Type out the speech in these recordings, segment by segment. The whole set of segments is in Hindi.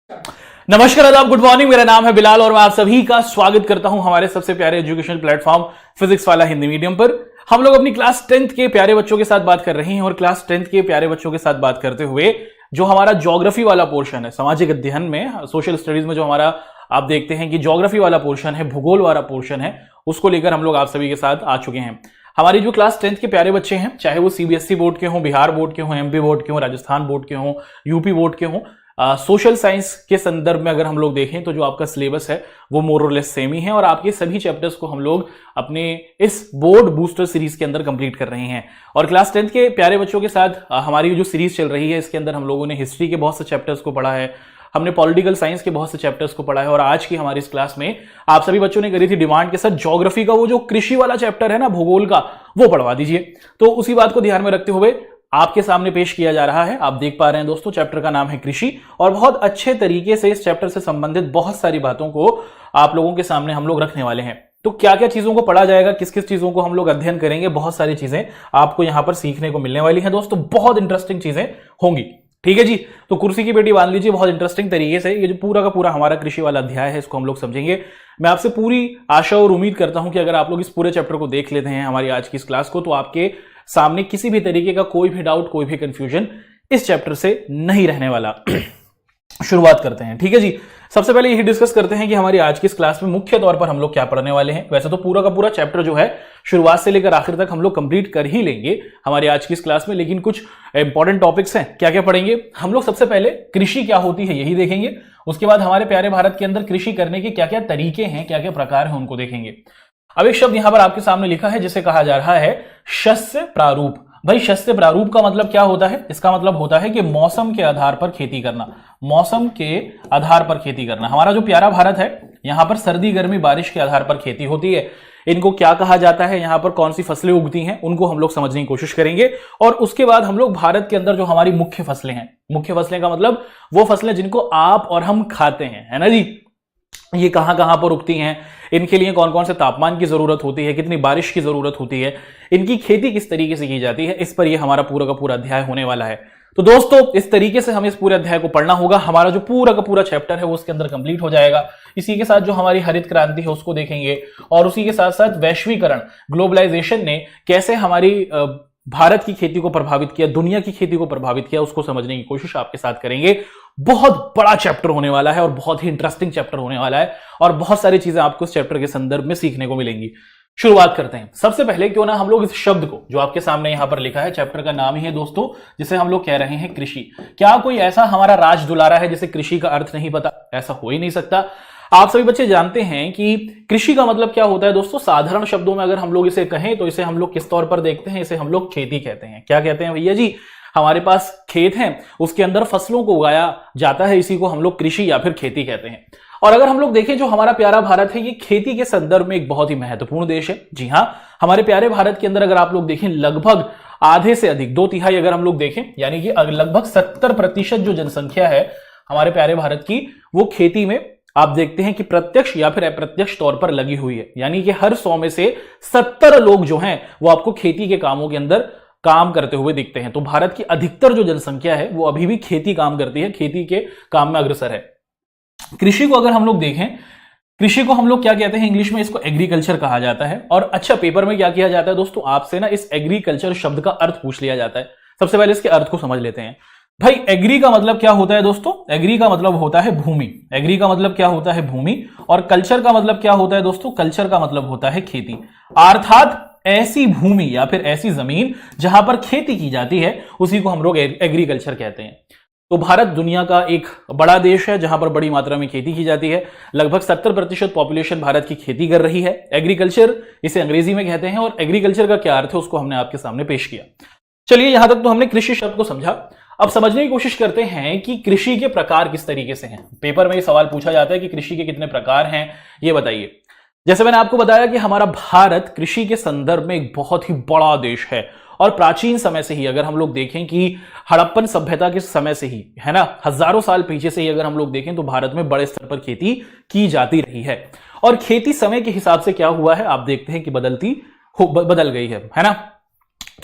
नमस्कार, आदाब, गुड मॉर्निंग। मेरा नाम है बिलाल और मैं आप सभी का स्वागत करता हूं हमारे सबसे प्यारे एजुकेशनल प्लेटफॉर्म फिजिक्स वाला हिंदी मीडियम पर। हम लोग अपनी क्लास 10th के प्यारे बच्चों के साथ बात कर रहे हैं और क्लास 10th के प्यारे बच्चों के साथ बात करते हुए जो हमारा ज्योग्राफी वाला पोर्शन है, सामाजिक अध्ययन में, सोशल स्टडीज में जो हमारा आप देखते हैं कि ज्योग्राफी वाला पोर्शन है, भूगोल वाला पोर्शन है, उसको लेकर हम लोग आप सभी के साथ आ चुके हैं। हमारी जो क्लास 10th के प्यारे बच्चे हैं, चाहे वो सीबीएसई बोर्ड के हों, बिहार बोर्ड के हों, एमपी बोर्ड के हों, राजस्थान बोर्ड के हों, यूपी बोर्ड के हों, सोशल साइंस के संदर्भ में अगर हम लोग देखें तो जो आपका सिलेबस है वो मोर और लेस सेम ही है और आपके सभी चैप्टर्स को हम लोग अपने इस बोर्ड बूस्टर सीरीज के अंदर कंप्लीट कर रहे हैं। और क्लास 10th के प्यारे बच्चों के साथ हमारी जो सीरीज चल रही है, इसके अंदर हम लोगों ने हिस्ट्री के बहुत से चैप्टर्स को पढ़ा है, हमने पॉलिटिकल साइंस के बहुत से चैप्टर्स को पढ़ा है और आज की हमारी इस क्लास में आप सभी बच्चों ने करी थी डिमांड के साथ ज्योग्राफी का वो जो कृषि वाला चैप्टर है ना, भूगोल का, वो पढ़वा दीजिए। तो उसी बात को ध्यान में रखते हुए आपके सामने पेश किया जा रहा है। आप देख पा रहे हैं दोस्तों, चैप्टर का नाम है कृषि और बहुत अच्छे तरीके से इस चैप्टर से संबंधित बहुत सारी बातों को आप लोगों के सामने हम लोग रखने वाले हैं। तो क्या क्या चीजों को पढ़ा जाएगा, किस किस चीजों को हम लोग अध्ययन करेंगे, बहुत सारी चीजें आपको यहां पर सीखने को मिलने वाली हैं दोस्तों। बहुत इंटरेस्टिंग चीजें होंगी, ठीक है जी। तो कुर्सी की पेटी बांध लीजिए, बहुत इंटरेस्टिंग तरीके से ये जो पूरा का पूरा हमारा कृषि वाला अध्याय है इसको हम लोग समझेंगे। मैं आपसे पूरी आशा और उम्मीद करता हूं कि अगर आप लोग इस पूरे चैप्टर को देख लेते हैं हमारी आज की इस क्लास को, तो आपके सामने किसी भी तरीके का कोई भी डाउट, कोई भी कंफ्यूजन इस चैप्टर से नहीं रहने वाला। शुरुआत करते हैं, ठीक है जी। सबसे पहले यही डिस्कस करते हैं कि हमारी आज की इस क्लास में मुख्य तौर पर हम लोग क्या पढ़ने वाले हैं। वैसे तो पूरा का पूरा चैप्टर जो है शुरुआत से लेकर आखिर तक हम लोग कंप्लीट कर ही लेंगे हमारी आज की इस क्लास में, लेकिन कुछ इंपॉर्टेंट टॉपिक्स हैं। क्या क्या पढ़ेंगे हम लोग? सबसे पहले कृषि क्या होती है यही देखेंगे। उसके बाद हमारे प्यारे भारत के अंदर कृषि करने के क्या क्या तरीके हैं, क्या क्या प्रकार हैं, उनको देखेंगे। अब एक शब्द यहां पर आपके सामने लिखा है जिसे कहा जा रहा है शस्य प्रारूप। भाई, शस्य प्रारूप का मतलब क्या होता है? इसका मतलब होता है कि मौसम के आधार पर खेती करना। मौसम के आधार पर खेती करना। हमारा जो प्यारा भारत है, यहां पर सर्दी, गर्मी, बारिश के आधार पर खेती होती है। इनको क्या कहा जाता है, यहां पर कौन सी फसलें उगती हैं, उनको हम लोग समझने की कोशिश करेंगे। और उसके बाद हम लोग भारत के अंदर जो हमारी मुख्य फसलें हैं, मुख्य फसलें का मतलब वो फसलें जिनको आप और हम खाते हैं, है ना जी, ये कहां कहां पर उगती हैं, इनके लिए कौन कौन से तापमान की जरूरत होती है, कितनी बारिश की जरूरत होती है, इनकी खेती किस तरीके से की जाती है, इस पर ये हमारा पूरा का पूरा अध्याय होने वाला है। तो दोस्तों, इस तरीके से हमें इस पूरे अध्याय को पढ़ना होगा। हमारा जो पूरा का पूरा चैप्टर है वो उसके अंदर कंप्लीट हो जाएगा। इसी के साथ जो हमारी हरित क्रांति है उसको देखेंगे और उसी के साथ साथ वैश्वीकरण, ग्लोबलाइजेशन ने कैसे हमारी भारत की खेती को प्रभावित किया, दुनिया की खेती को प्रभावित किया, उसको समझने की कोशिश आपके साथ करेंगे। बहुत बड़ा चैप्टर होने वाला है और बहुत ही इंटरेस्टिंग चैप्टर होने वाला है और बहुत सारी चीजें आपको इस चैप्टर के संदर्भ में सीखने को मिलेंगी। शुरुआत करते हैं। सबसे पहले क्यों ना हम लोग इस शब्द को, जो आपके सामने यहां पर लिखा है, चैप्टर का नाम ही है दोस्तों, जिसे हम लोग कह रहे हैं कृषि। क्या कोई ऐसा हमारा राज दुलारा है जिसे कृषि का अर्थ नहीं पता? ऐसा हो ही नहीं सकता। आप सभी बच्चे जानते हैं कि कृषि का मतलब क्या होता है दोस्तों। साधारण शब्दों में अगर हम लोग इसे कहें तो इसे हम लोग किस तौर पर देखते हैं? इसे हम लोग खेती कहते हैं। क्या कहते हैं भैया जी? हमारे पास खेत हैं, उसके अंदर फसलों को उगाया जाता है, इसी को हम लोग कृषि या फिर खेती कहते हैं। और अगर हम लोग देखें, जो हमारा प्यारा भारत है, ये खेती के संदर्भ में एक बहुत ही महत्वपूर्ण देश है। जी हां, हमारे प्यारे भारत के अंदर अगर आप लोग देखें, लगभग आधे से अधिक, 2/3 अगर हम लोग देखें, यानी कि लगभग 70% जो जनसंख्या है हमारे प्यारे भारत की, वो खेती में आप देखते हैं कि प्रत्यक्ष या फिर अप्रत्यक्ष तौर पर लगी हुई है। यानी कि हर 100 में से 70 लोग जो हैं वो आपको खेती के कामों के अंदर काम करते हुए दिखते हैं। तो भारत की अधिकतर जो जनसंख्या है वो अभी भी खेती काम करती है, खेती के काम में अग्रसर है। कृषि को अगर हम लोग देखें, कृषि को हम लोग क्या कहते हैं? इंग्लिश में इसको एग्रीकल्चर कहा जाता है। और अच्छा, पेपर में क्या किया जाता है दोस्तों, आपसे ना इस एग्रीकल्चर शब्द का अर्थ पूछ लिया जाता है। सबसे पहले इसके अर्थ को समझ लेते हैं। भाई, एग्री का मतलब क्या होता है दोस्तों? एग्री का मतलब होता है भूमि। एग्री का मतलब क्या होता है? भूमि। और कल्चर का मतलब क्या होता है दोस्तों? कल्चर का मतलब होता है खेती। अर्थात ऐसी भूमि या फिर ऐसी जमीन जहां पर खेती की जाती है, उसी को हम लोग एग्रीकल्चर कहते हैं। तो भारत दुनिया का एक बड़ा देश है जहां पर बड़ी मात्रा में खेती की जाती है। लगभग 70% पॉपुलेशन भारत की खेती कर रही है। एग्रीकल्चर इसे अंग्रेजी में कहते हैं और एग्रीकल्चर का क्या अर्थ है उसको हमने आपके सामने पेश किया। चलिए, यहां तक तो हमने कृषि शब्द को समझा। अब समझने की कोशिश करते हैं कि कृषि के प्रकार किस तरीके से हैं। पेपर में ये सवाल पूछा जाता है कि कृषि के कितने प्रकार हैं, ये बताइए। जैसे मैंने आपको बताया कि हमारा भारत कृषि के संदर्भ में एक बहुत ही बड़ा देश है और प्राचीन समय से ही अगर हम लोग देखें कि हड़प्पन सभ्यता के समय से ही, है ना, हजारों साल पीछे से ही अगर हम लोग देखें तो भारत में बड़े स्तर पर खेती की जाती रही है। और खेती समय के हिसाब से क्या हुआ है, आप देखते हैं कि बदल गई है ना।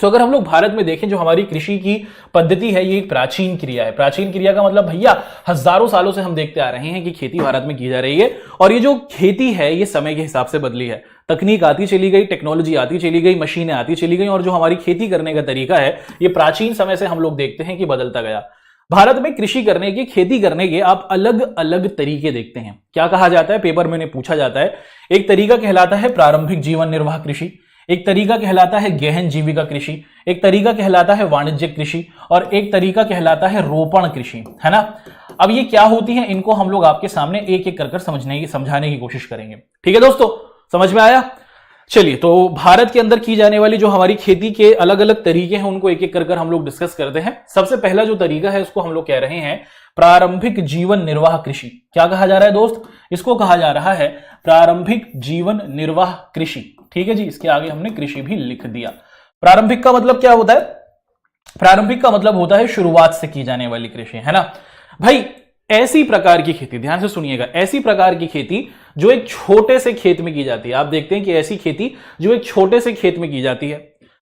तो अगर हम लोग भारत में देखें, जो हमारी कृषि की पद्धति है ये एक प्राचीन क्रिया है। प्राचीन क्रिया का मतलब भैया हजारों सालों से हम देखते आ रहे हैं कि खेती भारत में की जा रही है, और ये जो खेती है ये समय के हिसाब से बदली है। तकनीक आती चली गई, टेक्नोलॉजी आती चली गई, मशीनें आती चली गई, और जो हमारी खेती करने का तरीका है ये प्राचीन समय से हम लोग देखते हैं कि बदलता गया। भारत में कृषि करने के, खेती करने के आप अलग अलग तरीके देखते हैं। क्या कहा जाता है, पेपर में पूछा जाता है, एक तरीका कहलाता है प्रारंभिक जीवन निर्वाह कृषि, एक तरीका कहलाता है गहन जीविका कृषि, एक तरीका कहलाता है वाणिज्यिक कृषि, और एक तरीका कहलाता है रोपण कृषि, है ना। अब ये क्या होती है, इनको हम लोग आपके सामने एक एक कर समझाने की कोशिश करेंगे। ठीक है दोस्तों, समझ में आया? चलिए, तो भारत के अंदर की जाने वाली जो हमारी खेती के अलग अलग तरीके हैं उनको एक एक कर हम लोग डिस्कस करते हैं। सबसे पहला जो तरीका है उसको हम लोग कह रहे हैं प्रारंभिक जीवन निर्वाह कृषि। क्या कहा जा रहा है दोस्त? इसको कहा जा रहा है प्रारंभिक जीवन निर्वाह कृषि। ठीक है जी, इसके आगे हमने कृषि भी लिख दिया। प्रारंभिक का मतलब क्या होता है? प्रारंभिक का मतलब होता है शुरुआत से की जाने वाली कृषि, है ना भाई। ऐसी प्रकार की खेती, ध्यान से सुनिएगा, ऐसी प्रकार की खेती जो एक छोटे से खेत में की जाती है। आप देखते हैं कि ऐसी खेती जो एक छोटे से खेत में की जाती है।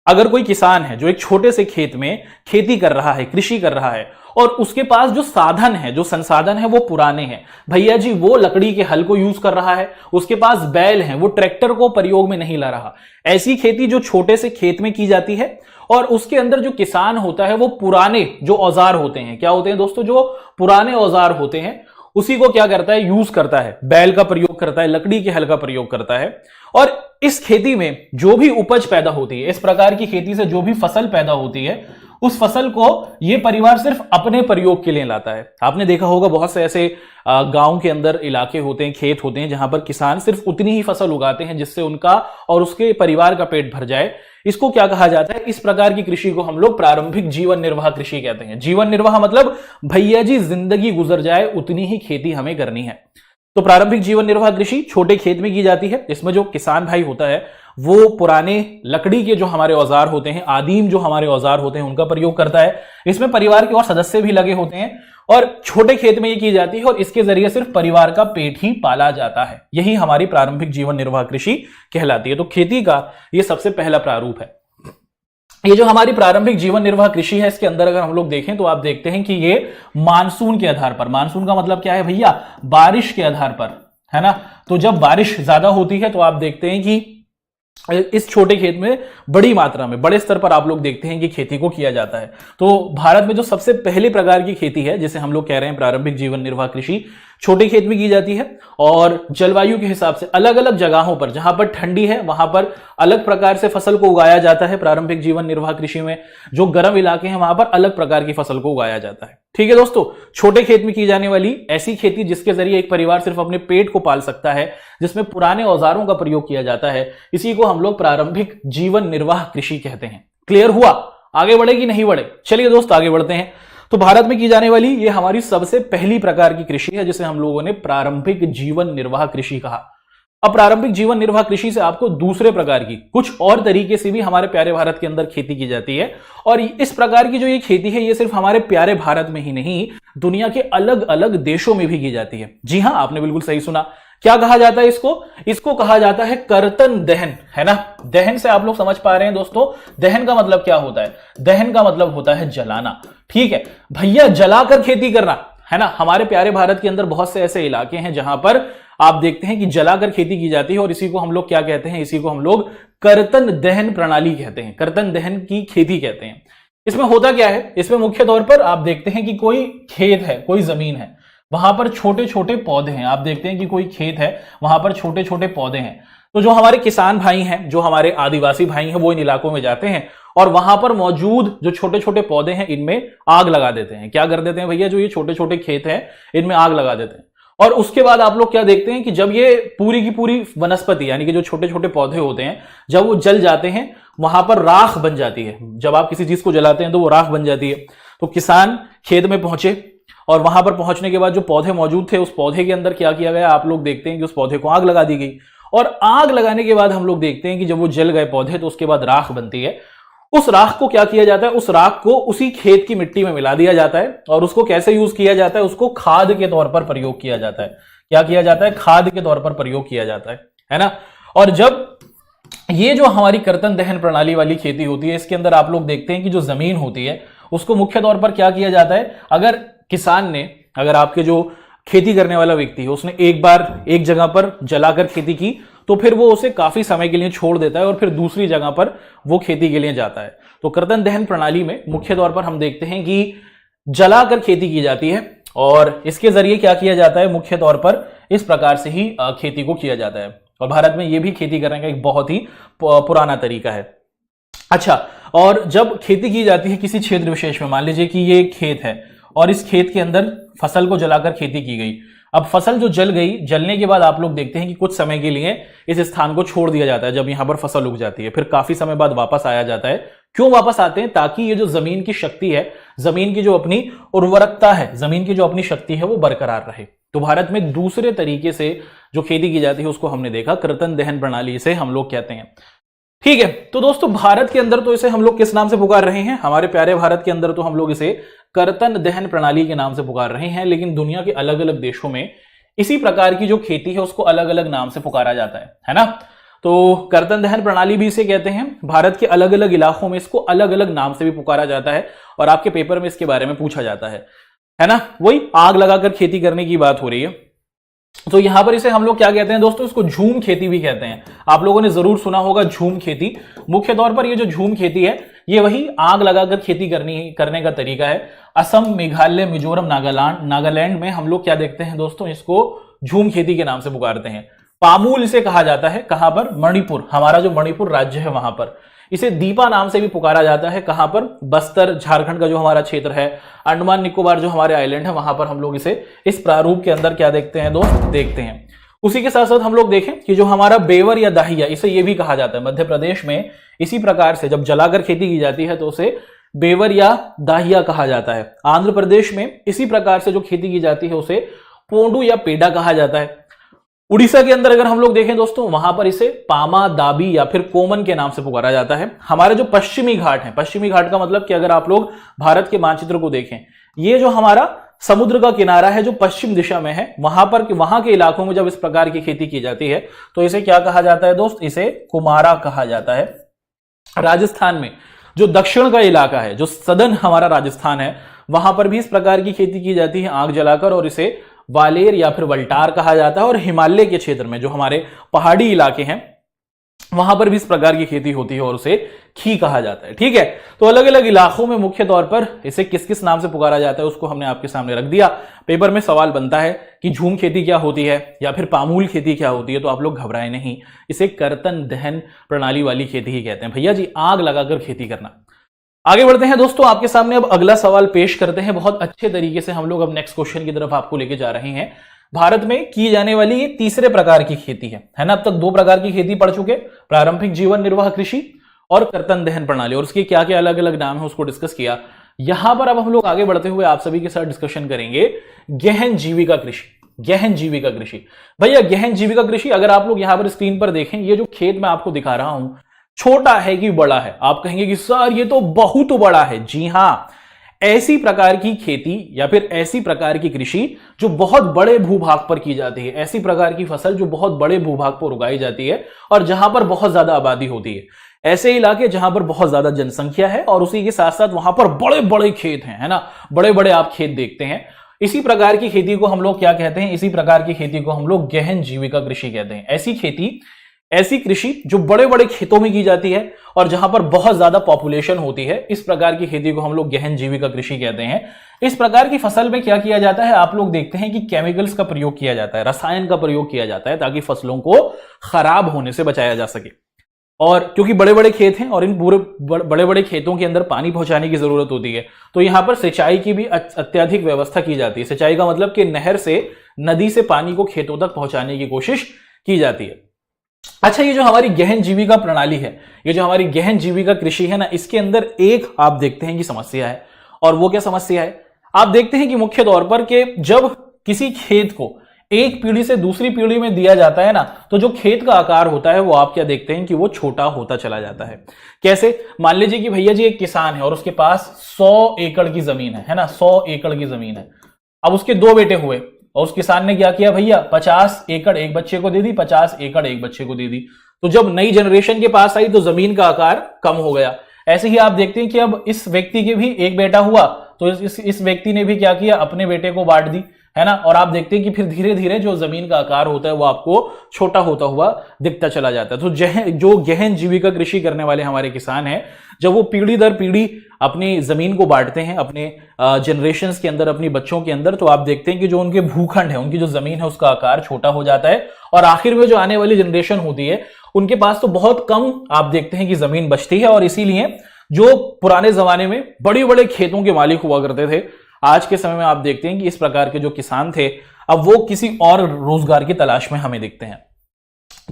अगर कोई किसान है जो एक छोटे से खेत में खेती कर रहा है, कृषि कर रहा है, और उसके पास जो साधन है, जो संसाधन है वो पुराने हैं, भैया जी वो लकड़ी के हल को यूज कर रहा है, उसके पास बैल हैं, वो ट्रैक्टर को प्रयोग में नहीं ला रहा। ऐसी खेती जो छोटे से खेत में की जाती है, और उसके अंदर जो किसान होता है वो पुराने जो औजार होते हैं, क्या होते हैं दोस्तों, जो पुराने औजार होते हैं उसी को क्या करता है, यूज करता है, बैल का प्रयोग करता है, लकड़ी के हल का प्रयोग करता है। और इस खेती में जो भी उपज पैदा होती है, इस प्रकार की खेती से जो भी फसल पैदा होती है, उस फसल को यह परिवार सिर्फ अपने प्रयोग के लिए लाता है। आपने देखा होगा बहुत से ऐसे गांव के अंदर इलाके होते हैं, खेत होते हैं, जहां पर किसान सिर्फ उतनी ही फसल उगाते हैं जिससे उनका और उसके परिवार का पेट भर जाए। इसको क्या कहा जाता है? इस प्रकार की कृषि को हम लोग प्रारंभिक जीवन निर्वाह कृषि कहते हैं। जीवन निर्वाह मतलब भैया जी जिंदगी गुजर जाए उतनी ही खेती हमें करनी है। तो प्रारंभिक जीवन निर्वाह कृषि छोटे खेत में की जाती है। इसमें जो किसान भाई होता है वो पुराने लकड़ी के जो हमारे औजार होते हैं, आदिम जो हमारे औजार होते हैं, उनका प्रयोग करता है। इसमें परिवार के और सदस्य भी लगे होते हैं, और छोटे खेत में ये की जाती है, और इसके जरिए सिर्फ परिवार का पेट ही पाला जाता है। यही हमारी प्रारंभिक जीवन निर्वाह कृषि कहलाती है। तो खेती का ये सबसे पहला प्रारूप है। ये जो हमारी प्रारंभिक जीवन निर्वाह कृषि है, इसके अंदर अगर हम लोग देखें तो आप देखते हैं कि ये मानसून के आधार पर, मानसून का मतलब क्या है भैया, बारिश के आधार पर, है ना। तो जब बारिश ज्यादा होती है तो आप देखते हैं कि इस छोटे खेत में बड़ी मात्रा में, बड़े स्तर पर आप लोग देखते हैं कि खेती को किया जाता है। तो भारत में जो सबसे पहले प्रकार की खेती है जिसे हम लोग कह रहे हैं प्रारंभिक जीवन निर्वाह कृषि, छोटे खेत में की जाती है, और जलवायु के हिसाब से अलग अलग जगहों पर, जहां पर ठंडी है वहां पर अलग प्रकार से फसल को उगाया जाता है। प्रारंभिक जीवन निर्वाह कृषि में जो गर्म इलाके हैं वहां पर अलग प्रकार की फसल को उगाया जाता है। ठीक है दोस्तों, छोटे खेत में की जाने वाली ऐसी खेती जिसके जरिए एक परिवार सिर्फ अपने पेट को पाल सकता है, जिसमें पुराने औजारों का प्रयोग किया जाता है, इसी को हम लोग प्रारंभिक जीवन निर्वाह कृषि कहते हैं। क्लियर हुआ? आगे बढ़े कि नहीं बढ़े? चलिए दोस्त आगे बढ़ते हैं। तो भारत में की जाने वाली ये हमारी सबसे पहली प्रकार की कृषि है जिसे हम लोगों ने प्रारंभिक जीवन निर्वाह कृषि कहा। अब प्रारंभिक जीवन निर्वाह कृषि से आपको दूसरे प्रकार की कुछ और तरीके से भी हमारे प्यारे भारत के अंदर खेती की जाती है, और इस प्रकार की जो ये खेती है ये सिर्फ हमारे प्यारे भारत में ही नहीं, दुनिया के अलग अलग देशों में भी की जाती है। जी हां, आपने बिल्कुल सही सुना। क्या कहा जाता है इसको? इसको कहा जाता है कर्तन दहन, है ना। दहन से आप लोग समझ पा रहे हैं दोस्तों, दहन का मतलब क्या होता है? दहन का मतलब होता है जलाना। ठीक है भैया, जलाकर खेती करना, है ना। हमारे प्यारे भारत के अंदर बहुत से ऐसे इलाके हैं जहां पर आप देखते हैं कि जलाकर खेती की जाती है, और इसी को हम लोग क्या कहते हैं? इसी को हम लोग कर्तन दहन प्रणाली कहते हैं, कर्तन दहन की खेती कहते हैं। इसमें होता क्या है? इसमें मुख्य तौर पर आप देखते हैं कि कोई खेत है, कोई जमीन है, वहां पर छोटे छोटे पौधे हैं। आप देखते हैं कि कोई खेत है, वहां पर छोटे छोटे पौधे हैं। तो जो हमारे किसान भाई हैं, जो हमारे आदिवासी भाई हैं, वो इन इलाकों में जाते हैं और वहां पर मौजूद जो छोटे छोटे पौधे हैं इनमें आग लगा देते हैं। क्या कर देते हैं भैया? जो ये छोटे छोटे खेत हैं इनमें आग लगा देते हैं। और उसके बाद आप लोग क्या देखते हैं कि जब ये पूरी की पूरी वनस्पति, यानी कि जो छोटे छोटे पौधे होते हैं, जब वो जल जाते हैं वहां पर राख बन जाती है। जब आप किसी चीज को जलाते हैं तो वो राख बन जाती है। तो किसान खेत में पहुंचे, और वहां पर पहुंचने के बाद जो पौधे मौजूद थे उस पौधे के अंदर क्या किया गया? आप लोग देखते हैं कि उस पौधे को आग लगा दी गई, और आग लगाने के बाद हम लोग देखते हैं कि जब वो जल गए पौधे तो उसके बाद राख बनती है। उस राख को क्या किया जाता है? उस राख को उसी खेत की मिट्टी में मिला दिया जाता है, और उसको कैसे यूज किया जाता है? उसको खाद के तौर पर प्रयोग किया जाता है। क्या किया जाता है? खाद के तौर पर प्रयोग किया जाता है ना। और जब ये जो हमारी कर्तन दहन प्रणाली वाली खेती होती है, इसके अंदर आप लोग देखते हैं कि जो जमीन होती है उसको मुख्य तौर पर क्या किया जाता है, अगर किसान ने, अगर आपके जो खेती करने वाला व्यक्ति है उसने एक बार एक जगह पर जलाकर खेती की, तो फिर वो उसे काफी समय के लिए छोड़ देता है और फिर दूसरी जगह पर वो खेती के लिए जाता है। तो कर्तन दहन प्रणाली में मुख्य तौर पर हम देखते हैं कि जलाकर खेती की जाती है और इसके जरिए क्या किया जाता है, मुख्य तौर पर इस प्रकार से ही खेती को किया जाता है। और भारत में यह भी खेती करने का एक बहुत ही पुराना तरीका है। अच्छा, और जब खेती की जाती है किसी क्षेत्र विशेष में, मान लीजिए कि ये एक खेत है और इस खेत के अंदर फसल को जलाकर खेती की गई। अब फसल जो जल गई, जलने के बाद आप लोग देखते हैं कि कुछ समय के लिए इस स्थान को छोड़ दिया जाता है। जब यहां पर फसल उग जाती है फिर काफी समय बाद वापस आया जाता है। क्यों वापस आते हैं? ताकि ये जो जमीन की शक्ति है, जमीन की जो अपनी उर्वरकता है, जमीन की जो अपनी शक्ति है वो बरकरार रहे। तो भारत में दूसरे तरीके से जो खेती की जाती है उसको हमने देखा, कर्तन दहन प्रणाली इसे हम लोग कहते हैं। ठीक है, तो दोस्तों भारत के अंदर तो इसे हम लोग किस नाम से पुकार रहे हैं? हमारे प्यारे भारत के अंदर तो हम लोग इसे कर्तन दहन प्रणाली के नाम से पुकार रहे हैं, लेकिन दुनिया के अलग अलग देशों में इसी प्रकार की जो खेती है उसको अलग अलग नाम से पुकारा जाता है ना। तो कर्तन दहन प्रणाली भी इसे कहते हैं। भारत के अलग अलग इलाकों में इसको अलग अलग नाम से भी पुकारा जाता है और आपके पेपर में इसके बारे में पूछा जाता है ना। वही आग लगाकर खेती करने की बात हो रही है। तो यहां पर इसे हम लोग क्या कहते हैं दोस्तों? इसको झूम खेती भी कहते हैं। आप लोगों ने जरूर सुना होगा झूम खेती। मुख्य तौर पर ये जो झूम खेती है ये वही आग लगाकर खेती करने का तरीका है। असम, मेघालय, मिजोरम, नागालैंड में हम लोग क्या देखते हैं दोस्तों? इसको झूम खेती के नाम से पुकारते हैं। पामूल इसे कहा जाता है। कहां पर? मणिपुर, हमारा जो मणिपुर राज्य है वहां पर। इसे दीपा नाम से भी पुकारा जाता है। कहां पर? बस्तर, झारखंड का जो हमारा क्षेत्र है, अंडमान निकोबार जो हमारे आइलैंड है, वहां पर हम लोग इसे इस प्रारूप के अंदर क्या देखते हैं दोस्त? देखते हैं। उसी के साथ साथ हम लोग देखें कि जो हमारा बेवर या दाहिया, इसे ये भी कहा जाता है। मध्य प्रदेश में इसी प्रकार से जब जलाकर खेती की जाती है तो उसे बेवर या दाहिया कहा जाता है। आंध्र प्रदेश में इसी प्रकार से जो खेती की जाती है उसे पोंडू या पेडा कहा जाता है। उड़ीसा के अंदर अगर हम लोग देखें दोस्तों, वहां पर इसे पामा, दाबी या फिर कोमन के नाम से पुकारा जाता है। हमारे जो पश्चिमी घाट है, पश्चिमी घाट का मतलब कि अगर आप लोग भारत के मानचित्र को देखें, ये जो हमारा समुद्र का किनारा है जो पश्चिम दिशा में है, वहां के इलाकों में जब इस प्रकार की खेती की जाती है तो इसे क्या कहा जाता है दोस्त? इसे कुमारा कहा जाता है। राजस्थान में जो दक्षिण का इलाका है, जो सदन हमारा राजस्थान है, वहां पर भी इस प्रकार की खेती की जाती है आग जलाकर, और इसे वालेर या फिर वल्टार कहा जाता है। और हिमालय के क्षेत्र में जो हमारे पहाड़ी इलाके हैं वहां पर भी इस प्रकार की खेती होती है और उसे खी कहा जाता है। ठीक है, तो अलग अलग इलाकों में मुख्य तौर पर इसे किस किस नाम से पुकारा जाता है उसको हमने आपके सामने रख दिया। पेपर में सवाल बनता है कि झूम खेती क्या होती है या फिर पामूल खेती क्या होती है, तो आप लोग घबराएं नहीं, इसे कर्तन दहन प्रणाली वाली खेती ही कहते हैं भैया जी, आग लगाकर खेती करना। आगे बढ़ते हैं दोस्तों, आपके सामने अब अगला सवाल पेश करते हैं। बहुत अच्छे तरीके से हम लोग अब नेक्स्ट क्वेश्चन की तरफ आपको लेके जा रहे हैं। भारत में की जाने वाली ये तीसरे प्रकार की खेती है ना। अब तक दो प्रकार की खेती पढ़ चुके, प्रारंभिक जीवन निर्वाह कृषि और कर्तन दहन प्रणाली, और उसके क्या क्या अलग अलग नाम है उसको डिस्कस किया। यहां पर अब हम लोग आगे बढ़ते हुए आप सभी के साथ डिस्कशन करेंगे गहन जीविका कृषि। गहन जीविका कृषि भैया, गहन जीविका कृषि अगर आप लोग यहां पर स्क्रीन पर देखें, ये जो खेत मैं आपको दिखा रहा हूं छोटा है कि बड़ा है? आप कहेंगे कि सर ये तो बहुत बड़ा है। जी हां, ऐसी प्रकार की खेती या फिर ऐसी प्रकार की कृषि जो बहुत बड़े भूभाग पर की जाती है, ऐसी प्रकार की फसल जो बहुत बड़े भूभाग पर उगाई जाती है और जहां पर बहुत ज्यादा आबादी होती है, ऐसे इलाके जहां पर बहुत ज्यादा जनसंख्या है और उसी के साथ साथ वहां पर बड़े बड़े खेत हैं, है ना, बड़े बड़े आप खेत देखते हैं। इसी प्रकार की खेती को हम लोग क्या कहते हैं? इसी प्रकार की खेती को हम लोग गहन जीविका कृषि कहते हैं। ऐसी खेती, ऐसी कृषि जो बड़े बड़े खेतों में की जाती है और जहां पर बहुत ज्यादा पॉपुलेशन होती है, इस प्रकार की खेती को हम लोग गहन जीविका कृषि कहते हैं। इस प्रकार की फसल में क्या किया जाता है? आप लोग देखते हैं कि केमिकल्स का प्रयोग किया जाता है, रसायन का प्रयोग किया जाता है ताकि फसलों को खराब होने से बचाया जा सके। और क्योंकि बड़े बड़े खेत हैं और इन पूरे बड़े बड़े खेतों के अंदर पानी पहुंचाने की जरूरत होती है, तो यहां पर सिंचाई की भी अत्यधिक व्यवस्था की जाती है। सिंचाई का मतलब कि नहर से, नदी से पानी को खेतों तक पहुंचाने की कोशिश की जाती है। अच्छा, ये जो हमारी गहन जीविका प्रणाली है, ये जो हमारी गहन जीविका कृषि है ना, इसके अंदर एक आप देखते हैं कि समस्या है। और वो क्या समस्या है? आप देखते हैं कि मुख्य तौर पर कि जब किसी खेत को एक पीढ़ी से दूसरी पीढ़ी में दिया जाता है ना, तो जो खेत का आकार होता है वो आप क्या देखते हैं कि वो छोटा होता चला जाता है। कैसे? मान लीजिए कि भैया जी एक किसान है और उसके पास 100 एकड़ की जमीन है ना, 100 एकड़ की जमीन है। अब उसके दो बेटे हुए और उस किसान ने क्या किया भैया, 50 एकड़ एक बच्चे को दे दी, 50 एकड़ एक बच्चे को दे दी। तो जब नई जनरेशन के पास आई तो जमीन का आकार कम हो गया। ऐसे ही आप देखते हैं कि अब इस व्यक्ति के भी एक बेटा हुआ तो इस व्यक्ति ने भी क्या किया, अपने बेटे को बांट दी, है ना। और आप देखते हैं कि फिर धीरे धीरे जो जमीन का आकार होता है वो आपको छोटा होता हुआ दिखता चला जाता है। तो जो गहन जीविका कृषि करने वाले हमारे किसान हैं, जब वो पीढ़ी दर पीढ़ी अपनी जमीन को बांटते हैं अपने जनरेशंस के अंदर, अपनी बच्चों के अंदर, तो आप देखते हैं कि जो उनके भूखंड है, उनकी जो जमीन है उसका आकार छोटा हो जाता है और आखिर में जो आने वाली जनरेशन होती है उनके पास तो बहुत कम आप देखते हैं कि जमीन बचती है। और इसीलिए जो पुराने जमाने में बड़े बड़े खेतों के मालिक हुआ करते थे, आज के समय में आप देखते हैं कि इस प्रकार के जो किसान थे अब वो किसी और रोजगार की तलाश में हमें दिखते हैं।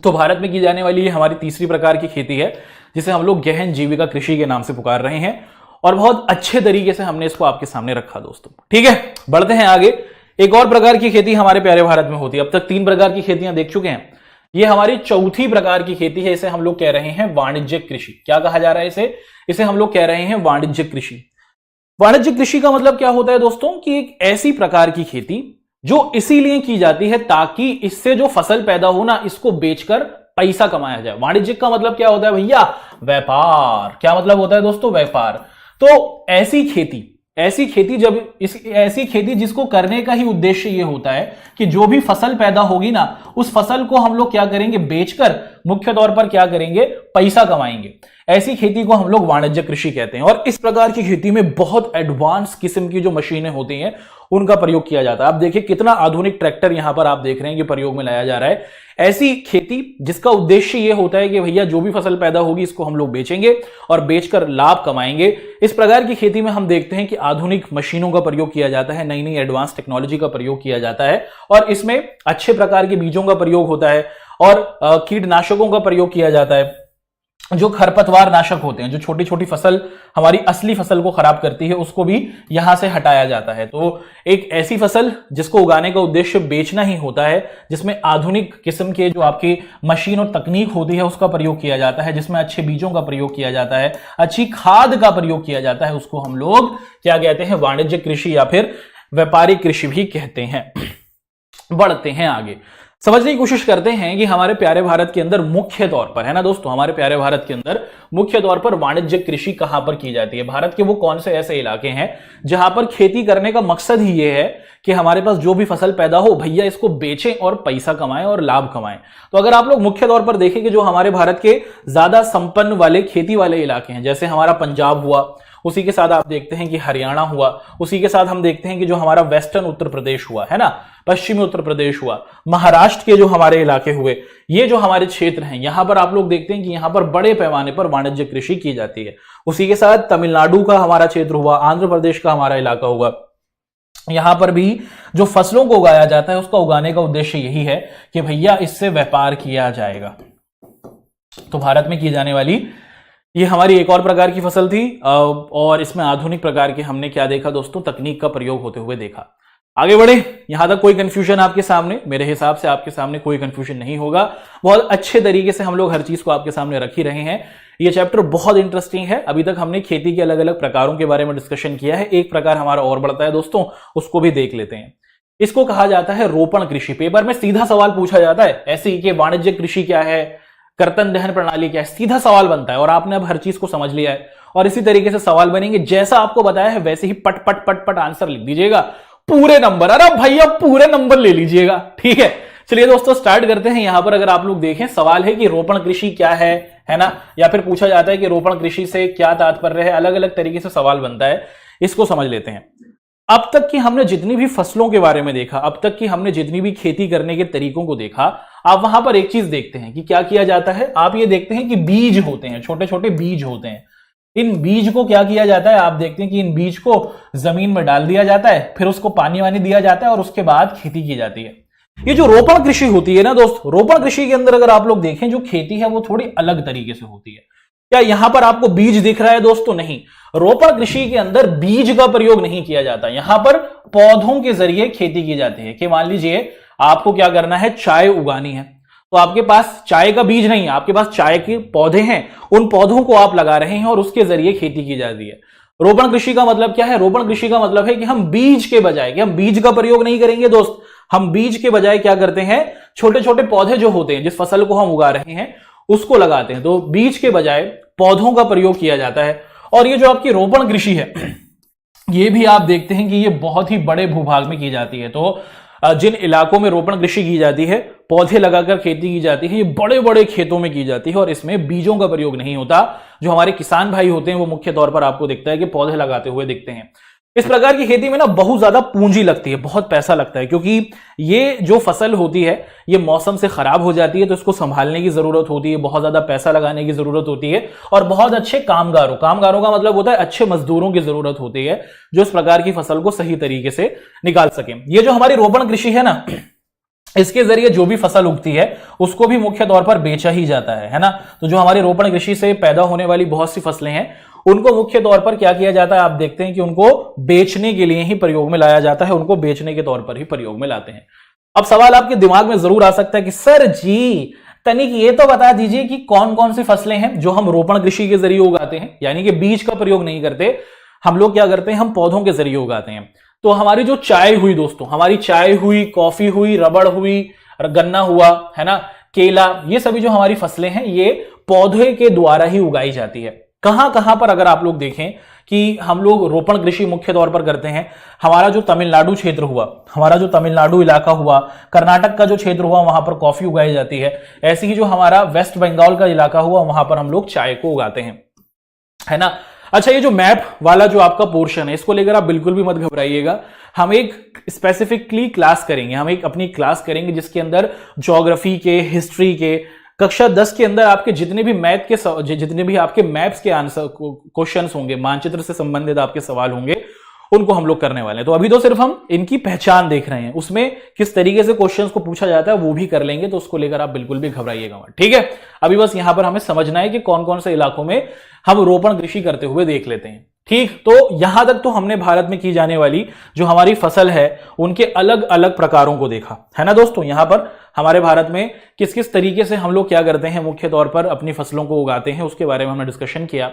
तो भारत में की जाने वाली ये हमारी तीसरी प्रकार की खेती है जिसे हम लोग गहन जीविका कृषि के नाम से पुकार रहे हैं और बहुत अच्छे तरीके से हमने इसको आपके सामने रखा दोस्तों। ठीक है, बढ़ते हैं आगे। एक और प्रकार की खेती हमारे प्यारे भारत में होती है। अब तक 3 प्रकार की खेतियां देख चुके हैं, ये हमारी चौथी प्रकार की खेती है। इसे हम लोग कह रहे हैं वाणिज्यिक कृषि। क्या कहा जा रहा है इसे हम लोग कह रहे हैं वाणिज्यिक कृषि। वाणिज्यिक कृषि का मतलब क्या होता है दोस्तों, कि एक ऐसी प्रकार की खेती जो इसीलिए की जाती है ताकि इससे जो फसल पैदा हो ना, इसको बेचकर पैसा कमाया जाए। वाणिज्यिक का मतलब क्या होता है भैया, व्यापार। क्या मतलब होता है दोस्तों, व्यापार। तो ऐसी खेती जिसको करने का ही उद्देश्य ये होता है कि जो भी फसल पैदा होगी ना, उस फसल को हम लोग क्या करेंगे, बेचकर मुख्य तौर पर क्या करेंगे, पैसा कमाएंगे। ऐसी खेती को हम लोग वाणिज्य कृषि कहते हैं। और इस प्रकार की खेती में बहुत एडवांस किस्म की जो मशीनें होती हैं उनका प्रयोग किया जाता है। आप देखिए कितना आधुनिक ट्रैक्टर यहां पर आप देख रहे हैं कि प्रयोग में लाया जा रहा है। ऐसी खेती जिसका उद्देश्य यह होता है कि भैया जो भी फसल पैदा होगी इसको हम लोग बेचेंगे और बेचकर लाभ कमाएंगे। इस प्रकार की खेती में हम देखते हैं कि आधुनिक मशीनों का प्रयोग किया जाता है, नई नई एडवांस टेक्नोलॉजी का प्रयोग किया जाता है और इसमें अच्छे प्रकार के बीजों का प्रयोग होता है और कीटनाशकों का प्रयोग किया जाता है। जो खरपतवार नाशक होते हैं, जो छोटी छोटी फसल हमारी असली फसल को खराब करती है, उसको भी यहां से हटाया जाता है। तो एक ऐसी फसल जिसको उगाने का उद्देश्य बेचना ही होता है, जिसमें आधुनिक किस्म के जो आपकी मशीन और तकनीक होती है उसका प्रयोग किया जाता है, जिसमें अच्छे बीजों का प्रयोग किया जाता है, अच्छी खाद का प्रयोग किया जाता है, उसको हम लोग क्या कहते हैं, वाणिज्यिक कृषि या फिर व्यापारिक कृषि भी कहते हैं। बढ़ते हैं आगे, समझने की कोशिश करते हैं कि हमारे प्यारे भारत के अंदर मुख्य तौर पर, है ना दोस्तों, हमारे प्यारे भारत के अंदर मुख्य तौर पर वाणिज्यिक कृषि कहां पर की जाती है। भारत के वो कौन से ऐसे इलाके हैं जहां पर खेती करने का मकसद ही ये है कि हमारे पास जो भी फसल पैदा हो भैया इसको बेचें और पैसा कमाएं और लाभ कमाएं। तो अगर आप लोग मुख्य तौर पर देखें कि जो हमारे भारत के ज्यादा संपन्न वाले खेती वाले इलाके हैं, जैसे हमारा पंजाब हुआ, उसी के साथ आप देखते हैं कि हरियाणा हुआ, उसी के साथ हम देखते हैं कि जो हमारा वेस्टर्न उत्तर प्रदेश हुआ, है ना, पश्चिमी उत्तर प्रदेश हुआ, महाराष्ट्र के जो हमारे इलाके हुए, ये जो हमारे क्षेत्र हैं, यहां पर आप लोग देखते हैं कि यहां पर बड़े पैमाने पर वाणिज्य कृषि की जाती है। उसी के साथ तमिलनाडु का हमारा क्षेत्र हुआ, आंध्र प्रदेश का हमारा इलाका हुआ, यहां पर भी जो फसलों को उगाया जाता है उसका उगाने का उद्देश्य यही है कि भैया इससे व्यापार किया जाएगा। तो भारत में की जाने वाली ये हमारी एक और प्रकार की फसल थी और इसमें आधुनिक प्रकार के हमने क्या देखा दोस्तों, तकनीक का प्रयोग होते हुए देखा। आगे बढ़े, यहां तक कोई कंफ्यूजन आपके सामने, मेरे हिसाब से आपके सामने कोई कंफ्यूजन नहीं होगा। बहुत अच्छे तरीके से हम लोग हर चीज को आपके सामने रख ही रहे हैं। ये चैप्टर बहुत इंटरेस्टिंग है। अभी तक हमने खेती के अलग अलग प्रकारों के बारे में डिस्कशन किया है, एक प्रकार हमारा और बढ़ता है दोस्तों, उसको भी देख लेते हैं। इसको कहा जाता है रोपण कृषि। पेपर में सीधा सवाल पूछा जाता है ऐसे ही कि वाणिज्य कृषि क्या है, कर्तन दहन प्रणाली क्या है, सीधा सवाल बनता है और आपने अब हर चीज को समझ लिया है और इसी तरीके से सवाल बनेंगे जैसा आपको बताया है वैसे ही पट पट पट पट आंसर लिख दीजिएगा, पूरे नंबर। अरे भैया पूरे नंबर ले लीजिएगा, ठीक है। चलिए दोस्तों स्टार्ट करते हैं। यहां पर अगर आप लोग देखें, सवाल है कि रोपण कृषि क्या है ना, या फिर पूछा जाता है कि रोपण कृषि से क्या तात्पर्य है। अलग अलग तरीके से सवाल बनता है, इसको समझ लेते हैं। अब तक की हमने जितनी भी फसलों के बारे में देखा, अब तक की हमने जितनी भी खेती करने के तरीकों को देखा, आप वहां पर एक चीज देखते हैं कि क्या किया जाता है। आप ये देखते हैं कि बीज होते हैं, छोटे छोटे बीज होते हैं। इन बीज को क्या किया जाता है, आप देखते हैं कि इन बीज को जमीन में डाल दिया जाता है, फिर उसको पानी वानी दिया जाता है और उसके बाद खेती की जाती है। ये जो रोपण कृषि होती है ना दोस्त, रोपण कृषि के अंदर अगर आप लोग देखें जो खेती है वो थोड़ी अलग तरीके से होती है। क्या यहां पर आपको बीज दिख रहा है दोस्तों? नहीं, रोपण कृषि के अंदर बीज का प्रयोग नहीं किया जाता। यहां पर पौधों के जरिए खेती की जाती है। कि मान लीजिए आपको क्या करना है, चाय उगानी है, तो आपके पास चाय का बीज नहीं है, आपके पास चाय के पौधे हैं, उन पौधों को आप लगा रहे हैं और उसके जरिए खेती की जाती है। रोपण कृषि का मतलब क्या है? रोपण कृषि का मतलब है कि हम बीज के बजाय, कि हम बीज का प्रयोग नहीं करेंगे दोस्त, हम बीज के बजाय क्या करते हैं, छोटे छोटे पौधे जो होते हैं, जिस फसल को हम उगा रहे हैं उसको लगाते हैं। तो बीज के बजाय पौधों का प्रयोग किया जाता है। और ये जो आपकी रोपण कृषि है, ये भी आप देखते हैं कि ये बहुत ही बड़े भूभाग में की जाती है। तो जिन इलाकों में रोपण कृषि की जाती है, पौधे लगाकर खेती की जाती है, ये बड़े बड़े खेतों में की जाती है और इसमें बीजों का प्रयोग नहीं होता। जो हमारे किसान भाई होते हैं वो मुख्य तौर पर आपको दिखता है कि पौधे लगाते हुए दिखते हैं। इस प्रकार की खेती में ना बहुत ज्यादा पूंजी लगती है, बहुत पैसा लगता है, क्योंकि ये जो फसल होती है ये मौसम से खराब हो जाती है, तो इसको संभालने की जरूरत होती है, बहुत ज्यादा पैसा लगाने की जरूरत होती है और बहुत अच्छे कामगारों का मतलब होता है अच्छे मजदूरों की जरूरत होती है जो इस प्रकार की फसल को सही तरीके से निकाल सके। ये जो हमारी रोपण कृषि है ना, इसके जरिए जो भी फसल उगती है उसको भी मुख्य तौर पर बेचा ही जाता है ना। तो जो हमारी रोपण कृषि से पैदा होने वाली बहुत सी फसलें हैं उनको मुख्य तौर पर क्या किया जाता है, आप देखते हैं कि उनको बेचने के लिए ही प्रयोग में लाया जाता है, उनको बेचने के तौर पर ही प्रयोग में लाते हैं। अब सवाल आपके दिमाग में जरूर आ सकता है कि सर जी तनिक ये तो बता दीजिए कि कौन कौन सी फसलें हैं जो हम रोपण कृषि के जरिए उगाते हैं, यानी कि बीज का प्रयोग नहीं करते, हम लोग क्या करते हैं, हम पौधों के जरिए उगाते हैं। तो हमारी जो चाय हुई दोस्तों, हमारी चाय हुई, कॉफी हुई, रबड़ हुई, गन्ना हुआ, है ना, केला, ये सभी जो हमारी फसलें हैं ये पौधे के द्वारा ही उगाई जाती है। कहां कहां पर अगर आप लोग देखें कि हम लोग रोपण कृषि मुख्य तौर पर करते हैं, हमारा जो तमिलनाडु क्षेत्र हुआ, हमारा जो तमिलनाडु इलाका हुआ, कर्नाटक का जो क्षेत्र हुआ वहां पर कॉफी उगाई जाती है। ऐसे ही जो हमारा वेस्ट बंगाल का इलाका हुआ वहां पर हम लोग चाय को उगाते हैं, है ना। अच्छा, ये जो मैप वाला जो आपका पोर्शन है इसको लेकर आप बिल्कुल भी मत घबराइएगा। हम एक स्पेसिफिकली क्लास करेंगे, हम एक अपनी क्लास करेंगे जिसके अंदर ज्योग्राफी के, हिस्ट्री के, कक्षा 10 के अंदर आपके जितने भी मैथ के जितने भी आपके मैप्स के आंसर क्वेश्चंस होंगे, मानचित्र से संबंधित आपके सवाल होंगे, उनको हम लोग करने वाले हैं। तो अभी तो सिर्फ हम इनकी पहचान देख रहे हैं, उसमें किस तरीके से क्वेश्चंस को पूछा जाता है वो भी कर लेंगे, तो उसको लेकर आप बिल्कुल भी घबराइएगा मत, ठीक है। अभी बस यहां पर हमें समझना है कि कौन कौन से इलाकों में हम रोपण कृषि करते हुए देख लेते हैं, ठीक। तो यहां तक तो हमने भारत में की जाने वाली जो हमारी फसल है उनके अलग अलग प्रकारों को देखा, है ना दोस्तों। यहां पर हमारे भारत में किस किस तरीके से हम लोग क्या करते हैं, मुख्य तौर पर अपनी फसलों को उगाते हैं, उसके बारे में हमने डिस्कशन किया।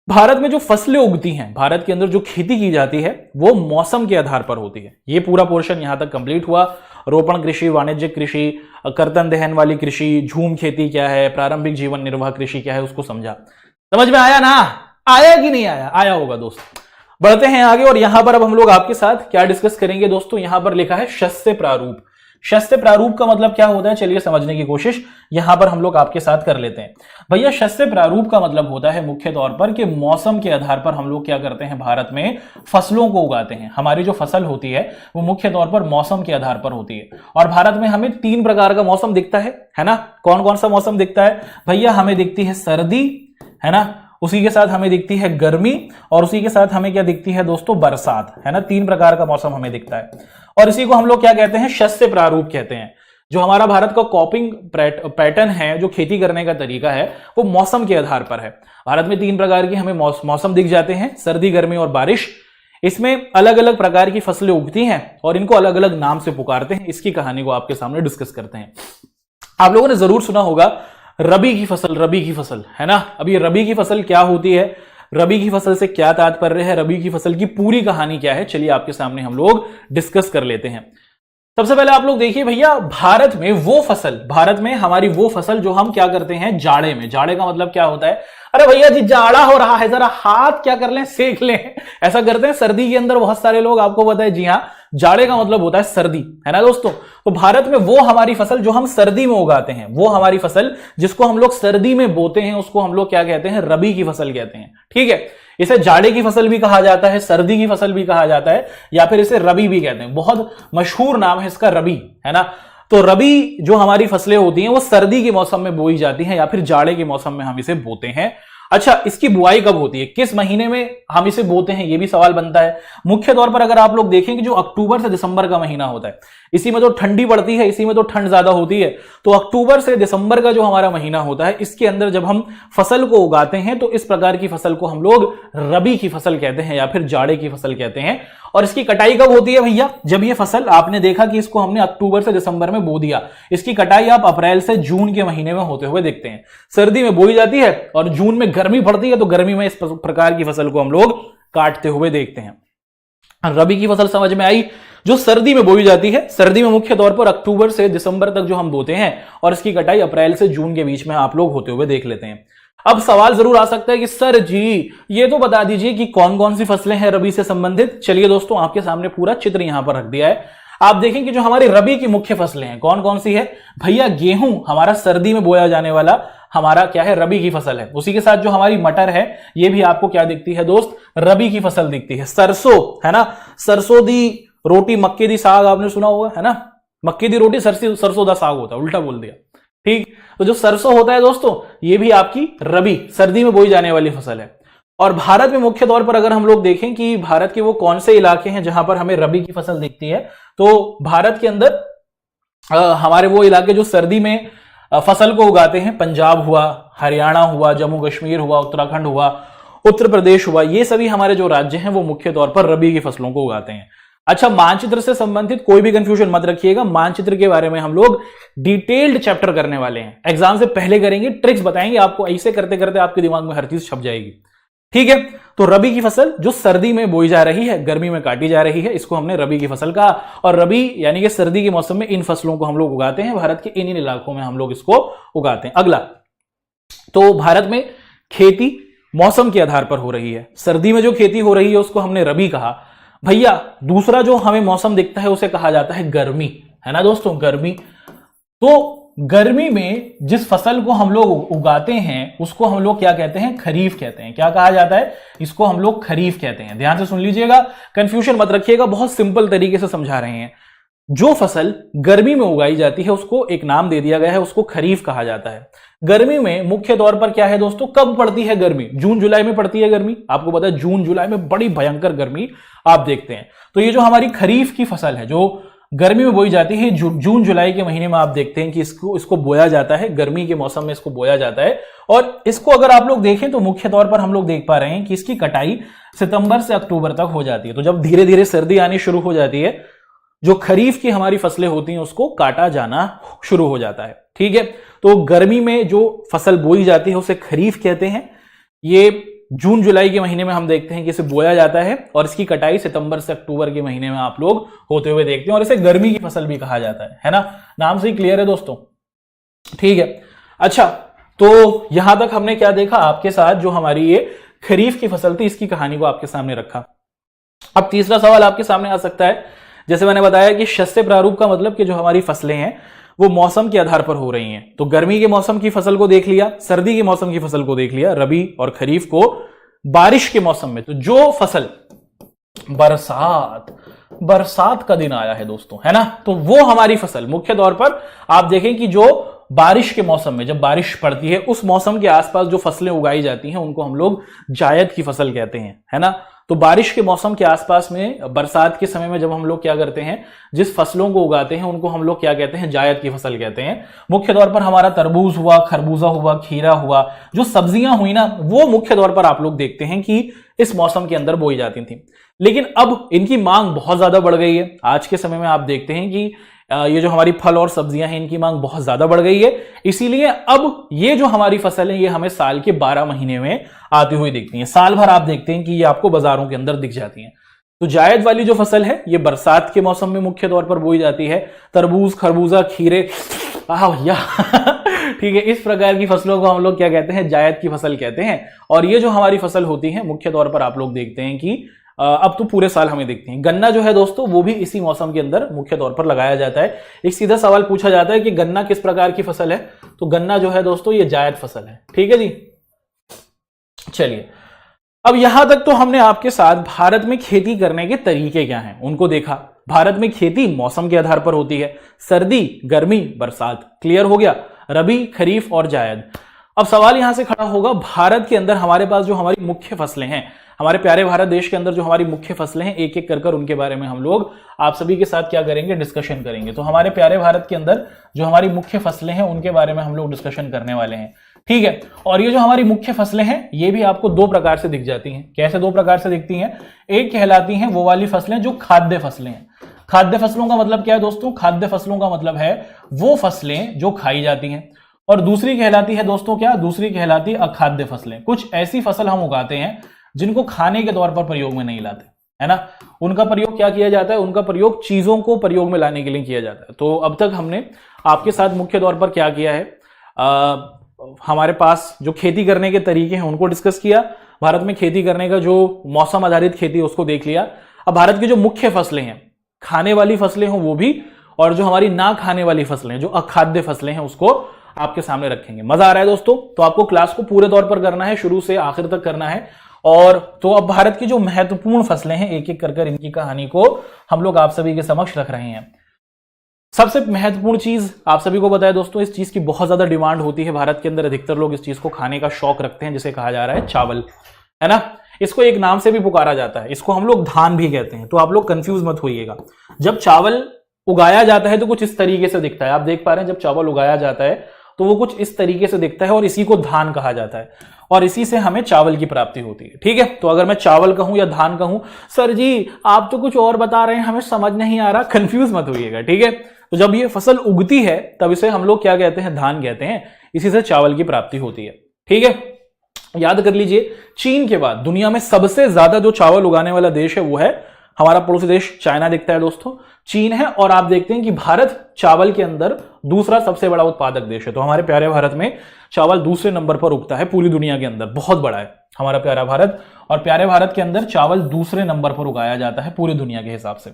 भारत में जो फसलें उगती हैं, भारत के अंदर जो खेती की जाती है वो मौसम के आधार पर होती है। ये पूरा पोर्शन यहां तक कंप्लीट हुआ। रोपण कृषि, वाणिज्यिक कृषि, कर्तन दहन वाली कृषि, झूम खेती क्या है, प्रारंभिक जीवन निर्वाह कृषि क्या है, उसको समझा। समझ में आया ना? आया कि नहीं आया? आया होगा दोस्त। बढ़ते हैं आगे और यहां पर अब हम लोग आपके साथ क्या डिस्कस करेंगे दोस्तों, यहां पर लिखा है शस्य प्रारूप। शस्य प्रारूप का मतलब क्या होता है, चलिए समझने की कोशिश यहां पर हम लोग आपके साथ कर लेते हैं। भैया शस्य प्रारूप का मतलब होता है मुख्य तौर पर कि मौसम के आधार पर हम लोग क्या करते हैं, भारत में फसलों को उगाते हैं। हमारी जो फसल होती है वो मुख्य तौर पर मौसम के आधार पर होती है और भारत में हमें 3 प्रकार का मौसम दिखता है ना। कौन कौन सा मौसम दिखता है भैया? हमें दिखती है सर्दी, है ना, उसी के साथ हमें दिखती है गर्मी और उसी के साथ हमें क्या दिखती है दोस्तों, बरसात, है ना। 3 प्रकार का मौसम हमें दिखता है और इसी को हम लोग क्या कहते हैं, शस्य प्रारूप कहते हैं। जो हमारा भारत का कॉपिंग पैटर्न है, जो खेती करने का तरीका है, वो मौसम के आधार पर है। भारत में 3 प्रकार की हमें मौसम दिख जाते हैं, सर्दी, गर्मी और बारिश। इसमें अलग अलग प्रकार की फसलें उगती हैं और इनको अलग अलग नाम से पुकारते हैं। इसकी कहानी को आपके सामने डिस्कस करते हैं। आप लोगों ने जरूर सुना होगा रबी की फसल, है ना। अब ये रबी की फसल क्या होती है, रबी की फसल से क्या तात्पर्य है, रबी की फसल की पूरी कहानी क्या है, चलिए आपके सामने हम लोग डिस्कस कर लेते हैं। सबसे पहले आप लोग देखिए भैया, भारत में हमारी वो फसल जो हम क्या करते हैं जाड़े में। जाड़े का मतलब क्या होता है, अरे भैया जी जाड़ा हो रहा है, जरा हाथ क्या कर लें, सेक लें, ऐसा करते हैं। सर्दी के अंदर बहुत सारे लोग, आपको पता है, जी हाँ, जाड़े का मतलब होता है सर्दी, है ना दोस्तों। तो भारत में वो हमारी फसल जो हम सर्दी में उगाते हैं, वो हमारी फसल जिसको हम लोग सर्दी में बोते हैं, उसको हम लोग क्या कहते हैं, रबी की फसल कहते हैं, ठीक है। इसे जाड़े की फसल भी कहा जाता है, सर्दी की फसल भी कहा जाता है, या फिर इसे रबी भी कहते हैं। बहुत मशहूर नाम है इसका, रबी, है ना। तो रबी जो हमारी फसलें होती हैं वो सर्दी के मौसम में बोई जाती हैं या फिर जाड़े के मौसम में हम इसे बोते हैं। अच्छा, इसकी बुआई कब होती है, किस महीने में हम इसे बोते हैं, यह भी सवाल बनता है। मुख्य तौर पर अगर आप लोग देखें कि जो अक्टूबर से दिसंबर का महीना होता है, इसी में तो ठंडी पड़ती है, इसी में तो ठंड ज्यादा होती है। तो अक्टूबर से दिसंबर का जो हमारा महीना होता है, इसके अंदर जब हम फसल को उगाते हैं तो इस प्रकार की फसल को हम लोग रबी की फसल कहते हैं या फिर जाड़े की फसल कहते हैं। और इसकी कटाई कब होती है भैया? जब ये फसल, आपने देखा कि इसको हमने अक्टूबर से दिसंबर में बो दिया, इसकी कटाई आप अप्रैल से जून के महीने में होते हुए देखते हैं। सर्दी में बोई जाती है और जून में गर्मी पड़ती है, तो गर्मी में इस प्रकार की फसल को हम लोग काटते हुए देखते हैं। रबी की फसल समझ में आई, जो सर्दी में बोई जाती है। सर्दी में मुख्य तौर पर अक्टूबर से दिसंबर तक जो हम बोते हैं और इसकी कटाई अप्रैल से जून के बीच में आप लोग होते हुए देख लेते हैं। अब सवाल जरूर आ सकता है कि सर जी ये तो बता दीजिए कि कौन कौन सी फसलें हैं रबी से संबंधित। चलिए दोस्तों, आपके सामने पूरा चित्र यहां पर रख दिया है। आप देखें कि जो हमारी रबी की मुख्य फसलें हैं कौन कौन सी है। भैया गेहूं हमारा सर्दी में बोया जाने वाला हमारा क्या है, रबी की फसल है। उसी के साथ जो हमारी मटर है ये भी आपको क्या दिखती है दोस्त, रबी की फसल दिखती है। सरसों है ना, सरसों दी रोटी मक्के दी साग आपने सुना होगा है ना, मक्के दी रोटी सरसों दा साग होता है, उल्टा बोल दिया। ठीक, तो जो सरसों होता है दोस्तों ये भी आपकी रबी सर्दी में बोई जाने वाली फसल है। और भारत में मुख्य तौर पर अगर हम लोग देखें कि भारत के वो कौन से इलाके हैं जहां पर हमें रबी की फसल दिखती है, तो भारत के अंदर हमारे वो इलाके जो सर्दी में फसल को उगाते हैं, पंजाब हुआ, हरियाणा हुआ, जम्मू कश्मीर हुआ, उत्तराखंड हुआ, उत्तर प्रदेश हुआ, ये सभी हमारे जो राज्य हैं वो मुख्य तौर पर रबी की फसलों को उगाते हैं। अच्छा, मानचित्र से संबंधित कोई भी कंफ्यूजन मत रखिएगा, मानचित्र के बारे में हम लोग डिटेल्ड चैप्टर करने वाले हैं, एग्जाम से पहले करेंगे, ट्रिक्स बताएंगे आपको, ऐसे करते करते आपके दिमाग में हर चीज छप जाएगी। ठीक है, तो रबी की फसल जो सर्दी में बोई जा रही है, गर्मी में काटी जा रही है, इसको हमने रबी की फसल कहा। और रबी यानी कि सर्दी के मौसम में इन फसलों को हम लोग उगाते हैं, भारत के इन इलाकों में हम लोग इसको उगाते हैं। अगला, तो भारत में खेती मौसम के आधार पर हो रही है। सर्दी में जो खेती हो रही है उसको हमने रबी कहा। भैया दूसरा जो हमें मौसम दिखता है उसे कहा जाता है गर्मी, है ना दोस्तों, गर्मी। तो गर्मी में जिस फसल को हम लोग उगाते हैं उसको हम लोग क्या कहते हैं, खरीफ कहते हैं। क्या कहा जाता है, इसको हम लोग खरीफ कहते हैं। ध्यान से सुन लीजिएगा, कंफ्यूजन मत रखिएगा, बहुत सिंपल तरीके से समझा रहे हैं। जो फसल गर्मी में उगाई जाती है उसको एक नाम दे दिया गया है, उसको खरीफ कहा जाता है। गर्मी में मुख्य तौर पर क्या है दोस्तों, कब पड़ती है गर्मी, जून जुलाई में पड़ती है गर्मी। आपको पता है जून जुलाई में बड़ी भयंकर गर्मी आप देखते हैं। तो ये जो हमारी खरीफ की फसल है जो गर्मी में बोई जाती है, जून जुलाई के महीने में आप देखते हैं कि इसको बोया जाता है, गर्मी के मौसम में इसको बोया जाता है। और इसको अगर आप लोग देखें तो मुख्य तौर पर हम लोग देख पा रहे हैं कि इसकी कटाई सितंबर से अक्टूबर तक हो जाती है। तो जब धीरे धीरे सर्दी आनी शुरू हो जाती है, जो खरीफ की हमारी फसलें होती हैं उसको काटा जाना शुरू हो जाता है। ठीक है, तो गर्मी में जो फसल बोई जाती है उसे खरीफ कहते हैं। ये जून जुलाई के महीने में हम देखते हैं कि इसे बोया जाता है और इसकी कटाई सितंबर से अक्टूबर के महीने में आप लोग होते हुए देखते हैं, और इसे गर्मी की फसल भी कहा जाता है ना। नाम से ही क्लियर है दोस्तों। ठीक है, अच्छा, तो यहां तक हमने क्या देखा आपके साथ, जो हमारी ये खरीफ की फसल थी इसकी कहानी को आपके सामने रखा। अब तीसरा सवाल आपके सामने आ सकता है, जैसे मैंने बताया कि शस्य प्रारूप का मतलब कि जो हमारी फसलें हैं वो मौसम के आधार पर हो रही हैं। तो गर्मी के मौसम की फसल को देख लिया, सर्दी के मौसम की फसल को देख लिया, रबी और खरीफ को। बारिश के मौसम में तो जो फसल, बरसात का दिन आया है दोस्तों, है ना, तो वो हमारी फसल मुख्य तौर पर आप देखें कि जो बारिश के मौसम में, जब बारिश पड़ती है उस मौसम के आसपास जो फसलें उगाई जाती हैं उनको हम लोग जायद की फसल कहते हैं, है ना। तो बारिश के मौसम के आसपास में, बरसात के समय में जब हम लोग क्या करते हैं, जिस फसलों को उगाते हैं उनको हम लोग क्या कहते हैं, जायद की फसल कहते हैं। मुख्य तौर पर हमारा तरबूज हुआ, खरबूजा हुआ, खीरा हुआ, जो सब्जियां हुई ना, वो मुख्य तौर पर आप लोग देखते हैं कि इस मौसम के अंदर बोई जाती थी। लेकिन अब इनकी मांग बहुत ज्यादा बढ़ गई है। आज के समय में आप देखते हैं कि ये जो हमारी फल और सब्जियां हैं इनकी मांग बहुत ज्यादा बढ़ गई है। इसीलिए अब ये जो हमारी फसल है ये हमें साल के 12 महीने में आती हुई दिखती है। साल भर आप देखते हैं कि ये आपको बाजारों के अंदर दिख जाती हैं। तो जायद वाली जो फसल है ये बरसात के मौसम में मुख्य तौर पर बोई जाती है। तरबूज, खरबूजा, खीरे, भैया ठीक है, इस प्रकार की फसलों को हम लोग क्या कहते हैं, जायद की फसल कहते हैं। और ये जो हमारी फसल होती है मुख्य तौर पर आप लोग देखते हैं कि अब तो पूरे साल हमें दिखती हैं। गन्ना जो है दोस्तों वो भी इसी मौसम के अंदर मुख्य तौर पर लगाया जाता है। एक सीधा सवाल पूछा जाता है कि गन्ना किस प्रकार की फसल है, तो गन्ना जो है दोस्तों ये जायद फसल है। ठीक है जी, चलिए अब यहां तक तो हमने आपके साथ भारत में खेती करने के तरीके क्या हैं उनको देखा। भारत में खेती मौसम के आधार पर होती है, सर्दी, गर्मी, बरसात, क्लियर हो गया, रबी, खरीफ और जायद। अब सवाल यहां से खड़ा होगा, भारत के अंदर हमारे पास जो हमारी मुख्य फसलें हैं, हमारे प्यारे भारत देश के अंदर जो हमारी मुख्य फसलें हैं, एक एक कर उनके बारे में हम लोग आप सभी के साथ क्या करेंगे, डिस्कशन करेंगे। तो हमारे प्यारे भारत के अंदर जो हमारी मुख्य फसलें हैं उनके बारे में हम लोग डिस्कशन करने वाले हैं। ठीक है, और ये जो हमारी मुख्य फसलें हैं ये भी आपको दो प्रकार से दिख जाती हैं। कैसे दो प्रकार से दिखती हैं, एक कहलाती हैं वो वाली फसलें जो खाद्य फसलें हैं। खाद्य फसलों का मतलब क्या है दोस्तों, खाद्य फसलों का मतलब है वो फसलें जो खाई जाती हैं। और दूसरी कहलाती है दोस्तों क्या, दूसरी कहलाती है अखाद्य फसलें। कुछ ऐसी फसल हम उगाते हैं जिनको खाने के तौर पर प्रयोग में नहीं लाते, है ना, उनका प्रयोग क्या किया जाता है, उनका प्रयोग चीजों को प्रयोग में लाने के लिए किया जाता है। तो अब तक हमने आपके साथ मुख्य तौर पर क्या किया है, हमारे पास जो खेती करने के तरीके हैं उनको डिस्कस किया, भारत में खेती करने का जो मौसम आधारित खेती है उसको देख लिया। अब भारत की जो मुख्य फसलें हैं, खाने वाली फसलें हो वो भी, और जो हमारी ना खाने वाली फसलें, जो अखाद्य फसलें हैं, उसको आपके सामने रखेंगे। मजा आ रहा है दोस्तों? तो आपको क्लास को पूरे तौर पर करना है, शुरू से आखिर तक करना है। और तो अब भारत की जो महत्वपूर्ण फसलें हैं, एक एक कर इनकी कहानी को हम लोग आप सभी के समक्ष रख रहे हैं। सबसे महत्वपूर्ण चीज आप सभी को बताया दोस्तों, इस चीज की बहुत ज्यादा डिमांड होती है भारत के अंदर, अधिकतर लोग इस चीज को खाने का शौक रखते हैं, जिसे कहा जा रहा है चावल, है ना। इसको एक नाम से भी पुकारा जाता है, इसको हम लोग धान भी कहते हैं। तो आप लोग कंफ्यूज मत होइएगा। जब चावल उगाया जाता है तो कुछ इस तरीके से दिखता है, आप देख पा रहे हैं, जब चावल उगाया जाता है तो वो कुछ इस तरीके से दिखता है, और इसी को धान कहा जाता है, और इसी से हमें चावल की प्राप्ति होती है। ठीक है, तो अगर मैं चावल कहूं या धान कहूं, सर जी आप तो कुछ और बता रहे हैं, हमें समझ नहीं आ रहा, कंफ्यूज मत होइएगा। ठीक है, तो जब ये फसल उगती है तब इसे हम लोग क्या कहते हैं, धान कहते हैं, इसी से चावल की प्राप्ति होती है। ठीक है, याद कर लीजिए, चीन के बाद दुनिया में सबसे ज्यादा जो चावल उगाने वाला देश है वो है हमारा पड़ोसी देश चाइना दिखता है दोस्तों, चीन है। और आप देखते हैं कि भारत चावल के अंदर दूसरा सबसे बड़ा उत्पादक देश है। तो हमारे प्यारे भारत में चावल दूसरे नंबर पर उगता है पूरी दुनिया के अंदर, बहुत बड़ा है हमारा प्यारा भारत, और प्यारे भारत के अंदर चावल दूसरे नंबर पर उगाया जाता है पूरी दुनिया के हिसाब से।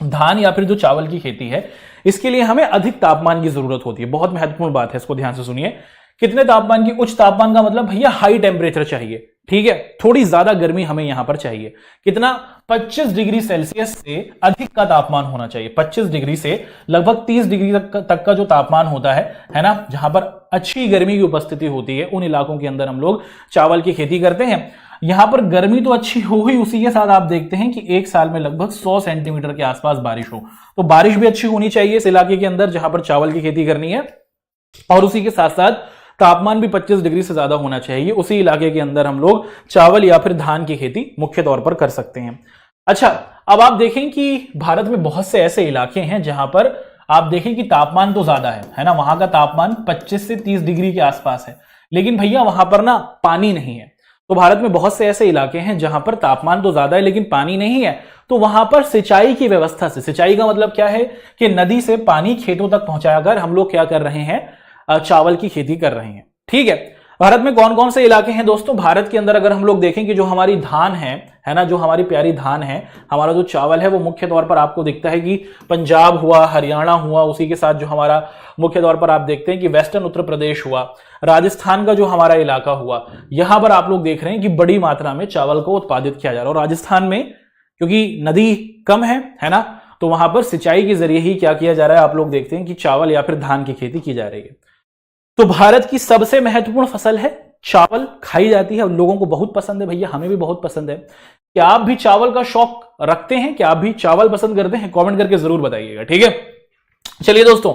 धान या फिर जो चावल की खेती है, इसके लिए हमें अधिक तापमान की जरूरत होती है। बहुत महत्वपूर्ण बात है, इसको ध्यान से सुनिए। कितने तापमान की? उच्च तापमान का मतलब भैया हाई टेम्परेचर चाहिए। ठीक है, थोड़ी ज्यादा गर्मी हमें यहां पर चाहिए। कितना? 25 डिग्री सेल्सियस से अधिक का तापमान होना चाहिए। 25 डिग्री से लगभग 30 डिग्री तक का जो तापमान होता है ना, जहां पर अच्छी गर्मी की उपस्थिति होती है, उन इलाकों के अंदर हम लोग चावल की खेती करते हैं। यहां पर गर्मी तो अच्छी हो ही, उसी के साथ आप देखते हैं कि एक साल में लगभग 100 सेंटीमीटर के आसपास बारिश हो। तो बारिश भी अच्छी होनी चाहिए इस इलाके के अंदर जहां पर चावल की खेती करनी है, और उसी के साथ साथ तापमान भी 25 डिग्री से ज्यादा होना चाहिए। उसी इलाके के अंदर हम लोग चावल या फिर धान की खेती मुख्य तौर पर कर सकते हैं। अच्छा, अब आप देखें कि भारत में बहुत से ऐसे इलाके हैं जहां पर आप देखें कि तापमान तो ज्यादा है ना, वहां का तापमान 25 से 30 डिग्री के आसपास है, लेकिन भैया वहां पर ना पानी नहीं है। तो भारत में बहुत से ऐसे इलाके हैं जहां पर तापमान तो ज्यादा है लेकिन पानी नहीं है। तो वहां पर सिंचाई की व्यवस्था से, सिंचाई का मतलब क्या है कि नदी से पानी खेतों तक पहुंचाकर हम लोग क्या कर रहे हैं, चावल की खेती कर रहे हैं। ठीक है, भारत में कौन कौन से इलाके हैं दोस्तों? भारत के अंदर अगर हम लोग देखें कि जो हमारी धान है ना, जो हमारी प्यारी धान है, हमारा जो चावल है, वो मुख्य तौर पर आपको दिखता है कि पंजाब हुआ, हरियाणा हुआ, उसी के साथ जो हमारा मुख्य तौर पर आप देखते हैं कि वेस्टर्न उत्तर प्रदेश हुआ, राजस्थान का जो हमारा इलाका हुआ, यहां पर आप लोग देख रहे हैं कि बड़ी मात्रा में चावल को उत्पादित किया जा रहा है। और राजस्थान में क्योंकि नदी कम है ना, तो वहां पर सिंचाई के जरिए ही क्या किया जा रहा है, आप लोग देखते हैं कि चावल या फिर धान की खेती की जा रही है। तो भारत की सबसे महत्वपूर्ण फसल है चावल, खाई जाती है, लोगों को बहुत पसंद है भैया, हमें भी बहुत पसंद है। क्या आप भी चावल का शौक रखते हैं? क्या आप भी चावल पसंद करते हैं? कमेंट करके जरूर बताइएगा। ठीक है, चलिए दोस्तों,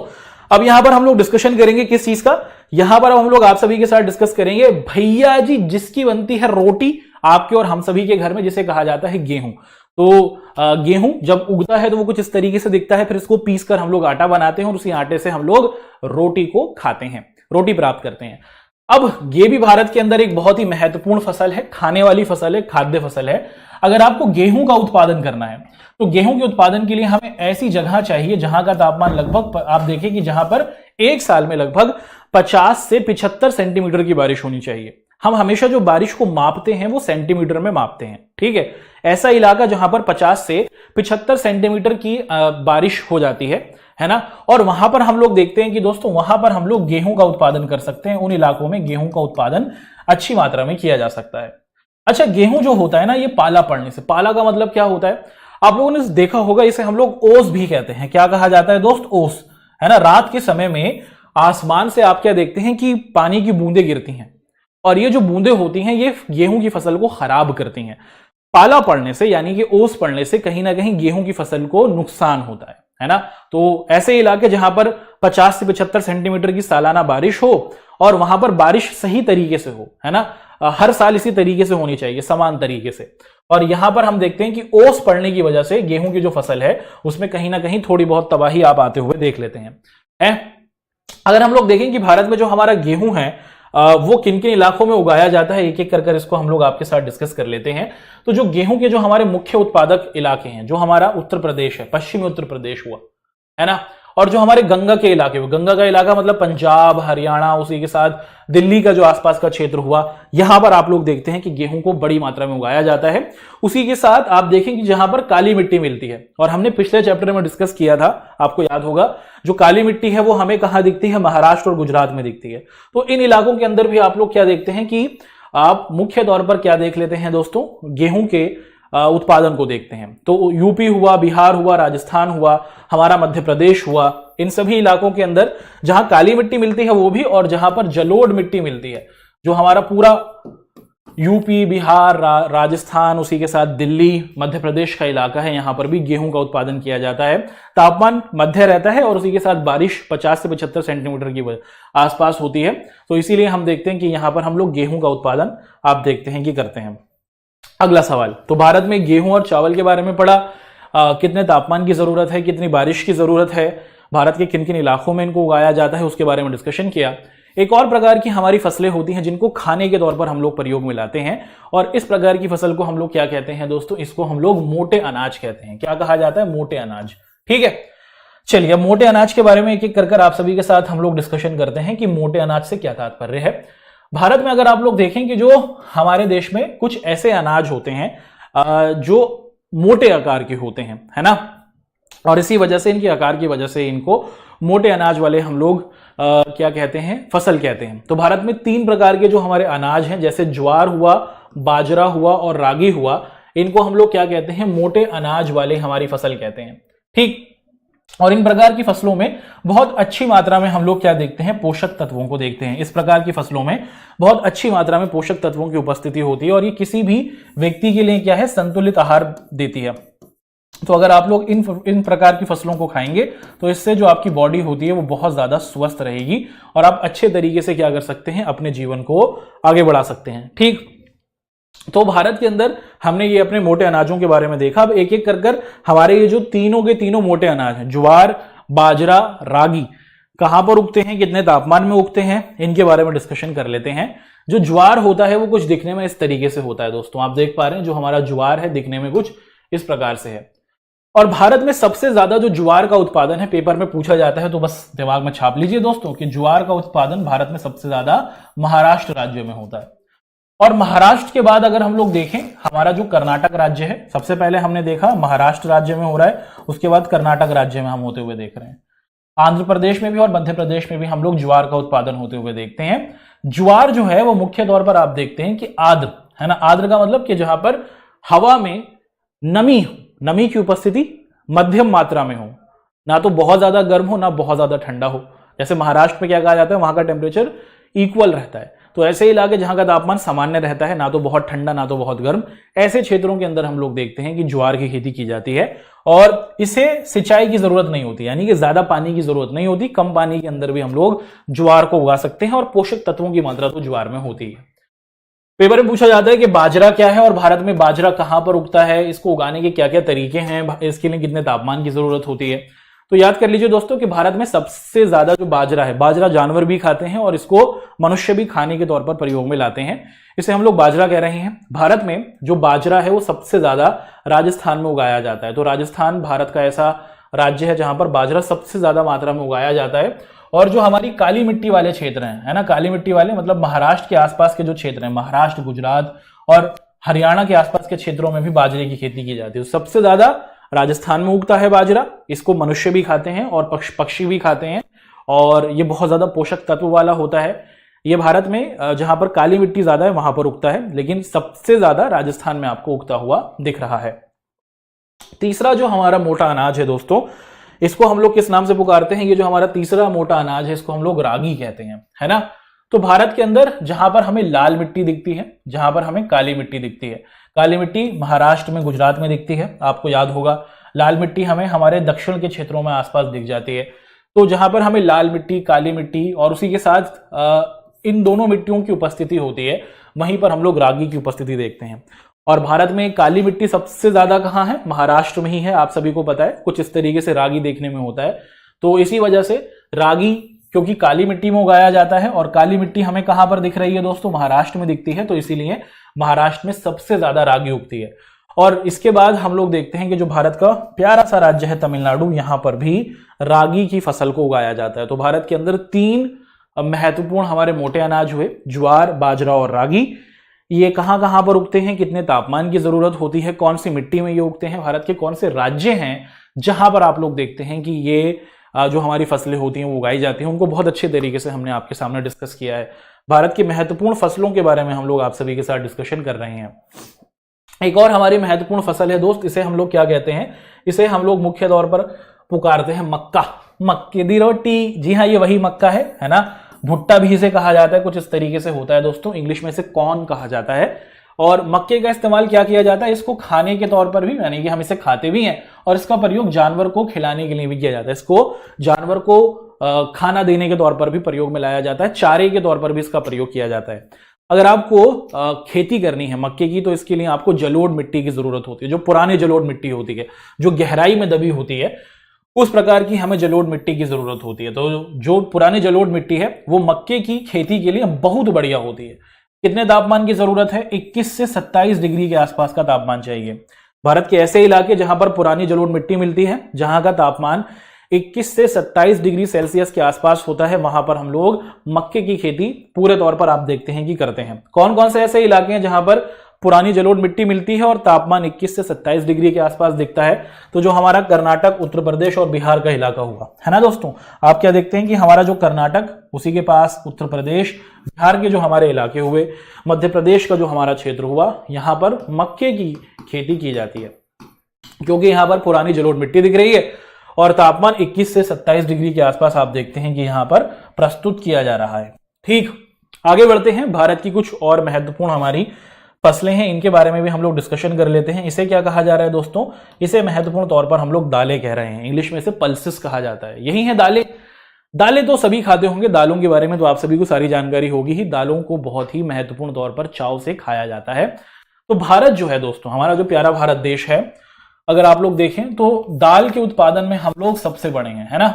अब यहां पर हम लोग डिस्कशन करेंगे किस चीज का, यहां पर हम लोग आप सभी के साथ डिस्कस करेंगे भैया जी जिसकी बनती है रोटी आपके और हम सभी के घर में, जिसे कहा जाता है गेहूं। तो गेहूं जब उगता है तो वो कुछ इस तरीके से दिखता है, फिर इसको पीस कर हम लोग आटा बनाते हैं और उसी आटे से हम लोग रोटी को खाते हैं, रोटी प्राप्त करते हैं। अब ये भी भारत के अंदर एक बहुत ही महत्वपूर्ण फसल है, खाने वाली फसल है, खाद्य फसल है। अगर आपको गेहूं का उत्पादन करना है तो गेहूं के उत्पादन के लिए हमें ऐसी जगह चाहिए जहां का तापमान लगभग आप देखें कि जहां पर एक साल में लगभग 50 से 75 सेंटीमीटर की बारिश होनी चाहिए। हम हमेशा जो बारिश को मापते हैं वो सेंटीमीटर में मापते हैं। ठीक है, ऐसा इलाका जहां पर 50 से 75 सेंटीमीटर की बारिश हो जाती है ना, और वहां पर हम लोग देखते हैं कि दोस्तों वहां पर हम लोग गेहूं का उत्पादन कर सकते हैं। उन इलाकों में गेहूं का उत्पादन अच्छी मात्रा में किया जा सकता है। अच्छा, गेहूं जो होता है ना, ये पाला पड़ने से, पाला का मतलब क्या होता है, आप लोगों ने देखा होगा, इसे हम लोग ओस भी कहते हैं। क्या कहा जाता है दोस्त? ओस, है ना। रात के समय में आसमान से आप क्या देखते हैं कि पानी की बूंदें गिरती हैं, और ये जो बूंदें होती हैं ये गेहूं की फसल को खराब करती हैं। पाला पड़ने से यानी कि ओस पड़ने से कहीं ना कहीं गेहूं की फसल को नुकसान होता है ना। तो ऐसे इलाके जहां पर 50 से 75 सेंटीमीटर की सालाना बारिश हो और वहां पर बारिश सही तरीके से हो, है ना, हर साल इसी तरीके से होनी चाहिए, समान तरीके से। और यहां पर हम देखते हैं कि ओस पड़ने की वजह से गेहूं की जो फसल है उसमें कहीं ना कहीं थोड़ी बहुत तबाही आप आते हुए देख लेते हैं। अगर हम लोग देखें कि भारत में जो हमारा गेहूं है वो किन किन इलाकों में उगाया जाता है, एक एक कर इसको हम लोग आपके साथ डिस्कस कर लेते हैं। तो जो गेहूं के जो हमारे मुख्य उत्पादक इलाके हैं, जो हमारा उत्तर प्रदेश है, पश्चिमी उत्तर प्रदेश हुआ, है ना, और जो हमारे गंगा के इलाके हुए, गंगा का इलाका मतलब पंजाब, हरियाणा, उसी के साथ दिल्ली का जो आसपास का क्षेत्र हुआ, यहां पर आप लोग देखते हैं कि गेहूं को बड़ी मात्रा में उगाया जाता है। उसी के साथ आप देखें कि जहां पर काली मिट्टी मिलती है, और हमने पिछले चैप्टर में डिस्कस किया था, आपको याद होगा, जो काली मिट्टी है वो हमें कहां दिखती है, महाराष्ट्र और गुजरात में दिखती है। तो इन इलाकों के अंदर भी आप लोग क्या देखते हैं कि आप मुख्य तौर पर क्या देख लेते हैं दोस्तों, गेहूं के उत्पादन को देखते हैं। तो यूपी हुआ, बिहार हुआ, राजस्थान हुआ, हमारा मध्य प्रदेश हुआ, इन सभी इलाकों के अंदर जहां काली मिट्टी मिलती है वो भी, और जहां पर जलोढ़ मिट्टी मिलती है, जो हमारा पूरा यूपी, बिहार, राजस्थान, उसी के साथ दिल्ली, मध्य प्रदेश का इलाका है, यहां पर भी गेहूं का उत्पादन किया जाता है। तापमान मध्य रहता है और उसी के साथ बारिश 50 से 75 सेंटीमीटर की आसपास होती है। तो इसीलिए हम देखते हैं कि यहां पर हम लोग गेहूं का उत्पादन आप देखते हैं कि करते हैं। अगला सवाल, तो भारत में गेहूं और चावल के बारे में पढ़ा, कितने तापमान की जरूरत है, कितनी बारिश की जरूरत है, भारत के किन किन इलाकों में इनको उगाया जाता है, उसके बारे में डिस्कशन किया। एक और प्रकार की हमारी फसलें होती हैं जिनको खाने के तौर पर हम लोग प्रयोग में लाते हैं, और इस प्रकार की फसल को हम लोग क्या कहते हैं दोस्तों, इसको हम लोग मोटे अनाज कहते हैं। क्या कहा जाता है, मोटे अनाज। ठीक है, चलिए अब मोटे अनाज के बारे में एक एक कर आप सभी के साथ हम लोग डिस्कशन करते हैं कि मोटे अनाज से क्या तात्पर्य है। भारत में अगर आप लोग देखें कि जो हमारे देश में कुछ ऐसे अनाज होते हैं जो मोटे आकार के होते हैं, है ना, और इसी वजह से, इनके आकार की वजह से इनको मोटे अनाज वाले हम लोग क्या कहते हैं, फसल कहते हैं। तो भारत में 3 प्रकार के जो हमारे अनाज हैं, जैसे ज्वार हुआ, बाजरा हुआ और रागी हुआ, इनको हम लोग क्या कहते हैं, मोटे अनाज वाले हमारी फसल कहते हैं। ठीक, और इन प्रकार की फसलों में बहुत अच्छी मात्रा में हम लोग क्या देखते हैं, पोषक तत्वों को देखते हैं। इस प्रकार की फसलों में बहुत अच्छी मात्रा में पोषक तत्वों की उपस्थिति होती है, और ये किसी भी व्यक्ति के लिए क्या है, संतुलित आहार देती है। तो अगर आप लोग इन प्रकार की फसलों को खाएंगे तो इससे जो आपकी बॉडी होती है वो बहुत ज्यादा स्वस्थ रहेगी, और आप अच्छे तरीके से क्या कर सकते हैं, अपने जीवन को आगे बढ़ा सकते हैं। ठीक, तो भारत के अंदर हमने ये अपने मोटे अनाजों के बारे में देखा। अब एक एक कर हमारे ये जो तीनों के तीनों मोटे अनाज हैं, ज्वार, बाजरा, रागी, कहां पर उगते हैं, कितने तापमान में उगते हैं, इनके बारे में डिस्कशन कर लेते हैं। जो ज्वार होता है वो कुछ दिखने में इस तरीके से होता है दोस्तों, आप देख पा रहे हैं, जो हमारा ज्वार है दिखने में कुछ इस प्रकार से है। और भारत में सबसे ज्यादा जो ज्वार का उत्पादन है, पेपर में पूछा जाता है तो बस दिमाग में छाप लीजिए दोस्तों कि ज्वार का उत्पादन भारत में सबसे ज्यादा महाराष्ट्र राज्य में होता है। और महाराष्ट्र के बाद अगर हम लोग देखें, हमारा जो कर्नाटक राज्य है, सबसे पहले हमने देखा महाराष्ट्र राज्य में हो रहा है, उसके बाद कर्नाटक राज्य में हम होते हुए देख रहे हैं। आंध्र प्रदेश में भी और मध्य प्रदेश में भी हम लोग ज्वार का उत्पादन होते हुए देखते हैं। ज्वार जो है वो मुख्य तौर पर आप देखते हैं कि आर्द्र है ना, आर्द्र का मतलब कि जहां पर हवा में नमी की उपस्थिति मध्यम मात्रा में हो, ना तो बहुत ज्यादा गर्म हो ना बहुत ज्यादा ठंडा हो। जैसे महाराष्ट्र में क्या कहा जाता है, वहां का टेम्परेचर इक्वल रहता है। तो ऐसे इलाके जहां का तापमान सामान्य रहता है, ना तो बहुत ठंडा ना तो बहुत गर्म, ऐसे क्षेत्रों के अंदर हम लोग देखते हैं कि ज्वार की खेती की जाती है, और इसे सिंचाई की जरूरत नहीं होती, यानी कि ज्यादा पानी की जरूरत नहीं होती, कम पानी के अंदर भी हम लोग ज्वार को उगा सकते हैं, और पोषक तत्वों की मात्रा तो ज्वार में होती है। पेपर में पूछा जाता है कि बाजरा क्या है और भारत में बाजरा कहां पर उगता है, इसको उगाने के क्या क्या तरीके हैं, इसके लिए कितने तापमान की जरूरत होती है। तो याद कर लीजिए दोस्तों कि भारत में सबसे ज्यादा जो बाजरा है, बाजरा जानवर भी खाते हैं और इसको मनुष्य भी खाने के तौर पर प्रयोग में लाते हैं, इसे हम लोग बाजरा कह रहे हैं। भारत में जो बाजरा है वो सबसे ज्यादा राजस्थान में उगाया जाता है। तो राजस्थान भारत का ऐसा राज्य है जहां पर बाजरा सबसे ज्यादा मात्रा में उगाया जाता है। और जो हमारी काली मिट्टी वाले क्षेत्र हैं, है ना, काली मिट्टी वाले मतलब महाराष्ट्र के आसपास के जो क्षेत्र हैं, महाराष्ट्र, गुजरात और हरियाणा के आसपास के क्षेत्रों में भी बाजरे की खेती की जाती है। सबसे ज्यादा राजस्थान में उगता है बाजरा, इसको मनुष्य भी खाते हैं और पक्षी भी खाते हैं, और ये बहुत ज्यादा पोषक तत्व वाला होता है। ये भारत में जहां पर काली मिट्टी ज्यादा है वहां पर उगता है, लेकिन सबसे ज्यादा राजस्थान में आपको उगता हुआ दिख रहा है। तीसरा जो हमारा मोटा अनाज है दोस्तों, इसको हम लोग किस नाम से पुकारते हैं, ये जो हमारा तीसरा मोटा अनाज है इसको हम लोग रागी कहते हैं, है ना। तो भारत के अंदर जहां पर हमें लाल मिट्टी दिखती है, जहां पर हमें काली मिट्टी दिखती है, काली मिट्टी महाराष्ट्र में, गुजरात में दिखती है, आपको याद होगा। लाल मिट्टी हमें हमारे दक्षिण के क्षेत्रों में आसपास दिख जाती है। तो जहां पर हमें लाल मिट्टी, काली मिट्टी और उसी के साथ इन दोनों मिट्टियों की उपस्थिति होती है, वहीं पर हम लोग रागी की उपस्थिति देखते हैं। और भारत में काली मिट्टी सबसे ज्यादा कहां है, महाराष्ट्र में ही है, आप सभी को पता है। कुछ इस तरीके से रागी देखने में होता है। तो इसी वजह से रागी क्योंकि काली मिट्टी में उगाया जाता है और काली मिट्टी हमें कहां पर दिख रही है दोस्तों, महाराष्ट्र में दिखती है, तो इसीलिए महाराष्ट्र में सबसे ज्यादा रागी उगती है। और इसके बाद हम लोग देखते हैं कि जो भारत का प्यारा सा राज्य है तमिलनाडु, यहां पर भी रागी की फसल को उगाया जाता है। तो भारत के अंदर 3 महत्वपूर्ण हमारे मोटे अनाज हुए, ज्वार, बाजरा और रागी। ये कहां कहां पर उगते हैं, कितने तापमान की जरूरत होती है, कौन सी मिट्टी में ये उगते हैं, भारत के कौन से राज्य हैं जहां पर आप लोग देखते हैं कि ये जो हमारी फसलें होती हैं वो उगाई जाती हैं, उनको बहुत अच्छे तरीके से हमने आपके सामने डिस्कस किया है। भारत की महत्वपूर्ण फसलों के बारे में हम लोग आप सभी के साथ डिस्कशन कर रहे हैं। एक और हमारी महत्वपूर्ण फसल है दोस्त, इसे हम लोग क्या कहते हैं, इसे हम लोग मुख्य तौर पर पुकारते हैं मक्का, मक्के दी रोटी। जी हाँ, ये वही मक्का है ना। भुट्टा भी इसे कहा जाता है, कुछ इस तरीके से होता है दोस्तों, इंग्लिश में इसे कॉर्न कहा जाता है। और मक्के का इस्तेमाल क्या किया जाता है, इसको खाने के तौर पर भी, यानी कि हम इसे खाते भी हैं, और इसका प्रयोग जानवर को खिलाने के लिए भी किया जाता है। इसको जानवर को खाना देने के तौर पर भी प्रयोग में लाया जाता है, चारे के तौर पर भी इसका प्रयोग किया जाता है। अगर आपको खेती करनी है मक्के की, तो इसके लिए आपको जलोढ़ मिट्टी की जरूरत होती है, जो पुरानी जलोढ़ मिट्टी होती है, जो गहराई में दबी होती है, उस प्रकार की हमें जलोढ़ मिट्टी की जरूरत होती है। तो जो पुरानी जलोढ़ मिट्टी है वो मक्के की खेती के लिए बहुत बढ़िया होती है। कितने तापमान की जरूरत है, 21 से 27 डिग्री के आसपास का तापमान चाहिए। भारत के ऐसे इलाके जहां पर पुरानी जलोढ़ मिट्टी मिलती है, जहां का तापमान 21 से 27 डिग्री सेल्सियस के आसपास होता है, वहां पर हम लोग मक्के की खेती पूरे तौर पर आप देखते हैं कि करते हैं। कौन कौन से ऐसे इलाके हैं जहां पर पुरानी जलोढ़ मिट्टी मिलती है और तापमान 21 से 27 डिग्री के आसपास दिखता है? तो जो हमारा कर्नाटक, उत्तर प्रदेश और बिहार का इलाका हुआ है ना दोस्तों। आप क्या देखते हैं कि हमारा जो कर्नाटक, उसी के पास उत्तर प्रदेश, बिहार के जो हमारे इलाके हुए, मध्य प्रदेश का जो हमारा क्षेत्र हुआ, यहां पर मक्के की खेती की जाती है, क्योंकि यहां पर पुरानी जलोढ़ मिट्टी दिख रही है और तापमान 21 से 27 डिग्री के आसपास आप देखते हैं कि यहां पर प्रस्तुत किया जा रहा है। ठीक, आगे बढ़ते हैं। भारत की कुछ और महत्वपूर्ण हमारी फसलें हैं, इनके बारे में भी हम लोग डिस्कशन कर लेते हैं। इसे क्या कहा जा रहा है दोस्तों, इसे महत्वपूर्ण तौर पर हम लोग दालें कह रहे हैं, इंग्लिश में इसे पल्सेस कहा जाता है। यही है दालें। दालें तो सभी खाते होंगे, दालों के बारे में तो आप सभी को सारी जानकारी होगी ही। दालों को बहुत ही महत्वपूर्ण तौर पर चाव से खाया जाता है। तो भारत जो है दोस्तों, हमारा जो प्यारा भारत देश है, अगर आप लोग देखें तो दाल के उत्पादन में हम लोग सबसे बड़े हैं, है ना।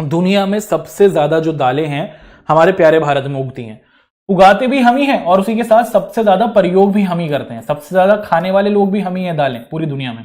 दुनिया में सबसे ज्यादा जो दालें हैं हमारे प्यारे भारत में उगती हैं। उगाते भी हम ही हैं और उसी के साथ सबसे ज्यादा प्रयोग भी हम ही करते हैं। सबसे ज्यादा खाने वाले लोग भी हम ही हैं दालें पूरी दुनिया में।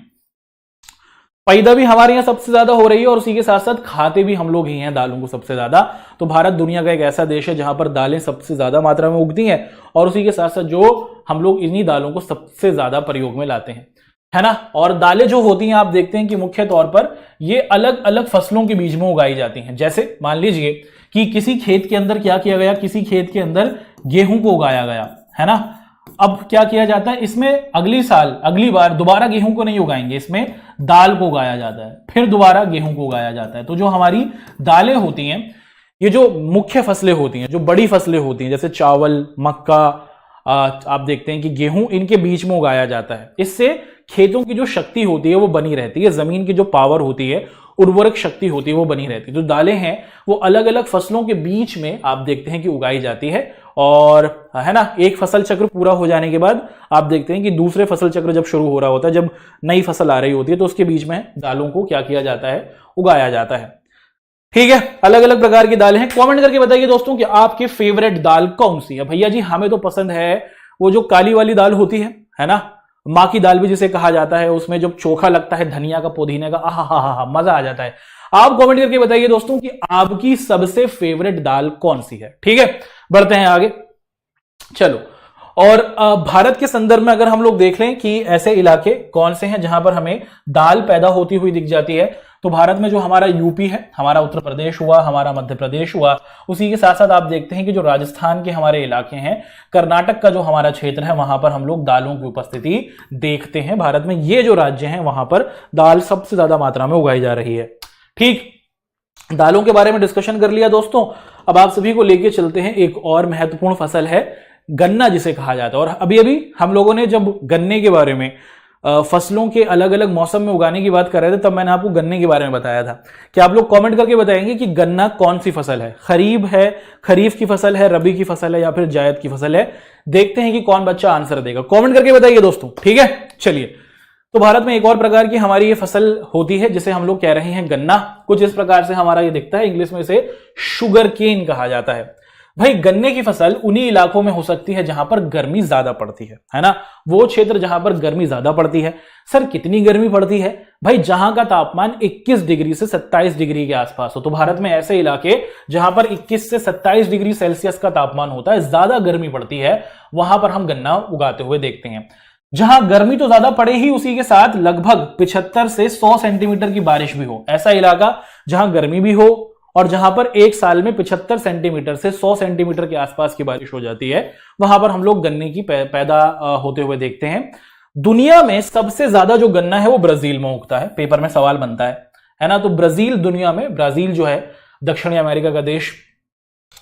पैदा भी हमारे यहाँ सबसे ज्यादा हो रही है और उसी के साथ साथ खाते भी हम लोग ही हैं दालों को सबसे ज्यादा। तो भारत दुनिया का एक ऐसा देश है जहां पर दालें सबसे ज्यादा मात्रा में उगती हैं और उसी के साथ साथ जो हम लोग इन्हीं दालों को सबसे ज्यादा प्रयोग में लाते हैं, है ना। और दालें जो होती हैं आप देखते हैं कि मुख्य तौर पर ये अलग अलग फसलों के बीच में उगाई जाती हैं। जैसे मान लीजिए कि किसी खेत के अंदर क्या किया गया, किसी खेत के अंदर गेहूं को उगाया गया, है ना। अब क्या किया जाता है, इसमें अगली बार दोबारा गेहूं को नहीं उगाएंगे, इसमें दाल को उगाया जाता है, फिर दोबारा गेहूं को उगाया जाता है। तो जो हमारी दालें होती हैं, ये जो मुख्य फसलें होती हैं, जो बड़ी फसलें होती हैं, जैसे चावल, मक्का, आप देखते हैं कि गेहूं, इनके बीच में उगाया जाता है। इससे खेतों की जो शक्ति होती है वो बनी रहती है, जमीन की जो पावर होती है, उर्वरक शक्ति होती है वो बनी रहती है। जो दालें हैं वो अलग अलग फसलों के बीच में आप देखते हैं कि उगाई जाती है और, है ना, एक फसल चक्र पूरा हो जाने के बाद आप देखते हैं कि दूसरे फसल चक्र जब शुरू हो रहा होता है, जब नई फसल आ रही होती है, तो उसके बीच में दालों को क्या किया जाता है, उगाया जाता है। ठीक है, अलग अलग प्रकार की दालें हैं। कमेंट करके बताइए दोस्तों कि आपकी फेवरेट दाल कौन सी है। भैया जी हमें तो पसंद है वो जो काली वाली दाल होती है ना, माँ की दाल भी जिसे कहा जाता है, उसमें जब चोखा लगता है धनिया का, पुदीने का, आहा मजा आ जाता है। आप कमेंट करके बताइए दोस्तों कि आपकी सबसे फेवरेट दाल कौन सी है। ठीक है, बढ़ते हैं आगे। चलो, और भारत के संदर्भ में अगर हम लोग देख लें कि ऐसे इलाके कौन से हैं जहां पर हमें दाल पैदा होती हुई दिख जाती है, तो भारत में जो हमारा यूपी है, हमारा उत्तर प्रदेश हुआ, हमारा मध्य प्रदेश हुआ, उसी के साथ साथ आप देखते हैं कि जो राजस्थान के हमारे इलाके हैं, कर्नाटक का जो हमारा क्षेत्र है, वहां पर हम लोग दालों की उपस्थिति देखते हैं। भारत में ये जो राज्य हैं वहां पर दाल सबसे ज्यादा मात्रा में उगाई जा रही है। ठीक, दालों के बारे में डिस्कशन कर लिया दोस्तों। अब आप सभी को लेके चलते हैं, एक और महत्वपूर्ण फसल है गन्ना जिसे कहा जाता है। और अभी अभी हम लोगों ने जब गन्ने के बारे में, फसलों के अलग अलग मौसम में उगाने की बात कर रहे थे, तब मैंने आपको गन्ने के बारे में बताया था कि आप लोग कमेंट करके बताएंगे कि गन्ना कौन सी फसल है, खरीफ की फसल है, रबी की फसल है या फिर जायद की फसल है। देखते हैं कि कौन बच्चा आंसर देगा। कमेंट करके बताइए दोस्तों। ठीक है, चलिए तो भारत में एक और प्रकार की हमारी ये फसल होती है जिसे हम लोग कह रहे हैं गन्ना। कुछ इस प्रकार से हमारा ये दिखता है, इंग्लिश में इसे शुगर केन कहा जाता है। भाई गन्ने की फसल उन्हीं इलाकों में हो सकती है जहां पर गर्मी ज्यादा पड़ती है ना, वो क्षेत्र जहां पर गर्मी ज्यादा पड़ती है। सर कितनी गर्मी पड़ती है? भाई जहां का तापमान 21 डिग्री से 27 डिग्री के आसपास हो। तो भारत में ऐसे इलाके जहां पर 21 से 27 डिग्री सेल्सियस का तापमान होता है, ज्यादा गर्मी पड़ती है, वहां पर हम गन्ना उगाते हुए देखते हैं। जहां गर्मी तो ज्यादा पड़े ही, उसी के साथ लगभग 75 से 100 सेंटीमीटर की बारिश भी हो। ऐसा इलाका जहां गर्मी भी हो और जहां पर एक साल में 75 सेंटीमीटर से 100 सेंटीमीटर के आसपास की बारिश हो जाती है, वहां पर हम लोग गन्ने की पैदा होते हुए देखते हैं। दुनिया में सबसे ज्यादा जो गन्ना है वो ब्राजील में उगता है। पेपर में सवाल बनता है ना। तो ब्राजील दुनिया में, ब्राजील जो है दक्षिणी अमेरिका का देश,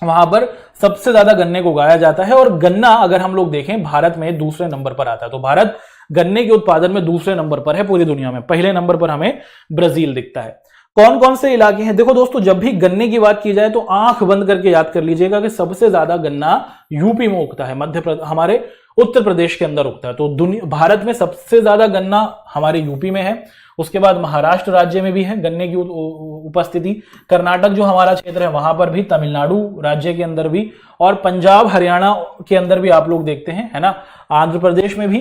वहां पर सबसे ज्यादा गन्ने को उगाया जाता है। और गन्ना अगर हम लोग देखें भारत में दूसरे नंबर पर आता है। तो भारत गन्ने के उत्पादन में दूसरे नंबर पर है पूरी दुनिया में। पहले नंबर पर हमें ब्राजील दिखता है। कौन कौन से इलाके हैं? देखो दोस्तों, जब भी गन्ने की बात की जाए तो आंख बंद करके याद कर लीजिएगा कि सबसे ज्यादा गन्ना यूपी में उगता है, हमारे उत्तर प्रदेश के अंदर उगता है। तो भारत में सबसे ज्यादा गन्ना हमारे यूपी में है। उसके बाद महाराष्ट्र राज्य में भी है गन्ने की उपस्थिति। कर्नाटक जो हमारा क्षेत्र है वहां पर भी, तमिलनाडु राज्य के अंदर भी, और पंजाब हरियाणा के अंदर भी आप लोग देखते हैं, है ना। आंध्र प्रदेश में भी,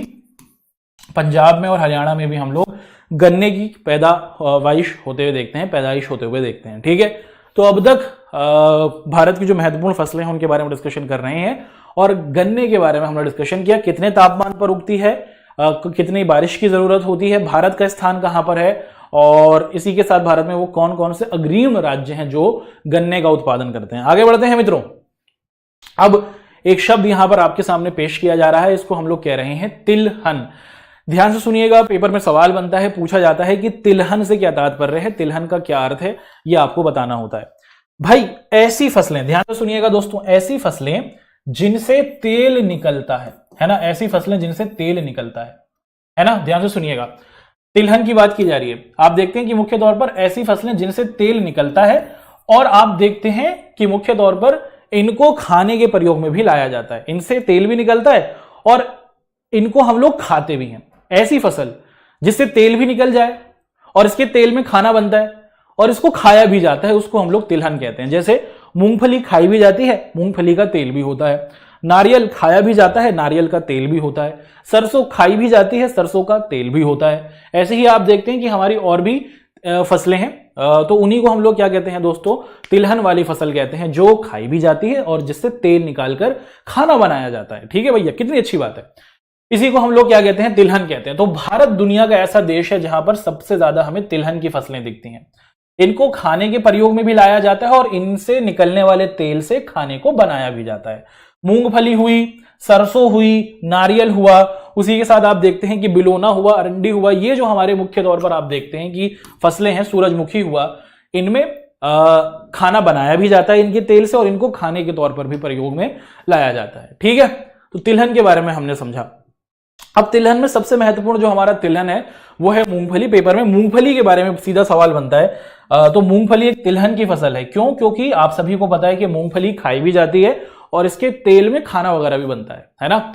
पंजाब में और हरियाणा में भी हम लोग गन्ने की पैदावाइश होते हुए देखते हैं, पैदाइश होते हुए देखते हैं। ठीक है, तो अब तक भारत की जो महत्वपूर्ण फसलें हैं उनके बारे में डिस्कशन कर रहे हैं। और गन्ने के बारे में हमने डिस्कशन किया, कितने तापमान पर उगती है, कितनी बारिश की जरूरत होती है, भारत का स्थान कहां पर है, और इसी के साथ भारत में वो कौन कौन से अग्रणी राज्य हैं जो गन्ने का उत्पादन करते हैं। आगे बढ़ते हैं मित्रों। अब एक शब्द यहां पर आपके सामने पेश किया जा रहा है, इसको हम लोग कह रहे हैं तिलहन। ध्यान से सुनिएगा, पेपर में सवाल बनता है, पूछा जाता है कि तिलहन से क्या तात्पर्य है, तिलहन का क्या अर्थ है, यह आपको बताना होता है। भाई ऐसी फसलें, ध्यान से सुनिएगा दोस्तों, ऐसी फसलें जिनसे तेल निकलता है ना, ऐसी फसलें जिनसे तेल निकलता है ना। ध्यान से सुनिएगा, तिलहन की बात की जा रही है। आप देखते हैं कि मुख्य तौर पर ऐसी फसलें जिनसे तेल निकलता है, और आप देखते हैं कि मुख्य तौर पर इनको खाने के प्रयोग में भी लाया जाता है। इनसे तेल भी निकलता है और इनको हम लोग खाते भी हैं। ऐसी फसल जिससे तेल भी निकल जाए और इसके तेल में खाना बनता है और इसको खाया भी जाता है, उसको हम लोग तिलहन कहते हैं। जैसे मूंगफली खाई भी जाती है, मूंगफली का तेल भी होता है। नारियल खाया भी जाता है, नारियल का तेल भी होता है। सरसों खाई भी जाती है, सरसों का तेल भी होता है। ऐसे ही आप देखते हैं कि हमारी और भी फसलें हैं, तो उन्हीं को हम लोग क्या कहते हैं दोस्तों, तिलहन वाली फसल कहते हैं, जो खाई भी जाती है और जिससे तेल निकालकर खाना बनाया जाता है। ठीक है भैया, कितनी अच्छी बात है। इसी को हम लोग क्या कहते हैं, तिलहन कहते हैं। तो भारत दुनिया का ऐसा देश है जहां पर सबसे ज्यादा हमें तिलहन की फसलें दिखती हैं। इनको खाने के प्रयोग में भी लाया जाता है और इनसे निकलने वाले तेल से खाने को बनाया भी जाता है। मूंगफली हुई, सरसों हुई, नारियल हुआ, उसी के साथ आप देखते हैं कि बिलोना हुआ, अरंडी हुआ, ये जो हमारे मुख्य तौर पर आप देखते हैं कि फसलें हैं, सूरजमुखी हुआ, इनमें खाना बनाया भी जाता है इनके तेल से और इनको खाने के तौर पर भी प्रयोग में लाया जाता है। ठीक है, तो तिलहन के बारे में हमने समझा। अब तिलहन में सबसे महत्वपूर्ण जो हमारा तिलहन है वो है मूंगफली। पेपर में मूंगफली के बारे में सीधा सवाल बनता है। तो मूंगफली एक तिलहन की फसल है। क्यों? क्योंकि आप सभी को पता है कि मूंगफली खाई भी जाती है और इसके तेल में खाना वगैरह भी बनता है ना।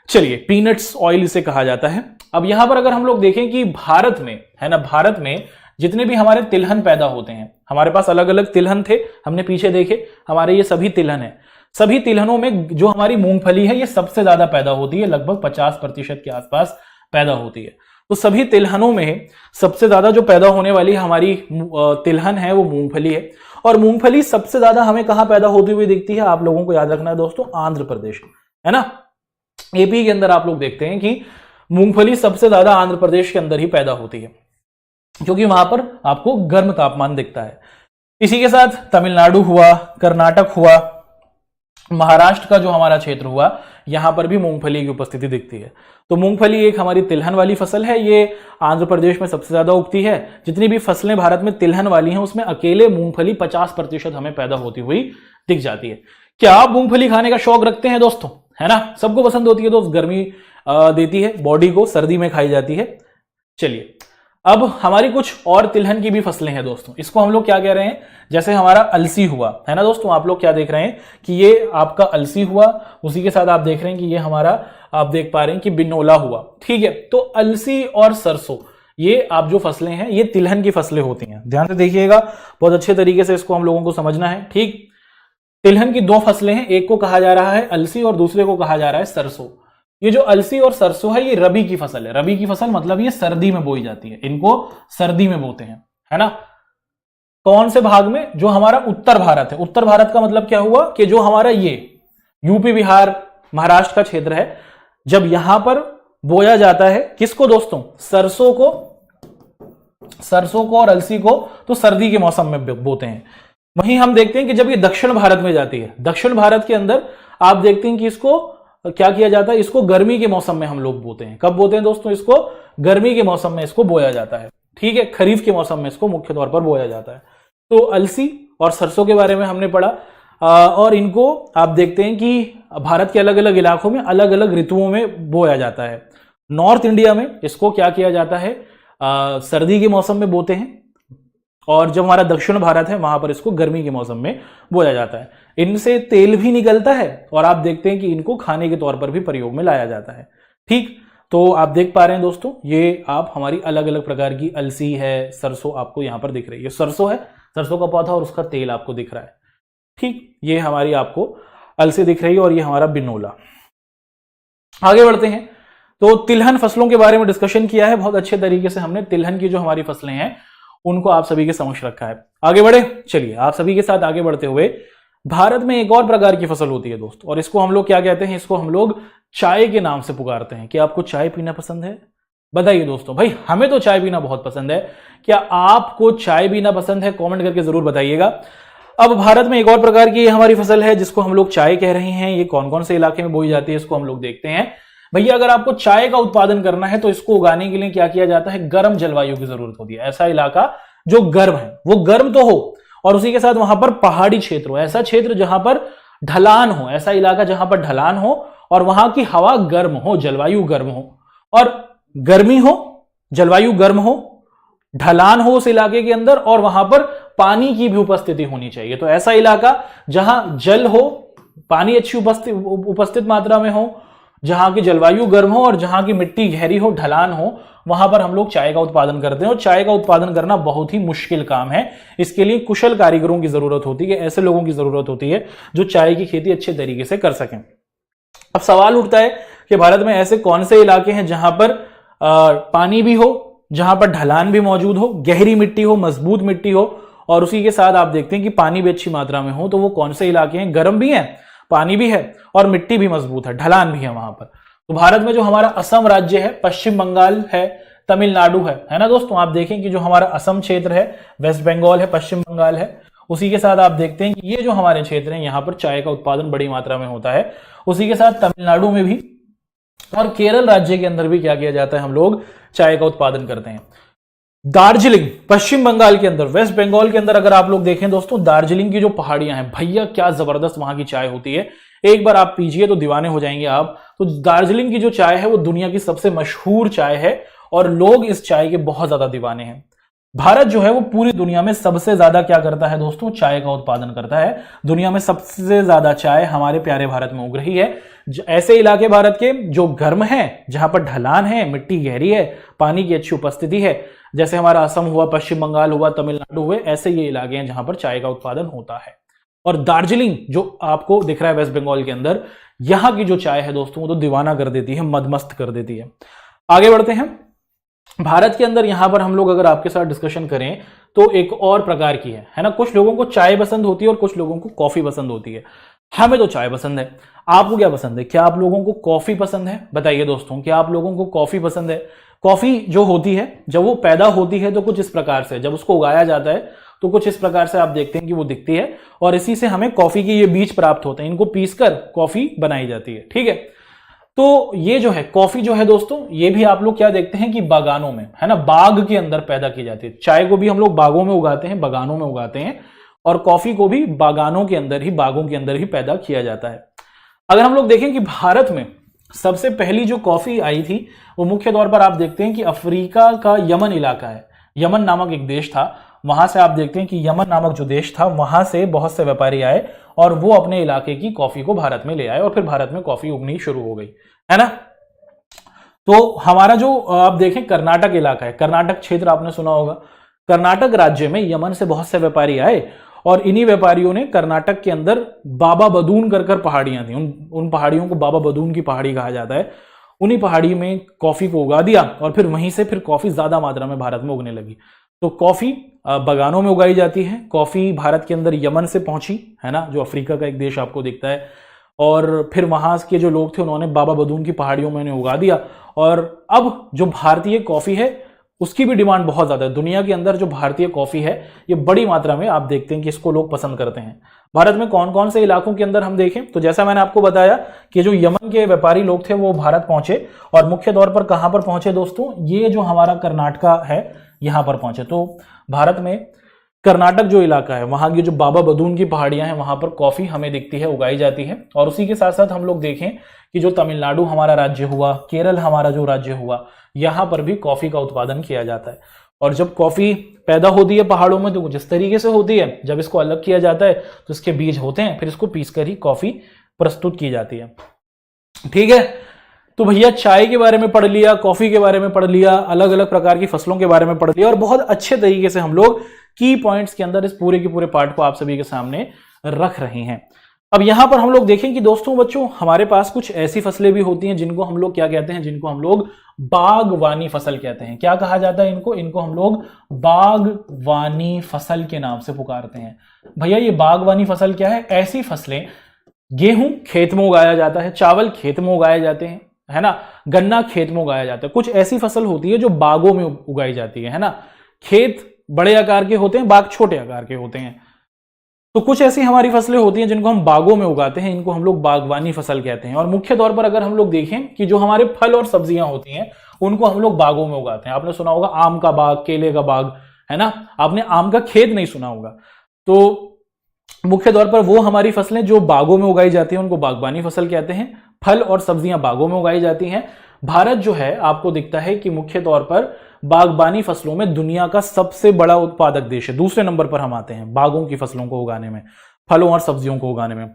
चलिए, पीनट्स ऑयल इसे कहा जाता है। अब यहां पर अगर हम लोग देखें कि भारत में, है ना, भारत में जितने भी हमारे तिलहन पैदा होते हैं, हमारे पास अलग अलग तिलहन थे, हमने पीछे देखे, हमारे ये सभी तिलहन है। सभी तिलहनों में जो हमारी मूंगफली है ये सबसे ज्यादा पैदा होती है, लगभग 50% के आसपास पैदा होती है। तो सभी तिलहनों में सबसे ज्यादा जो पैदा होने वाली हमारी तिलहन है वो मूंगफली है। और मूंगफली सबसे ज्यादा हमें कहां पैदा होती हुई दिखती है, आप लोगों को याद रखना है दोस्तों, आंध्र प्रदेश, है ना। एपी के अंदर आप लोग देखते हैं कि मूंगफली सबसे ज्यादा आंध्र प्रदेश के अंदर ही पैदा होती है, क्योंकि वहां पर आपको गर्म तापमान दिखता है। इसी के साथ तमिलनाडु हुआ, कर्नाटक हुआ, महाराष्ट्र का जो हमारा क्षेत्र हुआ, यहां पर भी मूंगफली की उपस्थिति दिखती है। तो मूंगफली एक हमारी तिलहन वाली फसल है। ये आंध्र प्रदेश में सबसे ज्यादा उगती है। जितनी भी फसलें भारत में तिलहन वाली हैं उसमें अकेले मूंगफली 50% हमें पैदा होती हुई दिख जाती है। क्या आप मूंगफली खाने का शौक रखते हैं दोस्तों? है ना, सबको पसंद होती है दोस्त, गर्मी देती है बॉडी को, सर्दी में खाई जाती है। चलिए, अब हमारी कुछ और तिलहन की भी फसलें हैं दोस्तों, इसको हम लोग क्या कह रहे हैं, जैसे हमारा अलसी हुआ है ना दोस्तों, आप लोग क्या देख रहे हैं कि ये आपका अलसी हुआ, उसी के साथ आप देख रहे हैं कि ये हमारा, आप देख पा रहे हैं कि बिनोला हुआ, ठीक है। तो अलसी और सरसों, ये आप जो फसलें हैं ये तिलहन की फसलें होती हैं, ध्यान से देखिएगा, बहुत अच्छे तरीके से इसको हम लोगों को समझना है, ठीक। तिलहन की दो फसलें हैं, एक को कहा जा रहा है अलसी और दूसरे को कहा जा रहा है सरसों। ये जो अलसी और सरसों है ये रबी की फसल है, रबी की फसल मतलब ये सर्दी में बोई जाती है, इनको सर्दी में बोते हैं, है ना। कौन से भाग में, जो हमारा उत्तर भारत है, उत्तर भारत का मतलब क्या हुआ कि जो हमारा ये यूपी बिहार महाराष्ट्र का क्षेत्र है, जब यहां पर बोया जाता है किसको दोस्तों, सरसों को और अलसी को, तो सर्दी के मौसम में बोते हैं। वहीं हम देखते हैं कि जब ये दक्षिण भारत में जाती है, दक्षिण भारत के अंदर आप देखते हैं कि इसको क्या किया जाता है, इसको गर्मी के मौसम में हम लोग बोते हैं। कब बोते हैं दोस्तों, इसको गर्मी के मौसम में इसको बोया जाता है, ठीक है। खरीफ के मौसम में इसको मुख्य तौर पर बोया जाता है। तो अलसी और सरसों के बारे में हमने पढ़ा, और इनको आप देखते हैं कि भारत के अलग अलग इलाकों में अलग अलग ऋतुओं में बोया जाता है। नॉर्थ इंडिया में इसको क्या किया जाता है, सर्दी के मौसम में बोते हैं, और जब हमारा दक्षिण भारत है वहां पर इसको गर्मी के मौसम में बोया जाता है। इनसे तेल भी निकलता है और आप देखते हैं कि इनको खाने के तौर पर भी प्रयोग में लाया जाता है, ठीक। तो आप देख पा रहे हैं दोस्तों, ये आप हमारी अलग अलग प्रकार की अलसी है, सरसों आपको यहां पर दिख रही है, सरसों है, सरसों का पौधा और उसका तेल आपको दिख रहा है, ठीक। ये हमारी आपको अलसी दिख रही है और ये हमारा बिनोला। आगे बढ़ते हैं, तो तिलहन फसलों के बारे में डिस्कशन किया है बहुत अच्छे तरीके से हमने, तिलहन की जो हमारी फसलें हैं उनको आप सभी के समक्ष रखा है। आगे बढ़े, चलिए आप सभी के साथ आगे बढ़ते हुए, भारत में एक और प्रकार की फसल होती है दोस्तों, और इसको हम लोग क्या कहते हैं, इसको हम लोग चाय के नाम से पुकारते हैं। क्या आपको चाय पीना पसंद है, बताइए दोस्तों। भाई हमें तो चाय पीना बहुत पसंद है, क्या आपको चाय पीना पसंद है, कमेंट करके जरूर बताइएगा। अब भारत में एक और प्रकार की हमारी फसल है जिसको हम लोग चाय कह रहे हैं, ये कौन कौन से इलाके में बोई जाती है इसको हम लोग देखते हैं। भैया अगर आपको चाय का उत्पादन करना है तो इसको उगाने के लिए क्या किया जाता है, गर्म जलवायु की जरूरत होती है। ऐसा इलाका जो गर्म है, वो गर्म तो हो और उसी के साथ वहां पर पहाड़ी क्षेत्र हो, ऐसा क्षेत्र जहां पर ढलान हो, ऐसा इलाका जहां पर ढलान हो और वहां की हवा गर्म हो, जलवायु गर्म हो और गर्मी हो, जलवायु गर्म हो, ढलान हो उस इलाके के अंदर और वहां पर पानी की भी उपस्थिति होनी चाहिए। तो ऐसा इलाका जहां जल हो, पानी अच्छी उपस्थित मात्रा में हो, जहां की जलवायु गर्म हो और जहां की मिट्टी गहरी हो, ढलान हो, वहां पर हम लोग चाय का उत्पादन करते हैं। और चाय का उत्पादन करना बहुत ही मुश्किल काम है, इसके लिए कुशल कारीगरों की जरूरत होती है, ऐसे लोगों की जरूरत होती है जो चाय की खेती अच्छे तरीके से कर सकें। अब सवाल उठता है कि भारत में ऐसे कौन से इलाके हैं जहां पर पानी भी हो, जहां पर ढलान भी मौजूद हो, गहरी मिट्टी हो, मजबूत मिट्टी हो और उसी के साथ आप देखते हैं कि पानी भी अच्छी मात्रा में हो। तो वो कौन से इलाके हैं, गर्म भी है, पानी भी है और मिट्टी भी मजबूत है, ढलान भी है वहां पर। तो भारत में जो हमारा असम राज्य है, पश्चिम बंगाल है, तमिलनाडु है ना दोस्तों। आप देखें कि जो हमारा असम क्षेत्र है, वेस्ट बंगाल है, पश्चिम बंगाल है, उसी के साथ आप देखते हैं कि ये जो हमारे क्षेत्र हैं यहां पर चाय का उत्पादन बड़ी मात्रा में होता है। उसी के साथ तमिलनाडु में भी और केरल राज्य के अंदर भी क्या किया जाता है, हम लोग चाय का उत्पादन करते हैं। दार्जिलिंग पश्चिम बंगाल के अंदर, वेस्ट बंगाल के अंदर अगर आप लोग देखें दोस्तों, दार्जिलिंग की जो पहाड़ियां हैं, भैया क्या जबरदस्त वहां की चाय होती है, एक बार आप पीजिए तो दीवाने हो जाएंगे आप। तो दार्जिलिंग की जो चाय है वो दुनिया की सबसे मशहूर चाय है और लोग इस चाय के बहुत ज्यादा दीवाने हैं। भारत जो है वो पूरी दुनिया में सबसे ज्यादा क्या करता है दोस्तों, चाय का उत्पादन करता है। दुनिया में सबसे ज्यादा चाय हमारे प्यारे भारत में उग रही है। ऐसे इलाके भारत के जो गर्म है, जहां पर ढलान है, मिट्टी गहरी है, पानी की अच्छी उपस्थिति है, जैसे हमारा असम हुआ, पश्चिम बंगाल हुआ, तमिलनाडु हुए, ऐसे ये इलाके हैं जहां पर चाय का उत्पादन होता है। और दार्जिलिंग जो आपको दिख रहा है वेस्ट बंगाल के अंदर, यहां की जो चाय है दोस्तों वो तो दीवाना कर देती है, मदमस्त कर देती है। आगे बढ़ते हैं, भारत के अंदर यहां पर हम लोग अगर आपके साथ डिस्कशन करें तो एक और प्रकार की है ना। कुछ लोगों को चाय पसंद होती है और कुछ लोगों को कॉफी पसंद होती है। हमें तो चाय पसंद है, आपको क्या पसंद है? क्या आप लोगों को कॉफी पसंद है? बताइए दोस्तों, क्या आप लोगों को कॉफी पसंद है? कॉफी जो होती है जब वो पैदा होती है तो कुछ इस प्रकार से, जब उसको उगाया जाता है तो कुछ इस प्रकार से आप देखते हैं कि वो दिखती है और इसी से हमें कॉफी के ये बीज प्राप्त होते हैं, इनको पीसकर कॉफी बनाई जाती है, ठीक है। तो ये जो है कॉफी जो है दोस्तों, ये भी आप लोग क्या देखते हैं कि बागानों में, है ना, बाग के अंदर पैदा की जाती है। चाय को भी हम लोग बागों में उगाते हैं, बागानों में उगाते हैं, और कॉफी को भी बागानों के अंदर ही, बागों के अंदर ही पैदा किया जाता है। अगर हम लोग देखें कि भारत में सबसे पहली जो कॉफी आई थी वो मुख्य तौर पर आप देखते हैं कि अफ्रीका का यमन इलाका है, यमन नामक एक देश था, वहां से आप देखते हैं कि यमन नामक जो देश था वहां से बहुत से व्यापारी आए और वो अपने इलाके की कॉफी को भारत में ले आए और फिर भारत में कॉफी उगनी शुरू हो गई, है ना। तो हमारा जो आप देखें कर्नाटक इलाका है, कर्नाटक क्षेत्र आपने सुना होगा, कर्नाटक राज्य में यमन से बहुत से व्यापारी आए और इन्हीं व्यापारियों ने कर्नाटक के अंदर बाबा बदून कर पहाड़ियां थी, उन पहाड़ियों को बाबा बदून की पहाड़ी कहा जाता है, उन्हीं पहाड़ी में कॉफी को उगा दिया और फिर वहीं से फिर कॉफी ज्यादा मात्रा में भारत में उगने लगी। तो कॉफी बगानों में उगाई जाती है, कॉफी भारत के अंदर यमन से पहुंची, है ना, जो अफ्रीका का एक देश आपको दिखता है, और फिर वहां के जो लोग थे उन्होंने बाबा बदून की पहाड़ियों में उन्हें उगा दिया। और अब जो भारतीय कॉफी है उसकी भी डिमांड बहुत ज्यादा है, दुनिया के अंदर जो भारतीय कॉफी है ये बड़ी मात्रा में आप देखते हैं कि इसको लोग पसंद करते हैं। भारत में कौन कौन से इलाकों के अंदर हम देखें तो जैसा मैंने आपको बताया कि जो यमन के व्यापारी लोग थे वो भारत पहुंचे और मुख्य तौर पर कहां पर पहुंचे दोस्तों, ये जो हमारा कर्नाटका है यहां पर पहुंचे। तो भारत में कर्नाटक जो इलाका है वहां की जो बाबा बदून की पहाड़ियां हैं वहां पर कॉफी हमें दिखती है, उगाई जाती है। और उसी के साथ साथ हम लोग देखें कि जो तमिलनाडु हमारा राज्य हुआ, केरल हमारा जो राज्य हुआ, यहां पर भी कॉफी का उत्पादन किया जाता है। और जब कॉफी पैदा होती है पहाड़ों में तो कुछ इस तरीके से होती है, जब इसको अलग किया जाता है तो इसके बीज होते हैं, फिर इसको पीसकर ही कॉफी प्रस्तुत की जाती है। ठीक है, तो भैया चाय के बारे में पढ़ लिया, कॉफी के बारे में पढ़ लिया, अलग अलग प्रकार की फसलों के बारे में पढ़ लिया और बहुत अच्छे तरीके से हम लोग की पॉइंट्स के अंदर इस पूरे के पूरे पार्ट को आप सभी के सामने रख रहे हैं। अब यहां पर हम लोग देखें कि दोस्तों बच्चों हमारे पास कुछ ऐसी फसलें भी होती हैं जिनको हम लोग क्या कहते हैं, जिनको हम लोग बागवानी फसल कहते हैं। क्या कहा जाता है इनको? इनको हम लोग बागवानी फसल के नाम से पुकारते हैं। भैया ये बागवानी फसल क्या है? ऐसी फसलें, गेहूं खेत में उगाया जाता है, चावल खेत में उगाए जाते हैं, है ना, गन्ना खेत में उगाया जाता है। कुछ ऐसी फसल होती है जो बागों में उगाई जाती है ना। खेत बड़े आकार के होते हैं, बाग छोटे आकार के होते हैं। तो कुछ ऐसी हमारी फसलें होती हैं जिनको हम बागों में उगाते हैं, इनको हम लोग बागवानी फसल कहते हैं। और मुख्य तौर पर अगर हम लोग देखें कि जो हमारे फल और सब्जियां होती हैं उनको हम लोग बागों में उगाते हैं। आपने सुना होगा आम का बाग, केले का बाग, है ना, आपने आम का खेत नहीं सुना होगा। तो मुख्य तौर पर वो हमारी फसलें जो बागों में उगाई जाती हैं उनको बागवानी फसल कहते हैं। फल और सब्जियां बागों में उगाई जाती हैं। भारत जो है आपको दिखता है कि मुख्य तौर पर बागबानी फसलों में दुनिया का सबसे बड़ा उत्पादक देश है। दूसरे नंबर पर हम आते हैं बागों की फसलों को उगाने में, फलों और सब्जियों को उगाने में।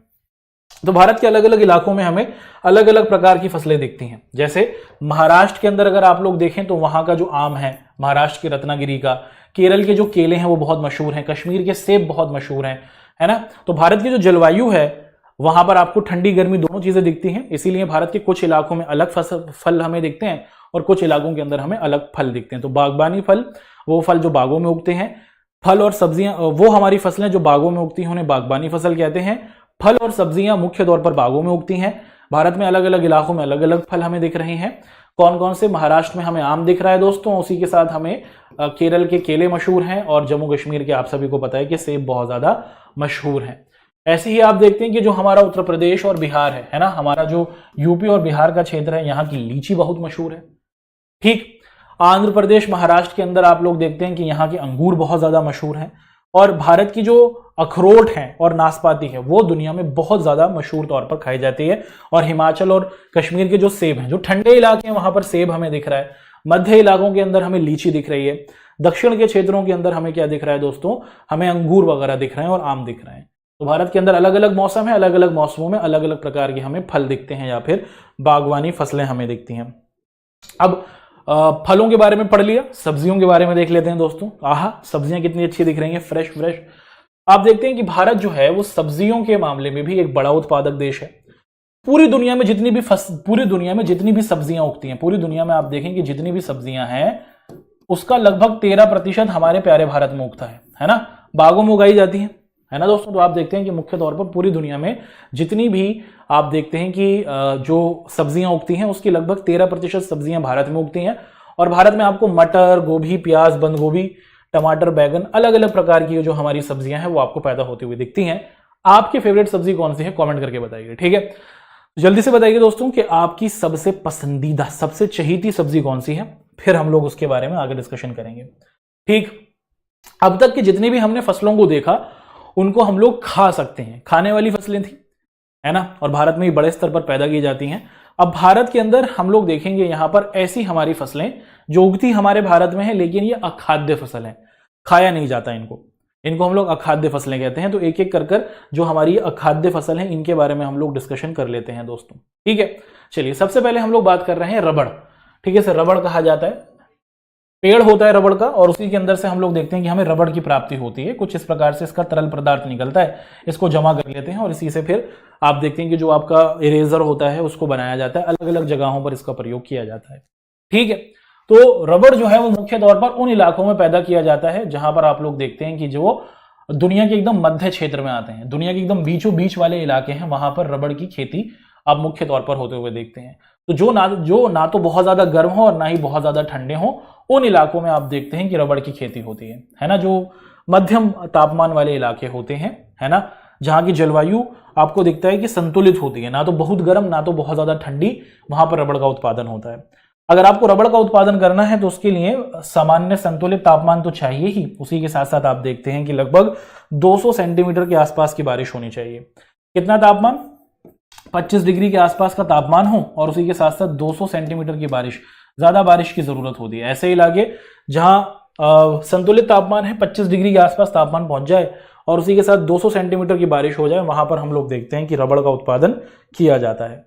तो भारत के अलग अलग इलाकों में हमें अलग अलग प्रकार की फसलें दिखती हैं। जैसे महाराष्ट्र के अंदर अगर आप लोग देखें तो वहां का जो आम है, महाराष्ट्र के रत्नागिरी का, केरल के जो केले हैं वो बहुत मशहूर हैं, कश्मीर के सेब बहुत मशहूर हैं, है ना। तो भारत की जो जलवायु है वहां पर आपको ठंडी गर्मी दोनों चीजें दिखती हैं, इसीलिए भारत के कुछ इलाकों में अलग फल हमें दिखते हैं और कुछ इलाकों के अंदर हमें अलग फल दिखते हैं। तो बागबानी फल, वो फल जो बागों में उगते हैं, फल और सब्जियां, वो हमारी फसलें जो बागों में उगती हैं उन्हें बागबानी फसल कहते हैं। फल और सब्जियां मुख्य तौर पर बागों में उगती हैं। भारत में अलग अलग इलाकों में अलग अलग फल हमें दिख रहे हैं। कौन कौन से? महाराष्ट्र में हमें आम दिख रहा है दोस्तों, उसी के साथ हमें केरल के केले मशहूर हैं और जम्मू कश्मीर के आप सभी को पता है कि सेब बहुत ज्यादा मशहूर हैं। ऐसे ही आप देखते हैं कि जो हमारा उत्तर प्रदेश और बिहार है ना, हमारा जो यूपी और बिहार का क्षेत्र है, यहाँ की लीची बहुत मशहूर है। ठीक, आंध्र प्रदेश, महाराष्ट्र के अंदर आप लोग देखते हैं कि यहाँ के अंगूर बहुत ज्यादा मशहूर हैं। और भारत की जो अखरोट है और नाशपाती है वो दुनिया में बहुत ज्यादा मशहूर तौर पर खाई जाती है। और हिमाचल और कश्मीर के जो सेब हैं, जो ठंडे इलाके हैं वहां पर सेब हमें दिख रहा है, मध्य इलाकों के अंदर हमें लीची दिख रही है, दक्षिण के क्षेत्रों के अंदर हमें क्या दिख रहा है दोस्तों, हमें अंगूर वगैरह दिख रहे हैं और आम दिख रहे हैं। तो भारत के अंदर अलग अलग मौसम है, अलग अलग मौसमों में अलग अलग प्रकार के हमें फल दिखते हैं या फिर बागवानी फसलें हमें दिखती हैं। अब फलों के बारे में पढ़ लिया, सब्जियों के बारे में देख लेते हैं दोस्तों। आहा, सब्जियां कितनी अच्छी दिख रही हैं, फ्रेश फ्रेश। आप देखते हैं कि भारत जो है वो सब्जियों के मामले में भी एक बड़ा उत्पादक देश है। पूरी दुनिया में जितनी भी सब्जियां उगती हैं, पूरी दुनिया में आप देखें कि जितनी भी सब्जियां हैं उसका लगभग 13% हमारे प्यारे भारत में उगता है ना, बागों में उगाई जाती है ना दोस्तों। तो आप देखते हैं कि मुख्य तौर पर पूरी दुनिया में जितनी भी आप देखते हैं कि जो सब्जियां उगती हैं उसकी लगभग 13% सब्जियां भारत में उगती हैं। और भारत में आपको मटर, गोभी, प्याज, बंद गोभी, टमाटर, बैगन, अलग अलग प्रकार की जो हमारी सब्जियां हैं वो आपको पैदा होती हुई दिखती हैं। आपकी फेवरेट सब्जी कौन सी है कमेंट करके बताइए, ठीक है। जल्दी से बताइए दोस्तों कि आपकी सबसे पसंदीदा, सबसे चहीती सब्जी कौन सी है, फिर हम लोग उसके बारे में आगे डिस्कशन करेंगे। ठीक, अब तक के जितनी भी हमने फसलों को देखा उनको हम लोग खा सकते हैं, खाने वाली फसलें थी, है ना, और भारत में ही बड़े स्तर पर पैदा की जाती हैं। अब भारत के अंदर हम लोग देखेंगे यहां पर ऐसी हमारी फसलें जो उगती हमारे भारत में है, लेकिन ये अखाद्य फसल है, खाया नहीं जाता इनको हम लोग अखाद्य फसलें कहते हैं। तो एक एक कर जो हमारी अखाद्य फसल है इनके बारे में हम लोग डिस्कशन कर लेते हैं दोस्तों, ठीक है। चलिए सबसे पहले हम लोग बात कर रहे हैं रबड़, ठीक है। सर रबड़ कहा जाता है, पेड़ होता है रबड़ का, और उसी के अंदर से हम लोग देखते हैं कि हमें रबड़ की प्राप्ति होती है। कुछ इस प्रकार से इसका तरल पदार्थ निकलता है, इसको जमा कर लेते हैं और इसी से फिर आप देखते हैं कि जो आपका इरेजर होता है उसको बनाया जाता है, अलग अलग जगहों पर इसका प्रयोग किया जाता है, ठीक है। तो रबड़ जो है वो मुख्य तौर पर उन इलाकों में पैदा किया जाता है जहां पर आप लोग देखते हैं कि जो दुनिया के एकदम मध्य क्षेत्र में आते हैं, दुनिया के एकदम बीचों बीच वाले इलाके हैं, वहां पर रबड़ की खेती आप मुख्य तौर पर होते हुए देखते हैं। तो जो ना तो बहुत ज्यादा गर्म हो और ना ही बहुत ज्यादा ठंडे हो, उन इलाकों में आप देखते हैं कि रबड़ की खेती होती है ना। जो मध्यम तापमान वाले इलाके होते हैं, है ना, जहां की जलवायु आपको दिखता है कि संतुलित होती है, ना तो बहुत गर्म ना तो बहुत ज्यादा ठंडी, वहां पर रबड़ का उत्पादन होता है। अगर आपको रबड़ का उत्पादन करना है तो उसके लिए सामान्य संतुलित तापमान तो चाहिए ही, उसी के साथ साथ आप देखते हैं कि लगभग 200 सेंटीमीटर के आसपास की बारिश होनी चाहिए। कितना तापमान? 25 डिग्री के आसपास का तापमान हो और उसी के साथ साथ 200 सेंटीमीटर की बारिश, ज्यादा बारिश की जरूरत होती है। ऐसे इलाके जहां संतुलित तापमान है, 25 डिग्री के आसपास तापमान पहुंच जाए और उसी के साथ 200 सेंटीमीटर की बारिश हो जाए, वहां पर हम लोग देखते हैं कि रबड़ का उत्पादन किया जाता है।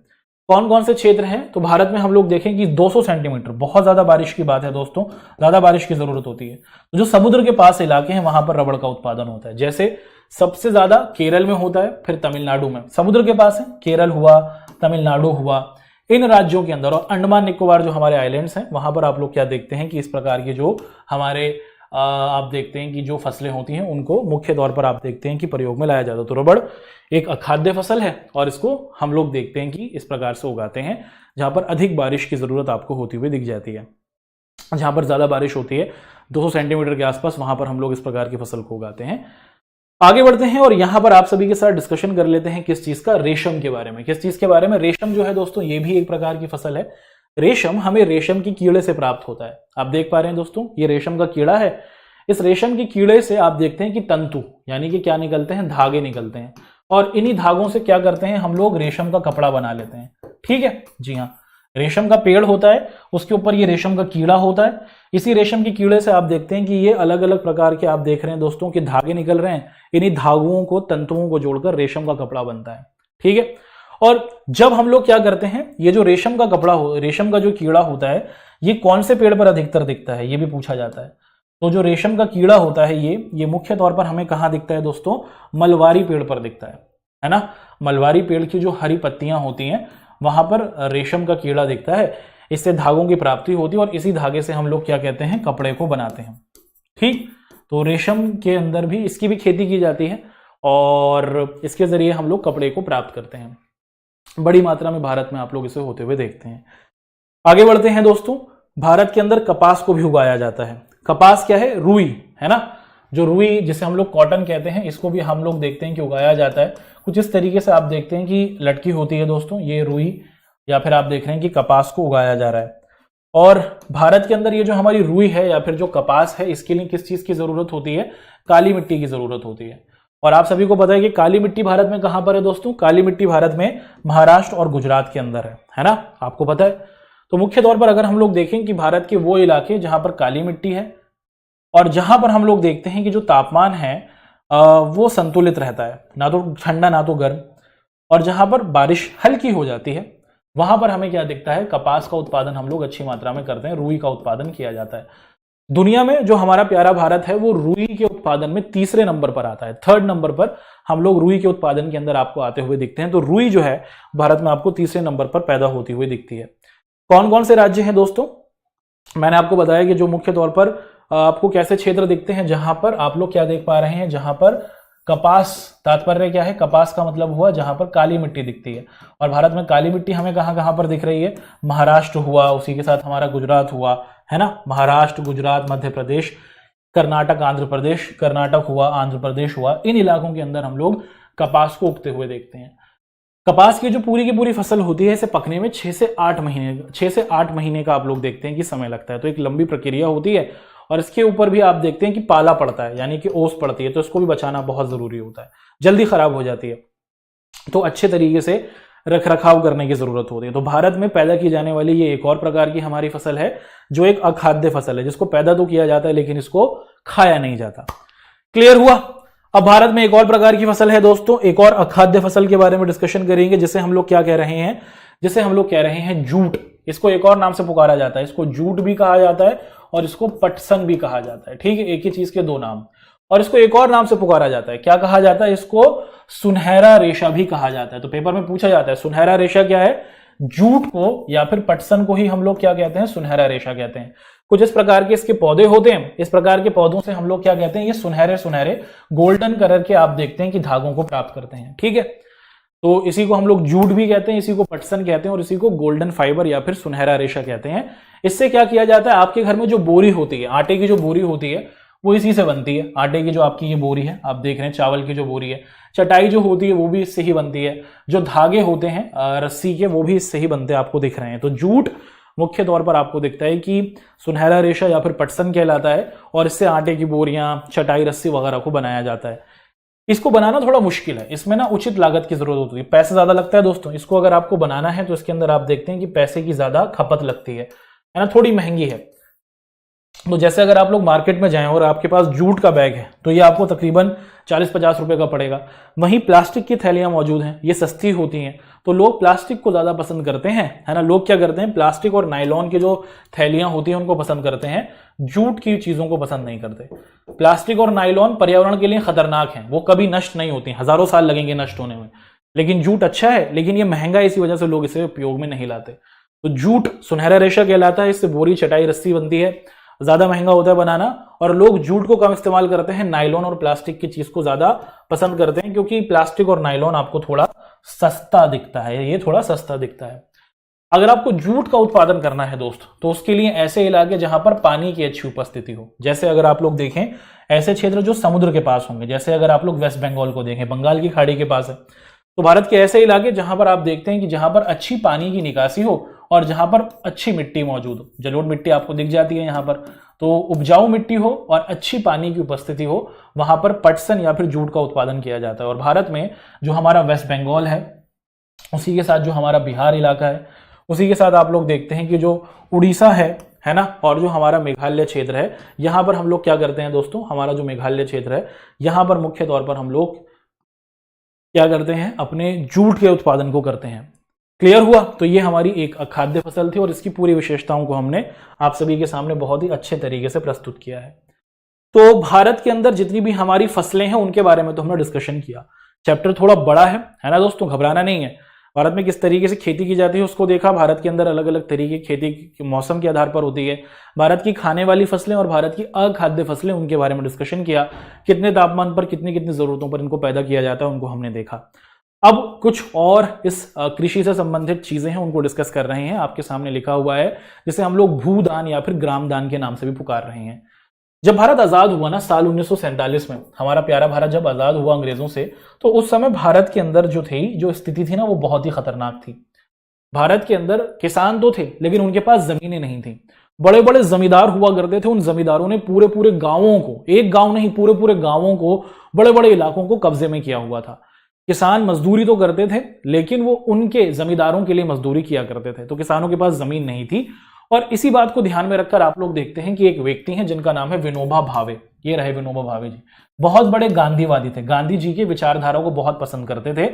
कौन कौन से क्षेत्र हैं? तो भारत में हम लोग देखें कि 200 सेंटीमीटर बहुत ज्यादा बारिश की बात है दोस्तों, ज्यादा बारिश की जरूरत होती है। तो जो समुद्र के पास इलाके हैं वहां पर रबड़ का उत्पादन होता है। जैसे सबसे ज्यादा केरल में होता है, फिर तमिलनाडु में, समुद्र के पास है, केरल हुआ, तमिलनाडु हुआ, इन राज्यों के अंदर, और अंडमान निकोबार जो हमारे आइलैंड्स हैं वहां पर आप लोग क्या देखते हैं कि इस प्रकार के जो हमारे आप देखते हैं कि जो फसलें होती हैं उनको मुख्य तौर पर आप देखते हैं कि प्रयोग में लाया जाता है। तो रबड़ एक अखाद्य फसल है और इसको हम लोग देखते हैं कि इस प्रकार से उगाते हैं जहां पर अधिक बारिश की जरूरत आपको होती हुई दिख जाती है। जहां पर ज्यादा बारिश होती है 200 सेंटीमीटर के आसपास, वहां पर हम लोग इस प्रकार की फसल को उगाते हैं। आगे बढ़ते हैं और यहां पर आप सभी के साथ डिस्कशन कर लेते हैं किस चीज का? रेशम के बारे में। किस चीज के बारे में? रेशम जो है दोस्तों ये भी एक प्रकार की फसल है। रेशम हमें रेशम की कीड़े से प्राप्त होता है। आप देख पा रहे हैं दोस्तों, ये रेशम का कीड़ा है। इस रेशम की कीड़े से आप देखते हैं कि तंतु यानी कि क्या निकलते हैं? धागे निकलते हैं, और इन्हीं धागों से क्या करते हैं हम लोग? रेशम का कपड़ा बना लेते हैं, ठीक है जी हाँ। रेशम का पेड़ होता है, उसके ऊपर ये रेशम का कीड़ा होता है। इसी रेशम की कीड़े से आप देखते हैं कि ये अलग अलग प्रकार के आप देख रहे हैं दोस्तों कि धागे निकल रहे हैं। इन्हीं धागों को, तंतुओं को जोड़कर रेशम का कपड़ा बनता है, ठीक है। और जब हम लोग क्या करते हैं, ये जो रेशम का कपड़ा हो, रेशम का जो कीड़ा होता है, ये कौन से पेड़ पर अधिकतर दिखता है ये भी पूछा जाता है। तो जो रेशम का कीड़ा होता है ये मुख्य तौर पर हमें कहां दिखता है दोस्तों? मलवारी पेड़ पर दिखता है ना। मलवारी पेड़ की जो हरी पत्तियां होती हैं वहां पर रेशम का कीड़ा दिखता है। इससे धागों की प्राप्ति होती है और इसी धागे से हम लोग क्या कहते हैं? कपड़े को बनाते हैं, ठीक। तो रेशम के अंदर भी इसकी भी खेती की जाती है और इसके जरिए हम लोग कपड़े को प्राप्त करते हैं। बड़ी मात्रा में भारत में आप लोग इसे होते हुए देखते हैं। आगे बढ़ते हैं दोस्तों, भारत के अंदर कपास को भी उगाया जाता है। कपास क्या है? रुई, है ना। जो रुई जिसे हम लोग कॉटन कहते हैं, इसको भी हम लोग देखते हैं कि उगाया जाता है। कुछ इस तरीके से आप देखते हैं कि लटकी होती है दोस्तों ये रुई, या फिर आप देख रहे हैं कि कपास को उगाया जा रहा है। और भारत के अंदर ये जो हमारी रुई है या फिर जो कपास है, इसके लिए किस चीज की जरूरत होती है? काली मिट्टी की जरूरत होती है। और आप सभी को पता है कि काली मिट्टी भारत में कहां पर है दोस्तों? काली मिट्टी भारत में महाराष्ट्र और गुजरात के अंदर है ना, आपको पता है। तो मुख्य तौर पर अगर हम लोग देखें कि भारत के वो इलाके जहां पर काली मिट्टी है और जहां पर हम लोग देखते हैं कि जो तापमान है वो संतुलित रहता है, ना तो ठंडा ना तो गर्म, और जहां पर बारिश हल्की हो जाती है, वहां पर हमें क्या दिखता है? कपास का उत्पादन हम लोग अच्छी मात्रा में करते हैं, रुई का उत्पादन किया जाता है। दुनिया में जो हमारा प्यारा भारत है वो रुई के उत्पादन में तीसरे नंबर पर आता है। 3rd नंबर पर हम लोग रुई के उत्पादन के अंदर आपको आते हुए दिखते हैं। तो रुई जो है भारत में आपको तीसरे नंबर पर पैदा होती हुई दिखती है। कौन कौन से राज्य हैं दोस्तों? मैंने आपको बताया कि जो मुख्य तौर पर आपको कैसे क्षेत्र दिखते हैं जहां पर आप लोग क्या देख पा रहे हैं, जहां पर कपास, तात्पर्य क्या है? कपास का मतलब हुआ जहां पर काली मिट्टी दिखती है। और भारत में काली मिट्टी हमें कहां कहां पर दिख रही है? महाराष्ट्र हुआ, उसी के साथ हमारा गुजरात हुआ, है ना। महाराष्ट्र, गुजरात, मध्य प्रदेश, कर्नाटक, आंध्र प्रदेश, कर्नाटक हुआ, आंध्र प्रदेश हुआ, इन इलाकों के अंदर हम लोग कपास को उगते हुए देखते हैं। कपास की जो पूरी की पूरी फसल होती है, इसे पकने में 6 से 8 महीने का आप लोग देखते हैं कि समय लगता है। तो एक लंबी प्रक्रिया होती है और इसके ऊपर भी आप देखते हैं कि पाला पड़ता है, यानी कि ओस पड़ती है, तो इसको भी बचाना बहुत जरूरी होता है, जल्दी खराब हो जाती है। तो अच्छे तरीके से रख रखाव करने की जरूरत होती है। तो भारत में पैदा की जाने वाली ये एक और प्रकार की हमारी फसल है जो एक अखाद्य फसल है, जिसको पैदा तो किया जाता है लेकिन इसको खाया नहीं जाता। क्लियर हुआ? अब भारत में एक और प्रकार की फसल है दोस्तों, एक और अखाद्य फसल के बारे में डिस्कशन करेंगे, जिसे हम लोग क्या कह रहे हैं, जिसे हम लोग कह रहे हैं जूट। इसको एक और नाम से पुकारा जाता है, इसको जूट भी कहा जाता है और इसको पटसन भी कहा जाता है। ठीक है, एक ही चीज के दो नाम। और इसको एक और नाम से पुकारा जाता है, क्या कहा जाता है, इसको सुनहरा रेशा भी कहा जाता है। तो पेपर में पूछा जाता है सुनहरा रेशा क्या है, जूट को या फिर पटसन को ही हम लोग क्या कहते हैं, सुनहरा रेशा कहते हैं। कुछ इस प्रकार के इसके पौधे होते हैं, इस प्रकार के पौधों से हम लोग क्या कहते हैं, ये सुनहरे सुनहरे गोल्डन कलर के आप देखते हैं कि धागों को प्राप्त करते हैं। ठीक है, तो इसी को हम लोग जूट भी कहते हैं, इसी को पटसन कहते हैं और इसी को गोल्डन फाइबर या फिर सुनहरा रेशा कहते हैं। इससे क्या किया जाता है, आपके घर में जो बोरी होती है, आटे की जो बोरी होती है वो इसी से बनती है। आटे की जो आपकी ये बोरी है आप देख रहे हैं, चावल की जो बोरी है, चटाई जो होती है वो भी इससे ही बनती है, जो धागे होते हैं रस्सी के वो भी इससे ही बनते हैं, आपको दिख रहे हैं। तो जूट मुख्य तौर पर आपको दिखता है कि सुनहरा रेशा या फिर पटसन कहलाता है और इससे आटे की बोरियां, चटाई, रस्सी वगैरह को बनाया जाता है। इसको बनाना थोड़ा मुश्किल है, इसमें ना उचित लागत की जरूरत होती है, पैसे ज्यादा लगता है दोस्तों। इसको अगर आपको बनाना है तो इसके अंदर आप देखते हैं कि पैसे की ज्यादा खपत लगती है ना, थोड़ी महंगी है। तो जैसे अगर आप लोग मार्केट में जाएं और आपके पास जूट का बैग है तो ये आपको तकरीबन 40-50 रुपए का पड़ेगा। वहीं प्लास्टिक की थैलियां मौजूद हैं, ये सस्ती होती हैं, तो लोग प्लास्टिक को ज्यादा पसंद करते हैं, है ना। लोग क्या करते हैं, प्लास्टिक और नायलॉन की जो थैलियां होती हैं उनको पसंद करते हैं, जूट की चीजों को पसंद नहीं करते। प्लास्टिक और नायलॉन पर्यावरण के लिए खतरनाक है, वो कभी नष्ट नहीं होती, हजारों साल लगेंगे नष्ट होने में। लेकिन जूट अच्छा है, लेकिन ये महंगा है, इसी वजह से लोग इसे उपयोग में नहीं लाते। तो जूट सुनहरा रेशा कहलाता है, इससे बोरी, चटाई, रस्सी बनती है, ज्यादा महंगा होता है बनाना और लोग जूट को कम इस्तेमाल करते हैं, नायलॉन और प्लास्टिक की चीज को ज्यादा पसंद करते हैं, क्योंकि प्लास्टिक और नायलॉन आपको थोड़ा सस्ता दिखता है, ये थोड़ा सस्ता दिखता है। अगर आपको जूट का उत्पादन करना है दोस्त, तो उसके लिए ऐसे इलाके जहां पर पानी की अच्छी उपस्थिति हो, जैसे अगर आप लोग देखें ऐसे क्षेत्र जो समुद्र के पास होंगे, जैसे अगर आप लोग वेस्ट बंगाल को देखें, बंगाल की खाड़ी के पास है, तो भारत के ऐसे इलाके जहां पर आप देखते हैं कि जहां पर अच्छी पानी की निकासी हो और जहां पर अच्छी मिट्टी मौजूद हो, जलोढ़ मिट्टी आपको दिख जाती है यहाँ पर, तो उपजाऊ मिट्टी हो और अच्छी पानी की उपस्थिति हो, वहां पर पटसन या फिर जूट का उत्पादन किया जाता है। और भारत में जो हमारा वेस्ट बंगाल है, उसी के साथ जो हमारा बिहार इलाका है, उसी के साथ आप लोग देखते हैं कि जो उड़ीसा है ना, और जो हमारा मेघालय क्षेत्र है, यहां पर हम लोग क्या करते हैं दोस्तों, हमारा जो मेघालय क्षेत्र है, यहां पर मुख्य तौर पर हम लोग क्या करते हैं, अपने जूट के उत्पादन को करते हैं। क्लियर हुआ? तो ये हमारी एक अखाद्य फसल थी और इसकी पूरी विशेषताओं को हमने आप सभी के सामने बहुत ही अच्छे तरीके से प्रस्तुत किया है। तो भारत के अंदर जितनी भी हमारी फसलें हैं उनके बारे में तो हमने डिस्कशन किया। चैप्टर थोड़ा बड़ा है ना दोस्तों, घबराना नहीं है। भारत में किस तरीके से खेती की जाती है उसको देखा, भारत के अंदर अलग अलग तरीके की खेती मौसम के आधार पर होती है, भारत की खाने वाली फसलें और भारत की अखाद्य फसलें, उनके बारे में डिस्कशन किया, कितने तापमान पर कितनी कितनी जरूरतों पर इनको पैदा किया जाता है उनको हमने देखा। अब कुछ और इस कृषि से संबंधित चीजें हैं उनको डिस्कस कर रहे हैं, आपके सामने लिखा हुआ है, जिसे हम लोग भूदान या फिर ग्रामदान के नाम से भी पुकार रहे हैं। जब भारत आजाद हुआ ना साल 1947 में, हमारा प्यारा भारत जब आजाद हुआ अंग्रेजों से, तो उस समय भारत के अंदर जो स्थिति थी ना वो बहुत ही खतरनाक थी। भारत के अंदर किसान तो थे लेकिन उनके पास जमीनें नहीं थी। बड़े बड़े जमींदार हुआ करते थे, उन जमींदारों ने पूरे पूरे गांवों को, एक गांव नहीं पूरे पूरे गांवों को, बड़े बड़े इलाकों को कब्जे में किया हुआ था। किसान मजदूरी तो करते थे लेकिन वो उनके जमींदारों के लिए मजदूरी किया करते थे, तो किसानों के पास जमीन नहीं थी। और इसी बात को ध्यान में रखकर आप लोग देखते हैं कि एक व्यक्ति हैं जिनका नाम है विनोबा भावे। ये रहे विनोबा भावे जी, बहुत बड़े गांधीवादी थे, गांधी जी की विचारधारा को बहुत पसंद करते थे।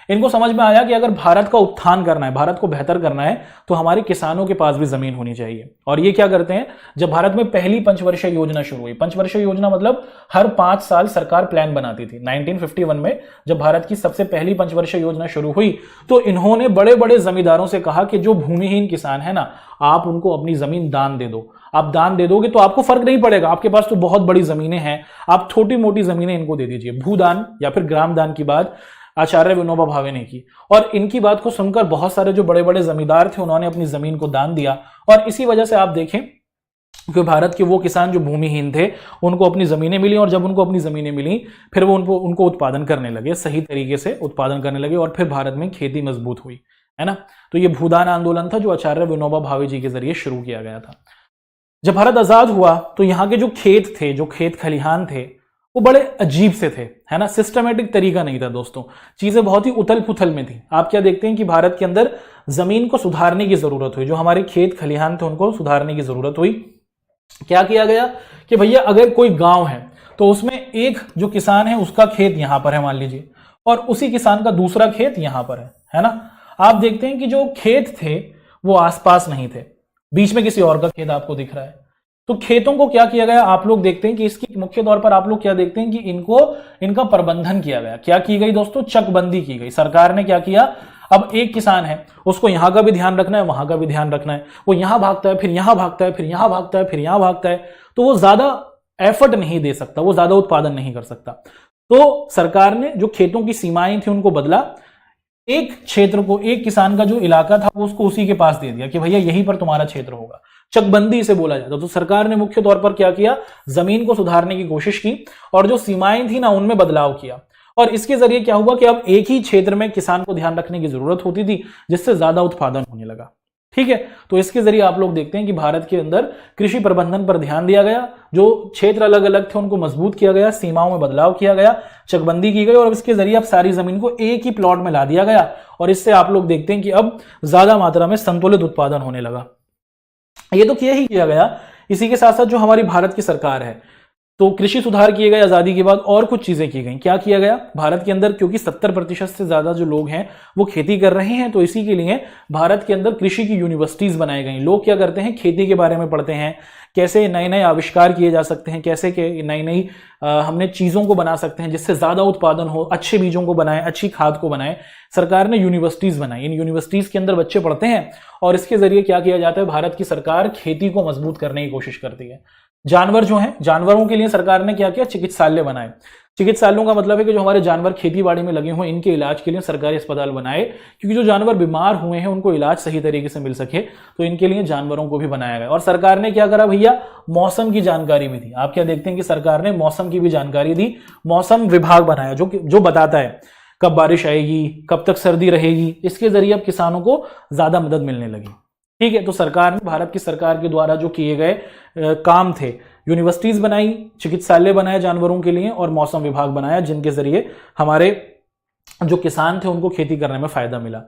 इनको समझ में आया कि अगर भारत का उत्थान करना है, भारत को बेहतर करना है, तो हमारे किसानों के पास भी जमीन होनी चाहिए। और ये क्या करते हैं, जब भारत में पहली पंचवर्षीय योजना शुरू हुई, पंचवर्षीय योजना मतलब हर 5 साल सरकार प्लान बनाती थी। 1951 में जब भारत की सबसे पहली पंचवर्षीय योजना शुरू हुई, तो इन्होंने बड़े बड़े जमींदारों से कहा कि जो भूमिहीन किसान है ना, आप उनको अपनी जमीन दान दे दो। आप दान दे दोगे तो आपको फर्क नहीं पड़ेगा, आपके पास तो बहुत बड़ी जमीनें हैं, आप छोटी मोटी जमीनें इनको दे दीजिए। भूदान या फिर ग्राम दान की बात आचार्य विनोबा भावे ने की, और इनकी बात को सुनकर बहुत सारे जो बड़े बड़े जमींदार थे उन्होंने अपनी जमीन को दान दिया। और इसी वजह से आप देखें कि भारत के वो किसान जो भूमिहीन थे उनको अपनी जमीनें मिली, और जब उनको अपनी जमीनें मिली फिर वो उनको उत्पादन करने लगे, सही तरीके से उत्पादन करने लगे, और फिर भारत में खेती मजबूत हुई, है ना। तो ये भूदान आंदोलन था जो आचार्य विनोबा भावे जी के जरिए शुरू किया गया था। जब भारत आजाद हुआ तो यहाँ के जो खेत थे, जो खेत खलिहान थे, वो बड़े अजीब से थे, है ना, सिस्टमेटिक तरीका नहीं था दोस्तों, चीजें बहुत ही उथल पुथल में थी। आप क्या देखते हैं कि भारत के अंदर जमीन को सुधारने की जरूरत हुई, जो हमारे खेत खलिहान थे उनको सुधारने की जरूरत हुई। क्या किया गया कि भैया अगर कोई गांव है तो उसमें एक जो किसान है उसका खेत यहां पर है मान लीजिए, और उसी किसान का दूसरा खेत यहां पर है ना। आप देखते हैं कि जो खेत थे वो आसपास नहीं थे, बीच में किसी और का खेत आपको दिख रहा है। तो खेतों को क्या किया गया, आप लोग देखते हैं कि इसकी मुख्य तौर पर आप लोग क्या देखते हैं कि इनका प्रबंधन किया गया। क्या की गई दोस्तों, चकबंदी की गई। सरकार ने क्या किया, अब एक किसान है उसको यहां का भी ध्यान रखना है, वहां का भी ध्यान रखना है, वो यहां भागता है, फिर यहां भागता है, फिर यहां भागता है, फिर यहां भागता है, तो वो ज्यादा एफर्ट नहीं दे सकता, वो ज्यादा उत्पादन नहीं कर सकता। तो सरकार ने जो खेतों की सीमाएं थी उनको बदला, एक क्षेत्र को, एक किसान का जो इलाका था वो उसको उसी के पास दे दिया कि भैया यहीं पर तुम्हारा क्षेत्र होगा। चकबंदी इसे बोला जाता। तो सरकार ने मुख्य तौर पर क्या किया, जमीन को सुधारने की कोशिश की और जो सीमाएं थी ना उनमें बदलाव किया, और इसके जरिए क्या हुआ कि अब एक ही क्षेत्र में किसान को ध्यान रखने की जरूरत होती थी, जिससे ज्यादा उत्पादन होने लगा। ठीक है, तो इसके जरिए आप लोग देखते हैं कि भारत के अंदर कृषि प्रबंधन पर ध्यान दिया गया, जो क्षेत्र अलग अलग थे उनको मजबूत किया गया, सीमाओं में बदलाव किया गया, चकबंदी की गई, और इसके जरिए अब सारी जमीन को एक ही प्लॉट में ला दिया गया, और इससे आप लोग देखते हैं कि अब ज्यादा मात्रा में संतुलित उत्पादन होने लगा। ये तो किया ही किया गया। इसी के साथ साथ जो हमारी भारत की सरकार है, तो कृषि सुधार किए गए आजादी के बाद, और कुछ चीजें की गई। क्या किया गया, भारत के अंदर क्योंकि 70% से ज्यादा जो लोग हैं वो खेती कर रहे हैं, तो इसी के लिए भारत के अंदर कृषि की यूनिवर्सिटीज बनाई गई। लोग क्या करते हैं, खेती के बारे में पढ़ते हैं, कैसे नए नए आविष्कार किए जा सकते हैं, कैसे नई नई हमने चीजों को बना सकते हैं जिससे ज्यादा उत्पादन हो, अच्छे बीजों को बनाए, अच्छी खाद को बनाए। सरकार ने यूनिवर्सिटीज बनाई, इन यूनिवर्सिटीज के अंदर बच्चे पढ़ते हैं, और इसके जरिए क्या किया जाता है, भारत की सरकार खेती को मजबूत करने की कोशिश करती है। जानवर जो हैं, जानवरों के लिए सरकार ने क्या किया, चिकित्सालय बनाए। चिकित्सालयों का मतलब है कि जो हमारे जानवर खेती बाड़ी में लगे हुए हैं इनके इलाज के लिए सरकारी अस्पताल बनाए, क्योंकि जो जानवर बीमार हुए हैं उनको इलाज सही तरीके से मिल सके, तो इनके लिए जानवरों को भी बनाया गया। और सरकार ने क्या करा भैया, मौसम की जानकारी भी दी। आप क्या देखते हैं कि सरकार ने मौसम की भी जानकारी दी, मौसम विभाग बनाया जो बताता है कब बारिश आएगी, कब तक सर्दी रहेगी। इसके जरिए अब किसानों को ज्यादा मदद मिलने लगी। ठीक है, तो सरकार ने, भारत की सरकार के द्वारा जो किए गए काम थे, यूनिवर्सिटीज बनाई, चिकित्सालय बनाए जानवरों के लिए, और मौसम विभाग बनाया, जिनके जरिए हमारे जो किसान थे उनको खेती करने में फायदा मिला।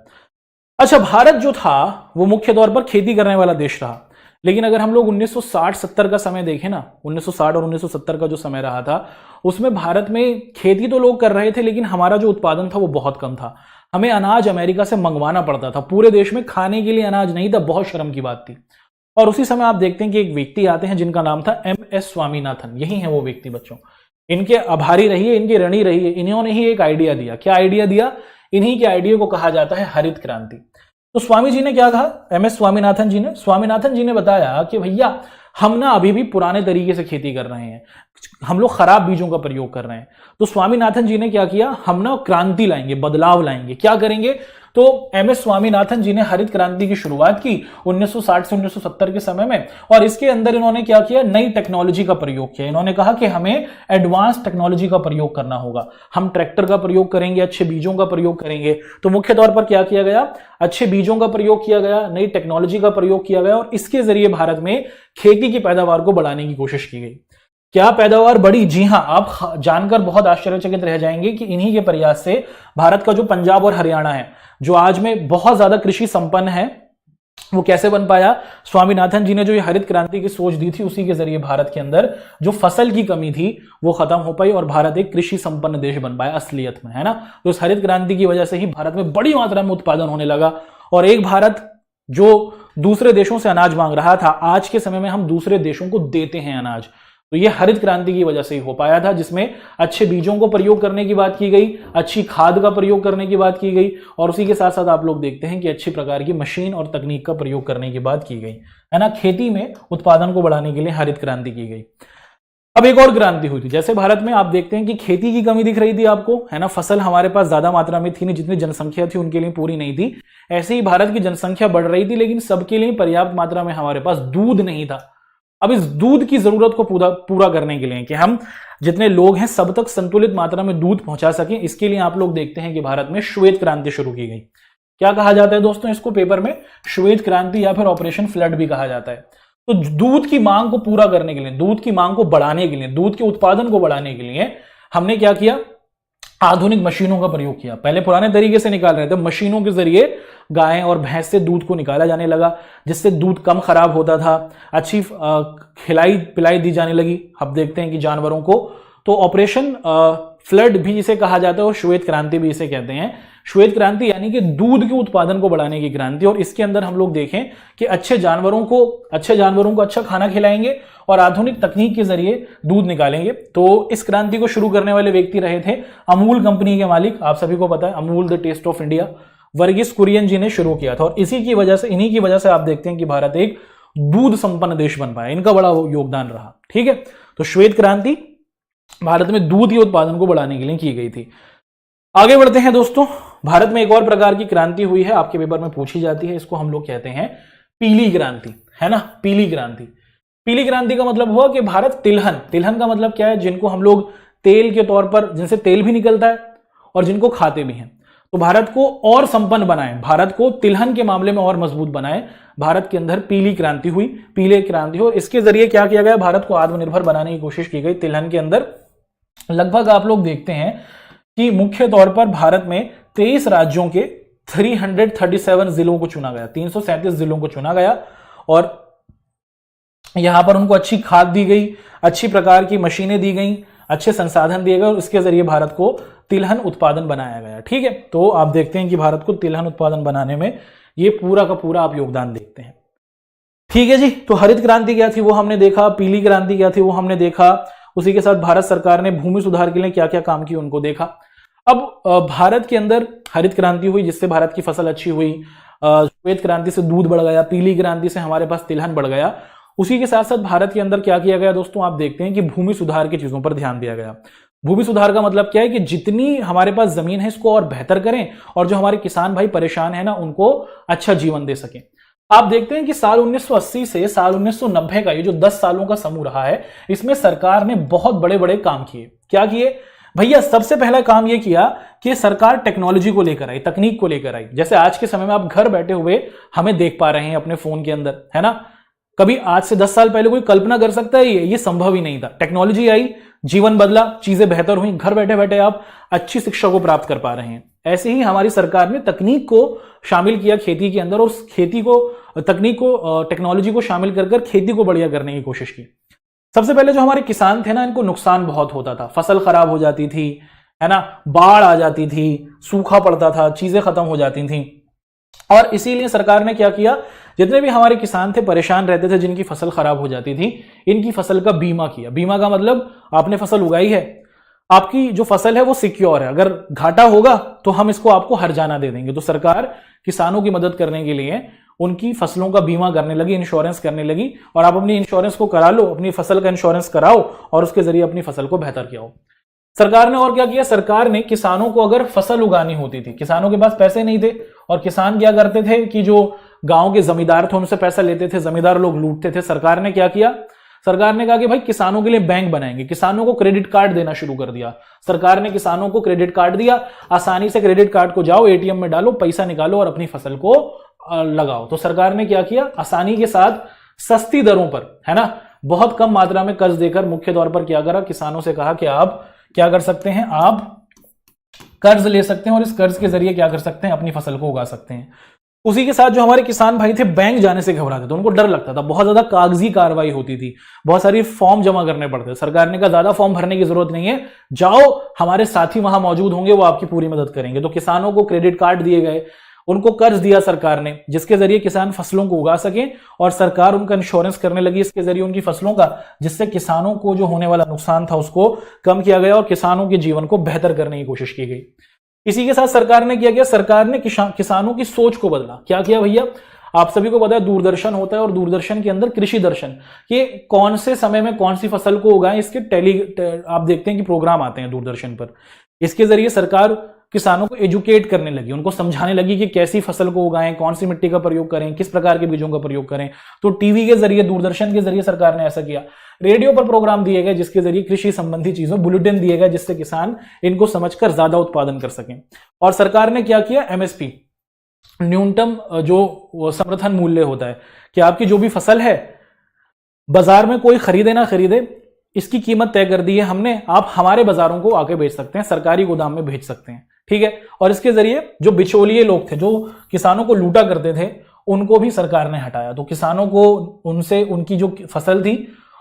अच्छा, भारत जो था वो मुख्य तौर पर खेती करने वाला देश रहा, लेकिन अगर हम लोग 1960-70 का समय देखें ना, 1960 और 1970 का जो समय रहा था, उसमें भारत में खेती तो लोग कर रहे थे, लेकिन हमारा जो उत्पादन था वो बहुत कम था। हमें अनाज अमेरिका से मंगवाना पड़ता था, पूरे देश में खाने के लिए अनाज नहीं था, बहुत शर्म की बात थी। और उसी समय आप देखते हैं कि एक व्यक्ति आते हैं जिनका नाम था MS स्वामीनाथन। यही है वो व्यक्ति बच्चों, इनके आभारी रहिए, इनके ऋणी रहिए। इन्होंने ही एक आइडिया दिया। क्या आइडिया दिया, इन्हीं के आइडिया को कहा जाता है हरित क्रांति। तो स्वामी जी ने क्या कहा, MS स्वामीनाथन जी ने बताया कि भैया हम ना अभी भी पुराने तरीके से खेती कर रहे हैं, हम लोग खराब बीजों का प्रयोग कर रहे हैं। तो स्वामीनाथन जी ने क्या किया, हम ना क्रांति लाएंगे, बदलाव लाएंगे। क्या करेंगे, तो MS स्वामीनाथन जी ने हरित क्रांति की शुरुआत की 1960 से 1970 के समय में, और इसके अंदर इन्होंने क्या किया, नई टेक्नोलॉजी का प्रयोग किया। इन्होंने कहा कि हमें एडवांस टेक्नोलॉजी का प्रयोग करना होगा, हम ट्रैक्टर का प्रयोग करेंगे, अच्छे बीजों का प्रयोग करेंगे। तो मुख्य तौर पर क्या किया गया, अच्छे बीजों का प्रयोग किया गया, नई टेक्नोलॉजी का प्रयोग किया गया, और इसके जरिए भारत में खेती की पैदावार को बढ़ाने की कोशिश की गई। क्या पैदावार बढ़ी, जी हां, आप जानकर बहुत आश्चर्यचकित रह जाएंगे कि इन्हीं के प्रयास से भारत का जो पंजाब और हरियाणा है, जो आज में बहुत ज्यादा कृषि संपन्न है, वो कैसे बन पाया। स्वामीनाथन जी ने जो ये हरित क्रांति की सोच दी थी, उसी के जरिए भारत के अंदर जो फसल की कमी थी वो खत्म हो पाई, और भारत एक कृषि संपन्न देश बन पाया असलियत में, है ना। तो इस हरित क्रांति की वजह से ही भारत में बड़ी मात्रा में उत्पादन होने लगा, और एक भारत जो दूसरे देशों से अनाज मांग रहा था, आज के समय में हम दूसरे देशों को देते हैं अनाज। तो ये हरित क्रांति की वजह से ही हो पाया था, जिसमें अच्छे बीजों को प्रयोग करने की बात की गई, अच्छी खाद का प्रयोग करने की बात की गई, और उसी के साथ साथ आप लोग देखते हैं कि अच्छी प्रकार की मशीन और तकनीक का प्रयोग करने की बात की गई, है ना। खेती में उत्पादन को बढ़ाने के लिए हरित क्रांति की गई। अब एक और क्रांति हुई थी, जैसे भारत में आप देखते हैं कि खेती की कमी दिख रही थी आपको, है ना, फसल हमारे पास ज्यादा मात्रा में थी नहीं, जितनी जनसंख्या थी उनके लिए पूरी नहीं थी। ऐसे ही भारत की जनसंख्या बढ़ रही थी, लेकिन सबके लिए पर्याप्त मात्रा में हमारे पास दूध नहीं था। अब इस दूध की जरूरत को पूरा करने के लिए कि हम जितने लोग हैं सब तक संतुलित मात्रा में दूध पहुंचा सकें, इसके लिए आप लोग देखते हैं कि भारत में श्वेत क्रांति शुरू की गई। क्या कहा जाता है दोस्तों इसको पेपर में, श्वेत क्रांति या फिर ऑपरेशन फ्लड भी कहा जाता है। तो दूध की मांग को पूरा करने के लिए, दूध की मांग को बढ़ाने के लिए, दूध के उत्पादन को बढ़ाने के लिए हमने क्या किया, आधुनिक मशीनों का प्रयोग किया। पहले पुराने तरीके से निकाल रहे थे, मशीनों के जरिए गाय और भैंस से दूध को निकाला जाने लगा, जिससे दूध कम खराब होता था, अच्छी खिलाई पिलाई दी जाने लगी। अब देखते हैं कि जानवरों को, तो ऑपरेशन फ्लड भी जिसे कहा जाता है और श्वेत क्रांति भी इसे कहते हैं। श्वेत क्रांति यानी कि दूध के उत्पादन को बढ़ाने की क्रांति, और इसके अंदर हम लोग देखें कि अच्छे जानवरों को अच्छा खाना खिलाएंगे और आधुनिक तकनीक के जरिए दूध निकालेंगे। तो इस क्रांति को शुरू करने वाले व्यक्ति रहे थे अमूल कंपनी के मालिक, आप सभी को पता है Amul the taste of India, Verghese Kurien ji ने शुरू किया था। और इन्हीं की वजह से आप देखते हैं कि भारत एक दूध संपन्न देश बन पाया, इनका बड़ा योगदान रहा। ठीक है, तो श्वेत क्रांति भारत में दूध के उत्पादन को बढ़ाने के लिए की गई थी। आगे बढ़ते हैं दोस्तों, भारत में एक और प्रकार की क्रांति हुई है, आपके पेपर में पूछी जाती है, इसको हम लोग कहते हैं पीली क्रांति, है ना, पीली क्रांति। पीली क्रांति का मतलब हुआ कि भारत तिलहन का मतलब क्या है, जिनको हम लोग तेल के तौर पर, जिनसे तेल भी निकलता है और जिनको खाते भी हैं, तो भारत को और संपन्न बनाए, भारत को तिलहन के मामले में और मजबूत बनाए। भारत के अंदर पीली क्रांति हुई, पीले क्रांति हुई, और इसके जरिए क्या किया गया, भारत को आत्मनिर्भर बनाने की कोशिश की गई। तिलहन के अंदर लगभग आप लोग देखते हैं कि मुख्य तौर पर भारत में 23 राज्यों के 337 जिलों को चुना गया, 337 जिलों को चुना गया, और यहां पर उनको अच्छी खाद दी गई, अच्छी प्रकार की मशीनें दी गई, अच्छे संसाधन दिए गए, और इसके जरिए भारत को तिलहन उत्पादन बनाया गया। ठीक है, तो आप देखते हैं कि भारत को तिलहन उत्पादन बनाने में ये पूरा का पूरा आप योगदान देखते हैं। ठीक है जी, तो हरित क्रांति क्या थी वो हमने देखा, पीली क्रांति क्या थी वो हमने देखा, उसी के साथ भारत सरकार ने भूमि सुधार के लिए क्या क्या काम किए उनको देखा। अब भारत के अंदर हरित क्रांति हुई जिससे भारत की फसल अच्छी हुई, श्वेत क्रांति से दूध बढ़ गया, पीली क्रांति से हमारे पास तिलहन बढ़ गया। उसी के साथ साथ भारत के अंदर क्या किया गया दोस्तों, आप देखते हैं कि भूमि सुधार की चीजों पर ध्यान दिया गया। भूमि सुधार का मतलब क्या है कि जितनी हमारे पास जमीन है इसको और बेहतर करें, और जो हमारे किसान भाई परेशान है ना उनको अच्छा जीवन दे सकें। आप देखते हैं कि साल 1980 से साल 1990 का ये जो 10 सालों का समूह रहा है, इसमें सरकार ने बहुत बड़े बड़े काम किए। क्या किए भैया, सबसे पहला काम यह किया कि सरकार टेक्नोलॉजी को लेकर आई, तकनीक को लेकर आई। जैसे आज के समय में आप घर बैठे हुए हमें देख पा रहे हैं अपने फोन के अंदर, है ना। कभी आज से 10 साल पहले कोई कल्पना कर सकता है ये संभव ही नहीं था। टेक्नोलॉजी आई, जीवन बदला, चीजें बेहतर हुई, घर बैठे बैठे आप अच्छी शिक्षा को प्राप्त कर पा रहे हैं। ऐसे ही हमारी सरकार ने तकनीक को शामिल किया खेती के अंदर, और उस टेक्नोलॉजी को शामिल कर खेती को बढ़िया करने की कोशिश की। सबसे पहले जो हमारे किसान थे ना, इनको नुकसान बहुत होता था, फसल खराब हो जाती थी, है ना, बाढ़ आ जाती थी, सूखा पड़ता था, चीजें खत्म हो जाती थी। और इसीलिए सरकार ने क्या किया, जितने भी हमारे किसान थे परेशान रहते थे, जिनकी फसल खराब हो जाती थी, इनकी फसल का बीमा किया। बीमा का मतलब आपने फसल उगाई है, आपकी जो फसल है वो सिक्योर है, अगर घाटा होगा तो हम इसको आपको हर्जाना दे देंगे। तो सरकार किसानों की मदद करने के लिए उनकी फसलों का बीमा करने लगी, इंश्योरेंस करने लगी, और आप अपनी इंश्योरेंस को करा लो, अपनी फसल का इंश्योरेंस कराओ और उसके जरिए अपनी फसल को बेहतर किया हो। सरकार ने और क्या किया, सरकार ने किसानों को अगर फसल उगानी होती थी, किसानों के पास पैसे नहीं थे, और किसान क्या करते थे कि जो गांव के जमींदार थे उनसे पैसा लेते थे, जमींदार लोग लूटते थे। सरकार ने क्या किया, सरकार ने कहा कि भाई किसानों के लिए बैंक बनाएंगे, किसानों को क्रेडिट कार्ड देना शुरू कर दिया। सरकार ने किसानों को क्रेडिट कार्ड दिया, आसानी से क्रेडिट कार्ड को जाओ, एटीएम में डालो, पैसा निकालो और अपनी फसल को लगाओ। तो सरकार ने क्या किया, आसानी के साथ सस्ती दरों पर, है ना, बहुत कम मात्रा में कर्ज देकर मुख्य तौर पर क्या करा, किसानों से कहा कि आप क्या कर सकते हैं, आप कर्ज ले सकते हैं और इस कर्ज के जरिए क्या कर सकते हैं, अपनी फसल को उगा सकते हैं। उसी के साथ जो हमारे किसान भाई थे बैंक जाने से घबराते थे, उनको डर लगता था, बहुत ज्यादा कागजी कार्रवाई होती थी, बहुत सारी फॉर्म जमा करने पड़ते। सरकार ने कहा ज्यादा फॉर्म भरने की जरूरत नहीं है, जाओ हमारे साथी वहां मौजूद होंगे, वो आपकी पूरी मदद करेंगे। तो किसानों को क्रेडिट कार्ड दिए गए, उनको कर्ज दिया सरकार ने, जिसके जरिए किसान फसलों को उगा सके, और सरकार उनका इंश्योरेंस करने लगी इसके जरिए उनकी फसलों का, जिससे किसानों को जो होने वाला नुकसान था उसको कम किया गया और किसानों के जीवन को बेहतर करने की कोशिश की गई। इसी के साथ सरकार ने क्या किया, सरकार ने किसानों की सोच को बदला। क्या किया भैया, आप सभी को पता है दूरदर्शन होता है, और दूरदर्शन के अंदर कृषि दर्शन, ये कौन से समय में कौन सी फसल को उगाएं, इसके आप देखते हैं कि प्रोग्राम आते हैं दूरदर्शन पर। इसके जरिए सरकार किसानों को एजुकेट करने लगी, उनको समझाने लगी कि कैसी फसल को उगाएं, कौन सी मिट्टी का प्रयोग करें, किस प्रकार के बीजों का प्रयोग करें। तो टीवी के जरिए, दूरदर्शन के जरिए सरकार ने ऐसा किया। रेडियो पर प्रोग्राम दिए गए जिसके जरिए कृषि संबंधी चीजों, बुलेटिन दिए गए जिससे किसान इनको समझकर ज्यादा उत्पादन कर सकें। और सरकार ने क्या किया, एमएसपी, न्यूनतम जो समर्थन मूल्य होता है, कि आपकी जो भी फसल है बाजार में कोई खरीदे ना खरीदे, इसकी कीमत तय कर दी है हमने, आप हमारे बाजारों को आके बेच सकते हैं, सरकारी गोदाम में भेज सकते हैं, ठीक है। और इसके जरिए जो बिचौलिए लोग थे, जो किसानों को लूटा करते थे, उनको भी सरकार ने हटाया। तो किसानों को उनसे उनकी जो फसल थी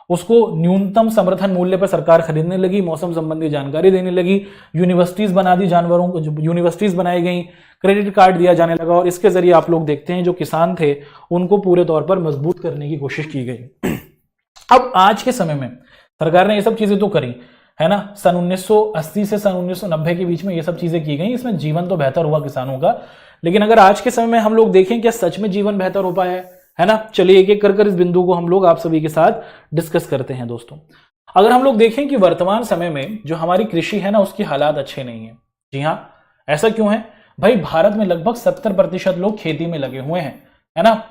उसको न्यूनतम समर्थन मूल्य पर सरकार खरीदने लगी, मौसम संबंधी जानकारी देने लगी, यूनिवर्सिटीज बना दी, जानवरों को यूनिवर्सिटीज बनाई गई, क्रेडिट कार्ड दिया जाने लगा, और इसके जरिए आप लोग देखते हैं जो किसान थे उनको पूरे तौर पर मजबूत करने की कोशिश की गई। अब आज के समय में सरकार ने ये सब चीजें तो करी है ना, सन 1980 से सन 1990 के बीच में ये सब चीजें की गई, इसमें जीवन तो बेहतर हुआ किसानों का। लेकिन अगर आज के समय में हम लोग देखें क्या सच में जीवन बेहतर हो पाया है ना, चलिए एक एक कर इस बिंदु को हम लोग आप सभी के साथ डिस्कस करते हैं दोस्तों। अगर हम लोग देखें कि वर्तमान समय में जो हमारी कृषि है ना उसकी हालात अच्छे नहीं है। जी हाँ, ऐसा क्यों है भाई? भारत में लगभग 70% लोग खेती में लगे हुए हैं, है ना।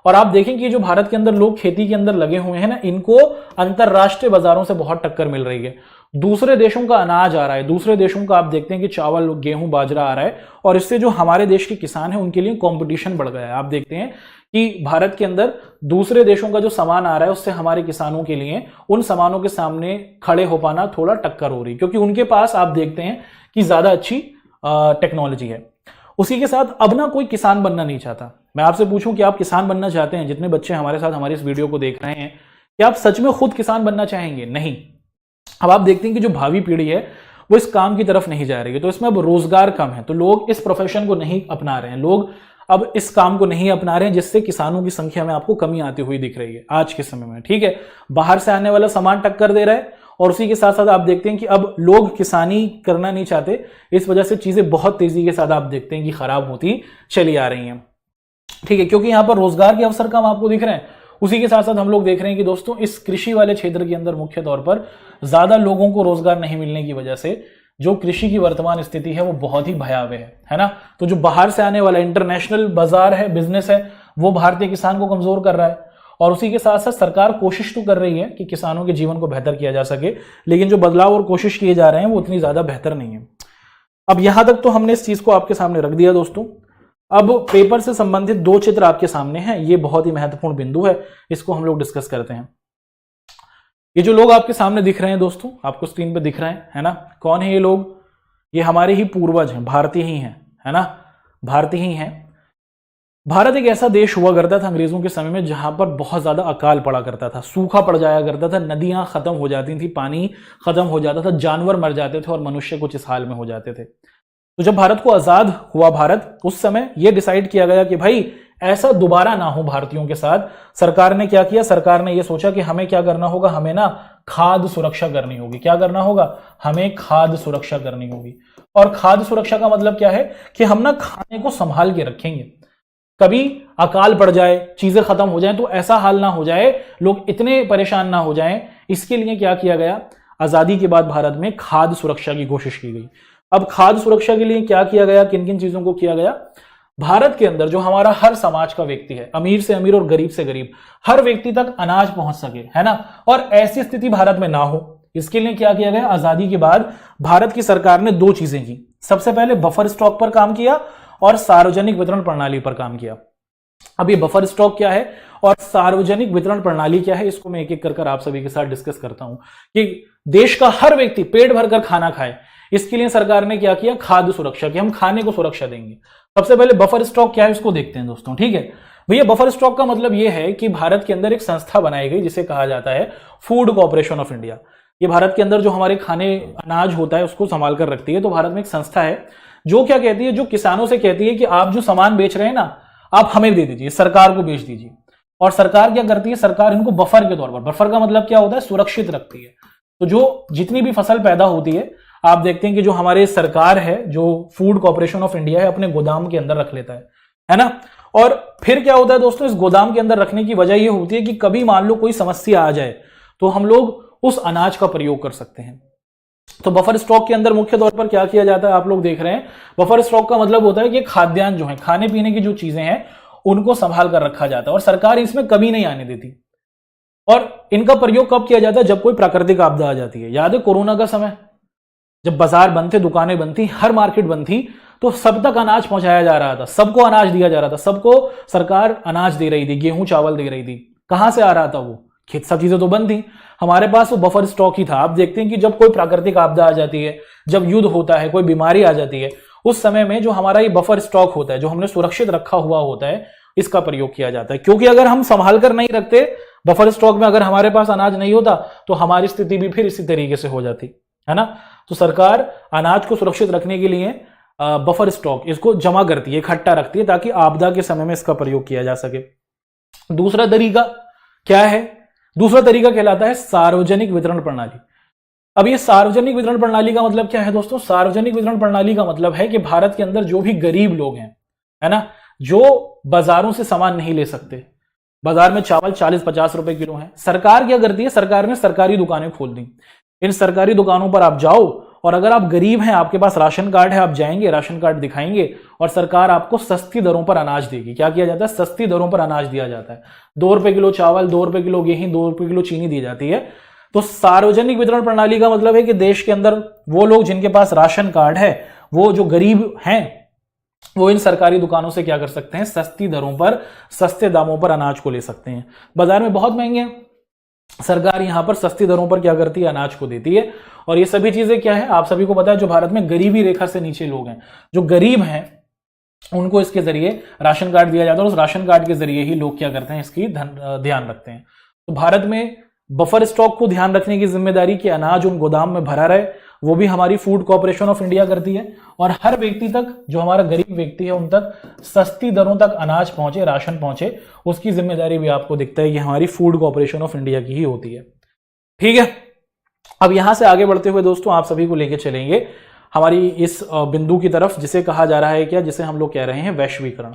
और आप देखें कि जो भारत के अंदर लोग खेती के अंदर लगे हुए हैं ना, इनको अंतरराष्ट्रीय बाजारों से बहुत टक्कर मिल रही है। दूसरे देशों का अनाज आ रहा है, दूसरे देशों का आप देखते हैं कि चावल, गेहूं, बाजरा आ रहा है, और इससे जो हमारे देश के किसान हैं उनके लिए कंपटीशन बढ़ गया है। आप देखते हैं कि भारत के अंदर दूसरे देशों का जो सामान आ रहा है उससे हमारे किसानों के लिए उन सामानों के सामने खड़े हो पाना थोड़ा टक्कर हो रही है, क्योंकि उनके पास आप देखते हैं कि ज्यादा अच्छी टेक्नोलॉजी है। उसी के साथ अब ना कोई किसान बनना नहीं चाहता। मैं आपसे पूछूं कि आप किसान बनना चाहते हैं? जितने बच्चे हमारे साथ हमारी इस वीडियो को देख रहे हैं, क्या आप सच में खुद किसान बनना चाहेंगे? नहीं। अब आप देखते हैं कि जो भावी पीढ़ी है वो इस काम की तरफ नहीं जा रही है, तो इसमें अब रोजगार कम है, तो लोग इस प्रोफेशन को नहीं अपना रहे हैं, लोग अब इस काम को नहीं अपना रहे हैं, जिससे किसानों की संख्या में आपको कमी आती हुई दिख रही है आज के समय में, ठीक है। बाहर से आने वाला सामान टक्कर दे रहा है, और उसी के साथ साथ आप देखते हैं कि अब लोग किसानी करना नहीं चाहते, इस वजह से चीजें बहुत तेजी के साथ आप देखते हैं कि खराब होती चली आ रही हैं, ठीक है, क्योंकि यहां पर रोजगार के अवसर कम आपको दिख रहे हैं। उसी के साथ साथ हम लोग देख रहे हैं कि दोस्तों इस कृषि वाले क्षेत्र के अंदर मुख्य तौर पर ज्यादा लोगों को रोजगार नहीं मिलने की वजह से जो कृषि की वर्तमान स्थिति है वो बहुत ही भयावह है ना। तो जो बाहर से आने वाला इंटरनेशनल बाजार है, बिजनेस है, वो भारतीय किसान को कमजोर कर रहा है। और उसी के साथ साथ सरकार कोशिश तो कर रही है कि किसानों के जीवन को बेहतर किया जा सके, लेकिन जो बदलाव और कोशिश किए जा रहे हैं वो उतनी ज्यादा बेहतर नहीं है। अब यहां तक तो हमने इस चीज को आपके सामने रख दिया दोस्तों। अब पेपर से संबंधित दो चित्र आपके सामने हैं, ये बहुत ही महत्वपूर्ण बिंदु है, इसको हम लोग डिस्कस करते हैं। ये जो लोग आपके सामने दिख रहे हैं दोस्तों, आपको स्क्रीन पे दिख रहे हैं, है ना, कौन है ये लोग? ये हमारे ही पूर्वज हैं, भारतीय ही हैं, है ना, भारतीय ही हैं। भारत एक ऐसा देश हुआ करता था अंग्रेजों के समय में जहां पर बहुत ज्यादा अकाल पड़ा करता था, सूखा पड़ जाया करता था, नदियां खत्म हो जाती थी, पानी खत्म हो जाता था, जानवर मर जाते थे और मनुष्य कुछ इस हाल में हो जाते थे। तो जब भारत को आजाद हुआ भारत, उस समय यह डिसाइड किया गया कि भाई ऐसा दोबारा ना हो भारतीयों के साथ। सरकार ने क्या किया? सरकार ने यह सोचा कि हमें क्या करना होगा, हमें ना खाद्य सुरक्षा करनी होगी। क्या करना होगा? हमें खाद्य सुरक्षा करनी होगी। और खाद्य सुरक्षा का मतलब क्या है कि हम ना खाने को संभाल के रखेंगे, कभी अकाल पड़ जाए, चीजें खत्म हो जाए तो ऐसा हाल ना हो जाए, लोग इतने परेशान ना हो जाएं। इसके लिए क्या किया गया? आजादी के बाद भारत में खाद्य सुरक्षा की कोशिश की गई। अब खाद्य सुरक्षा के लिए क्या किया गया, किन किन चीजों को किया गया? भारत के अंदर जो हमारा हर समाज का व्यक्ति है, अमीर से अमीर और गरीब से गरीब, हर व्यक्ति तक अनाज पहुंच सके, है ना, और ऐसी स्थिति भारत में ना हो, इसके लिए क्या किया गया? आजादी के बाद भारत की सरकार ने दो चीजें की। सबसे पहले बफर स्टॉक पर काम किया और सार्वजनिक वितरण प्रणाली पर काम किया। अब ये बफर स्टॉक क्या है और सार्वजनिक वितरण प्रणाली क्या है, इसको मैं एक एक कर आप सभी के साथ डिस्कस करता हूं कि देश का हर व्यक्ति पेट भरकर खाना खाए। इसके लिए सरकार ने क्या किया? खाद्य सुरक्षा की, हम खाने को सुरक्षा देंगे। सबसे पहले बफर स्टॉक क्या है इसको देखते हैं दोस्तों, ठीक है भैया। बफर स्टॉक का मतलब यह है कि भारत के अंदर एक संस्था बनाई गई जिसे कहा जाता है फूड कॉर्पोरेशन ऑफ इंडिया। ये भारत के अंदर जो हमारे खाने अनाज होता है उसको संभाल कर रखती है। तो भारत में एक संस्था है जो क्या कहती है, जो किसानों से कहती है कि आप जो सामान बेच रहे हैं ना, आप हमें दे दीजिए, सरकार को बेच दीजिए। और सरकार क्या करती है? सरकार इनको बफर के तौर पर, बफर का मतलब क्या होता है? सुरक्षित रखती है। तो जो जितनी भी फसल पैदा होती है, आप देखते हैं कि जो हमारे सरकार है, जो फूड कॉर्पोरेशन ऑफ इंडिया है, अपने गोदाम के अंदर रख लेता है ना। और फिर क्या होता है दोस्तों, इस गोदाम के अंदर रखने की वजह यह होती है कि कभी मान लो कोई समस्या आ जाए तो हम लोग उस अनाज का प्रयोग कर सकते हैं। तो बफर स्टॉक के अंदर मुख्य तौर पर क्या किया जाता है, आप लोग देख रहे हैं। बफर स्टॉक का मतलब होता है कि खाद्यान्न जो है, खाने पीने की जो चीजें हैं, उनको संभाल कर रखा जाता है और सरकार इसमें कमी नहीं आने देती। और इनका प्रयोग कब किया जाता है? जब कोई प्राकृतिक आपदा आ जाती है। याद है कोरोना का समय, जब बाजार बंद थे, दुकानें बंद थी, हर मार्केट बंद थी, तो सब तक अनाज पहुंचाया जा रहा था, सबको अनाज दिया जा रहा था, सबको सरकार अनाज दे रही थी, गेहूं चावल दे रही थी। कहां से आ रहा था वो? सब चीजें तो बंद थी, हमारे पास वो बफर स्टॉक ही था। आप देखते हैं कि जब कोई प्राकृतिक आपदा आ जाती है, जब युद्ध होता है, कोई बीमारी आ जाती है, उस समय में जो हमारा ये बफर स्टॉक होता है, जो हमने सुरक्षित रखा हुआ होता है, इसका प्रयोग किया जाता है। क्योंकि अगर हम संभाल कर नहीं रखते बफर स्टॉक में, अगर हमारे पास अनाज नहीं होता तो हमारी स्थिति भी फिर इसी तरीके से हो जाती है ना। तो सरकार अनाज को सुरक्षित रखने के लिए बफर स्टॉक इसको जमा करती है, इकट्ठा रखती है, ताकि आपदा के समय में इसका प्रयोग किया जा सके। दूसरा तरीका क्या है? दूसरा तरीका कहलाता है सार्वजनिक वितरण प्रणाली। अब ये सार्वजनिक वितरण प्रणाली का मतलब क्या है दोस्तों? सार्वजनिक वितरण प्रणाली का मतलब है कि भारत के अंदर जो भी गरीब लोग हैं, है ना, जो बाजारों से सामान नहीं ले सकते, बाजार में चावल 40-50 रुपए किलो है, सरकार क्या करती है? सरकार ने सरकारी दुकानें खोल दी। इन सरकारी दुकानों पर आप जाओ और अगर आप गरीब हैं, आपके पास राशन कार्ड है, आप जाएंगे, राशन कार्ड दिखाएंगे और सरकार आपको सस्ती दरों पर अनाज देगी। क्या किया जाता है? सस्ती दरों पर अनाज दिया जाता है। 2 रुपए किलो चावल, 2 रुपए किलो गेहूं, 2 रुपए किलो चीनी दी जाती है। तो सार्वजनिक वितरण प्रणाली का मतलब है कि देश के अंदर वो लोग जिनके पास राशन कार्ड है, वो जो गरीब हैं, वो इन सरकारी दुकानों से क्या कर सकते हैं? सस्ती दरों पर, सस्ते दामों पर अनाज को ले सकते हैं। बाजार में बहुत महंगे हैं, सरकार यहां पर सस्ती दरों पर क्या करती है? अनाज को देती है। और ये सभी चीजें क्या है? आप सभी को पता है, जो भारत में गरीबी रेखा से नीचे लोग हैं, जो गरीब हैं, उनको इसके जरिए राशन कार्ड दिया जाता है और उस राशन कार्ड के जरिए ही लोग क्या करते हैं? इसकी ध्यान रखते हैं। तो भारत में बफर स्टॉक को ध्यान रखने की जिम्मेदारी कि अनाज उन गोदाम में भरा रहे, वो भी हमारी फूड कॉर्पोरेशन ऑफ इंडिया करती है। और हर व्यक्ति तक, जो हमारा गरीब व्यक्ति है, उन तक सस्ती दरों तक अनाज पहुंचे, राशन पहुंचे, उसकी जिम्मेदारी भी आपको दिखता है कि हमारी फूड कॉर्पोरेशन ऑफ इंडिया की ही होती है। ठीक है, अब यहां से आगे बढ़ते हुए दोस्तों आप सभी को लेके चलेंगे हमारी इस बिंदु की तरफ, जिसे कहा जा रहा है क्या? जिसे हम लोग कह रहे हैं वैश्वीकरण।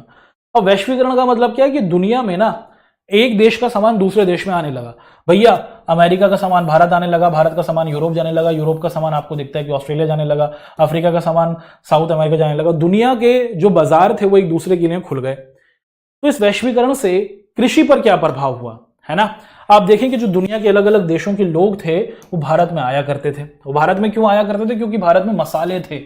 और वैश्वीकरण का मतलब क्या है? कि दुनिया में ना एक देश का सामान दूसरे देश में आने लगा। भैया अमेरिका का सामान भारत आने लगा, भारत का सामान यूरोप जाने लगा, यूरोप का सामान आपको दिखता है कि ऑस्ट्रेलिया जाने लगा, अफ्रीका का सामान साउथ अमेरिका जाने लगा। दुनिया के जो बाजार थे वो एक दूसरे के लिए खुल गए। तो इस वैश्वीकरण से कृषि पर क्या प्रभाव हुआ, है ना? आप देखें कि जो दुनिया के अलग अलग देशों के लोग थे वो भारत में आया करते थे। वो भारत में क्यों आया करते थे? क्योंकि भारत में मसाले थे,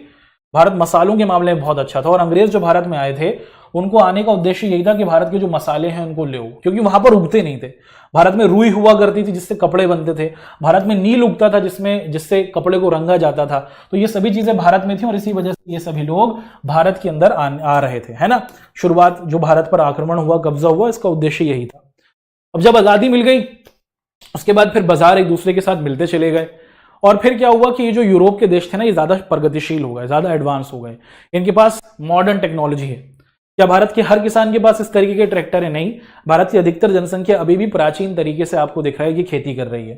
भारत मसालों के मामले में बहुत अच्छा था। और अंग्रेज जो भारत में आए थे, उनको आने का उद्देश्य यही था कि भारत के जो मसाले हैं उनको ले, क्योंकि वहां पर उगते नहीं थे। भारत में रुई हुआ करती थी जिससे कपड़े बनते थे, भारत में नील उगता था जिससे कपड़े को रंगा जाता था। तो ये सभी चीजें भारत में थी और इसी वजह से ये सभी लोग भारत के अंदर आ रहे थे, है ना। शुरुआत जो भारत पर आक्रमण हुआ, कब्जा हुआ, इसका उद्देश्य यही था। अब जब आजादी मिल गई, उसके बाद फिर बाजार एक दूसरे के साथ मिलते चले गए। और फिर क्या हुआ कि ये जो यूरोप के देश थे ना, ये ज्यादा प्रगतिशील हो गए, ज्यादा एडवांस हो गए, इनके पास मॉडर्न टेक्नोलॉजी है। क्या भारत के हर किसान के पास इस तरीके के ट्रैक्टर है? नहीं, भारत की अधिकतर जनसंख्या अभी भी प्राचीन तरीके से आपको दिख रहा है कि खेती कर रही है।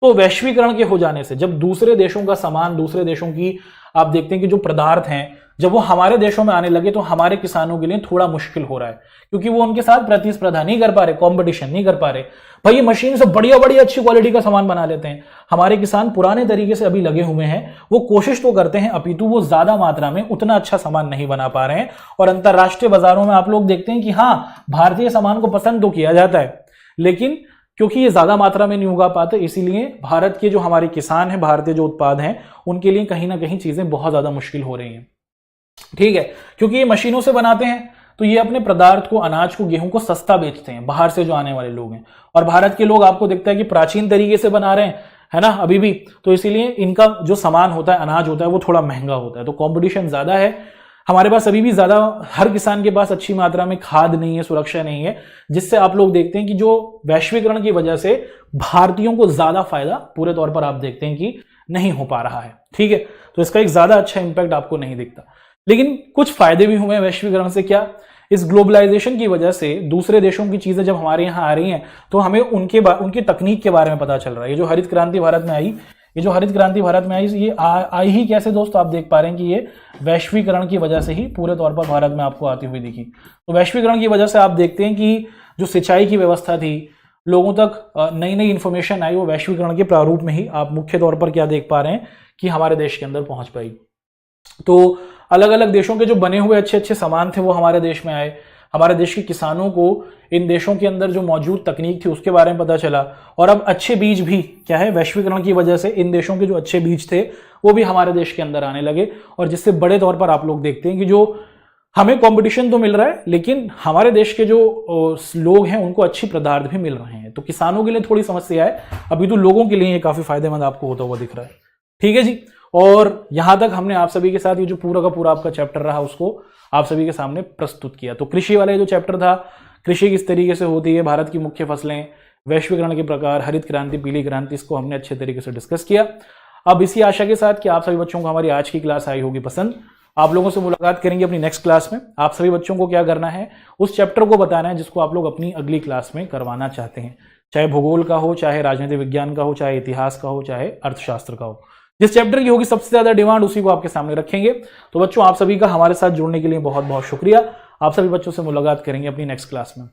तो वैश्वीकरण के हो जाने से जब दूसरे देशों का सामान, दूसरे देशों की आप देखते हैं कि जो पदार्थ हैं, जब वो हमारे देशों में आने लगे तो हमारे किसानों के लिए थोड़ा मुश्किल हो रहा है, क्योंकि वो उनके साथ प्रतिस्पर्धा नहीं कर पा रहे, कंपटीशन नहीं कर पा रहे। भाई ये मशीन से बढ़िया बढ़िया अच्छी क्वालिटी का सामान बना लेते हैं। हमारे किसान पुराने तरीके से अभी लगे हुए हैं, वो कोशिश तो करते हैं, अपितु वो ज्यादा मात्रा में उतना अच्छा सामान नहीं बना पा रहे हैं। और अंतरराष्ट्रीय बाजारों में आप लोग देखते हैं कि हाँ, भारतीय सामान को पसंद तो किया जाता है, लेकिन क्योंकि ये ज्यादा मात्रा में नहीं उगा पाते, इसीलिए भारत के जो हमारे किसान हैं, भारतीय जो उत्पाद हैं, उनके लिए कहीं ना कहीं चीजें बहुत ज्यादा मुश्किल हो रही हैं। ठीक है, क्योंकि ये मशीनों से बनाते हैं तो ये अपने पदार्थ को, अनाज को, गेहूं को सस्ता बेचते हैं बाहर से जो आने वाले लोग हैं। और भारत के लोग आपको दिखता है कि प्राचीन तरीके से बना रहे हैं, है ना, अभी भी। तो इसीलिए इनका जो सामान होता है, अनाज होता है, वो थोड़ा महंगा होता है। तो कंपटीशन ज्यादा है हमारे पास अभी भी ज्यादा। हर किसान के पास अच्छी मात्रा में खाद नहीं है, सुरक्षा नहीं है, जिससे आप लोग देखते हैं कि जो वैश्वीकरण की वजह से भारतीयों को ज्यादा फायदा पूरे तौर पर आप देखते हैं कि नहीं हो पा रहा है। ठीक है, तो इसका एक ज्यादा अच्छा इंपैक्ट आपको नहीं दिखता। लेकिन कुछ फायदे भी हुए वैश्वीकरण से। क्या? इस ग्लोबलाइजेशन की वजह से दूसरे देशों की चीजें जब हमारे यहाँ आ रही हैं तो हमें उनकी तकनीक के बारे में पता चल रहा है। ये जो हरित क्रांति भारत में आई, ये आई ही कैसे दोस्तों? आप देख पा रहे हैं कि ये वैश्वीकरण की वजह से ही पूरे तौर पर भारत में आपको आती हुई दिखी। तो वैश्वीकरण की वजह से आप देखते हैं कि जो सिंचाई की व्यवस्था थी, लोगों तक नई नई इंफॉर्मेशन आई, वो वैश्वीकरण के प्रारूप में ही आप मुख्य तौर पर क्या देख पा रहे हैं कि हमारे देश के अंदर पहुंच पाई। तो अलग अलग देशों के जो बने हुए अच्छे अच्छे सामान थे वो हमारे देश में आए। हमारे देश के किसानों को इन देशों के अंदर जो मौजूद तकनीक थी उसके बारे में पता चला। और अब अच्छे बीज भी क्या है, वैश्वीकरण की वजह से इन देशों के जो अच्छे बीज थे वो भी हमारे देश के अंदर आने लगे। और जिससे बड़े तौर पर आप लोग देखते हैं कि जो हमें कंपटीशन तो मिल रहा है, लेकिन हमारे देश के जो लोग हैं उनको अच्छी पदार्थ भी मिल रहे हैं। तो किसानों के लिए थोड़ी समस्या है, अभी तो लोगों के लिए ये काफी फायदेमंद आपको होता हुआ दिख रहा है। ठीक है जी, और यहां तक हमने आप सभी के साथ ये जो पूरा का पूरा आपका चैप्टर रहा उसको आप सभी के सामने प्रस्तुत किया। तो कृषि वाला जो चैप्टर था, कृषि किस तरीके से होती है, भारत की मुख्य फसलें, वैश्वीकरण के प्रकार, हरित क्रांति, पीली क्रांति, इसको हमने अच्छे तरीके से डिस्कस किया। अब इसी आशा के साथ कि आप सभी बच्चों को हमारी आज की क्लास आई होगी पसंद, आप लोगों से मुलाकात करेंगे अपनी नेक्स्ट क्लास में। आप सभी बच्चों को क्या करना है, उस चैप्टर को बताना है जिसको आप लोग अपनी अगली क्लास में करवाना चाहते हैं, चाहे भूगोल का हो, चाहे राजनीति विज्ञान का हो, चाहे इतिहास का हो, चाहे अर्थशास्त्र का हो। जिस चैप्टर की होगी सबसे ज्यादा डिमांड उसी को आपके सामने रखेंगे। तो बच्चों, आप सभी का हमारे साथ जुड़ने के लिए बहुत बहुत शुक्रिया। आप सभी बच्चों से मुलाकात करेंगे अपनी नेक्स्ट क्लास में।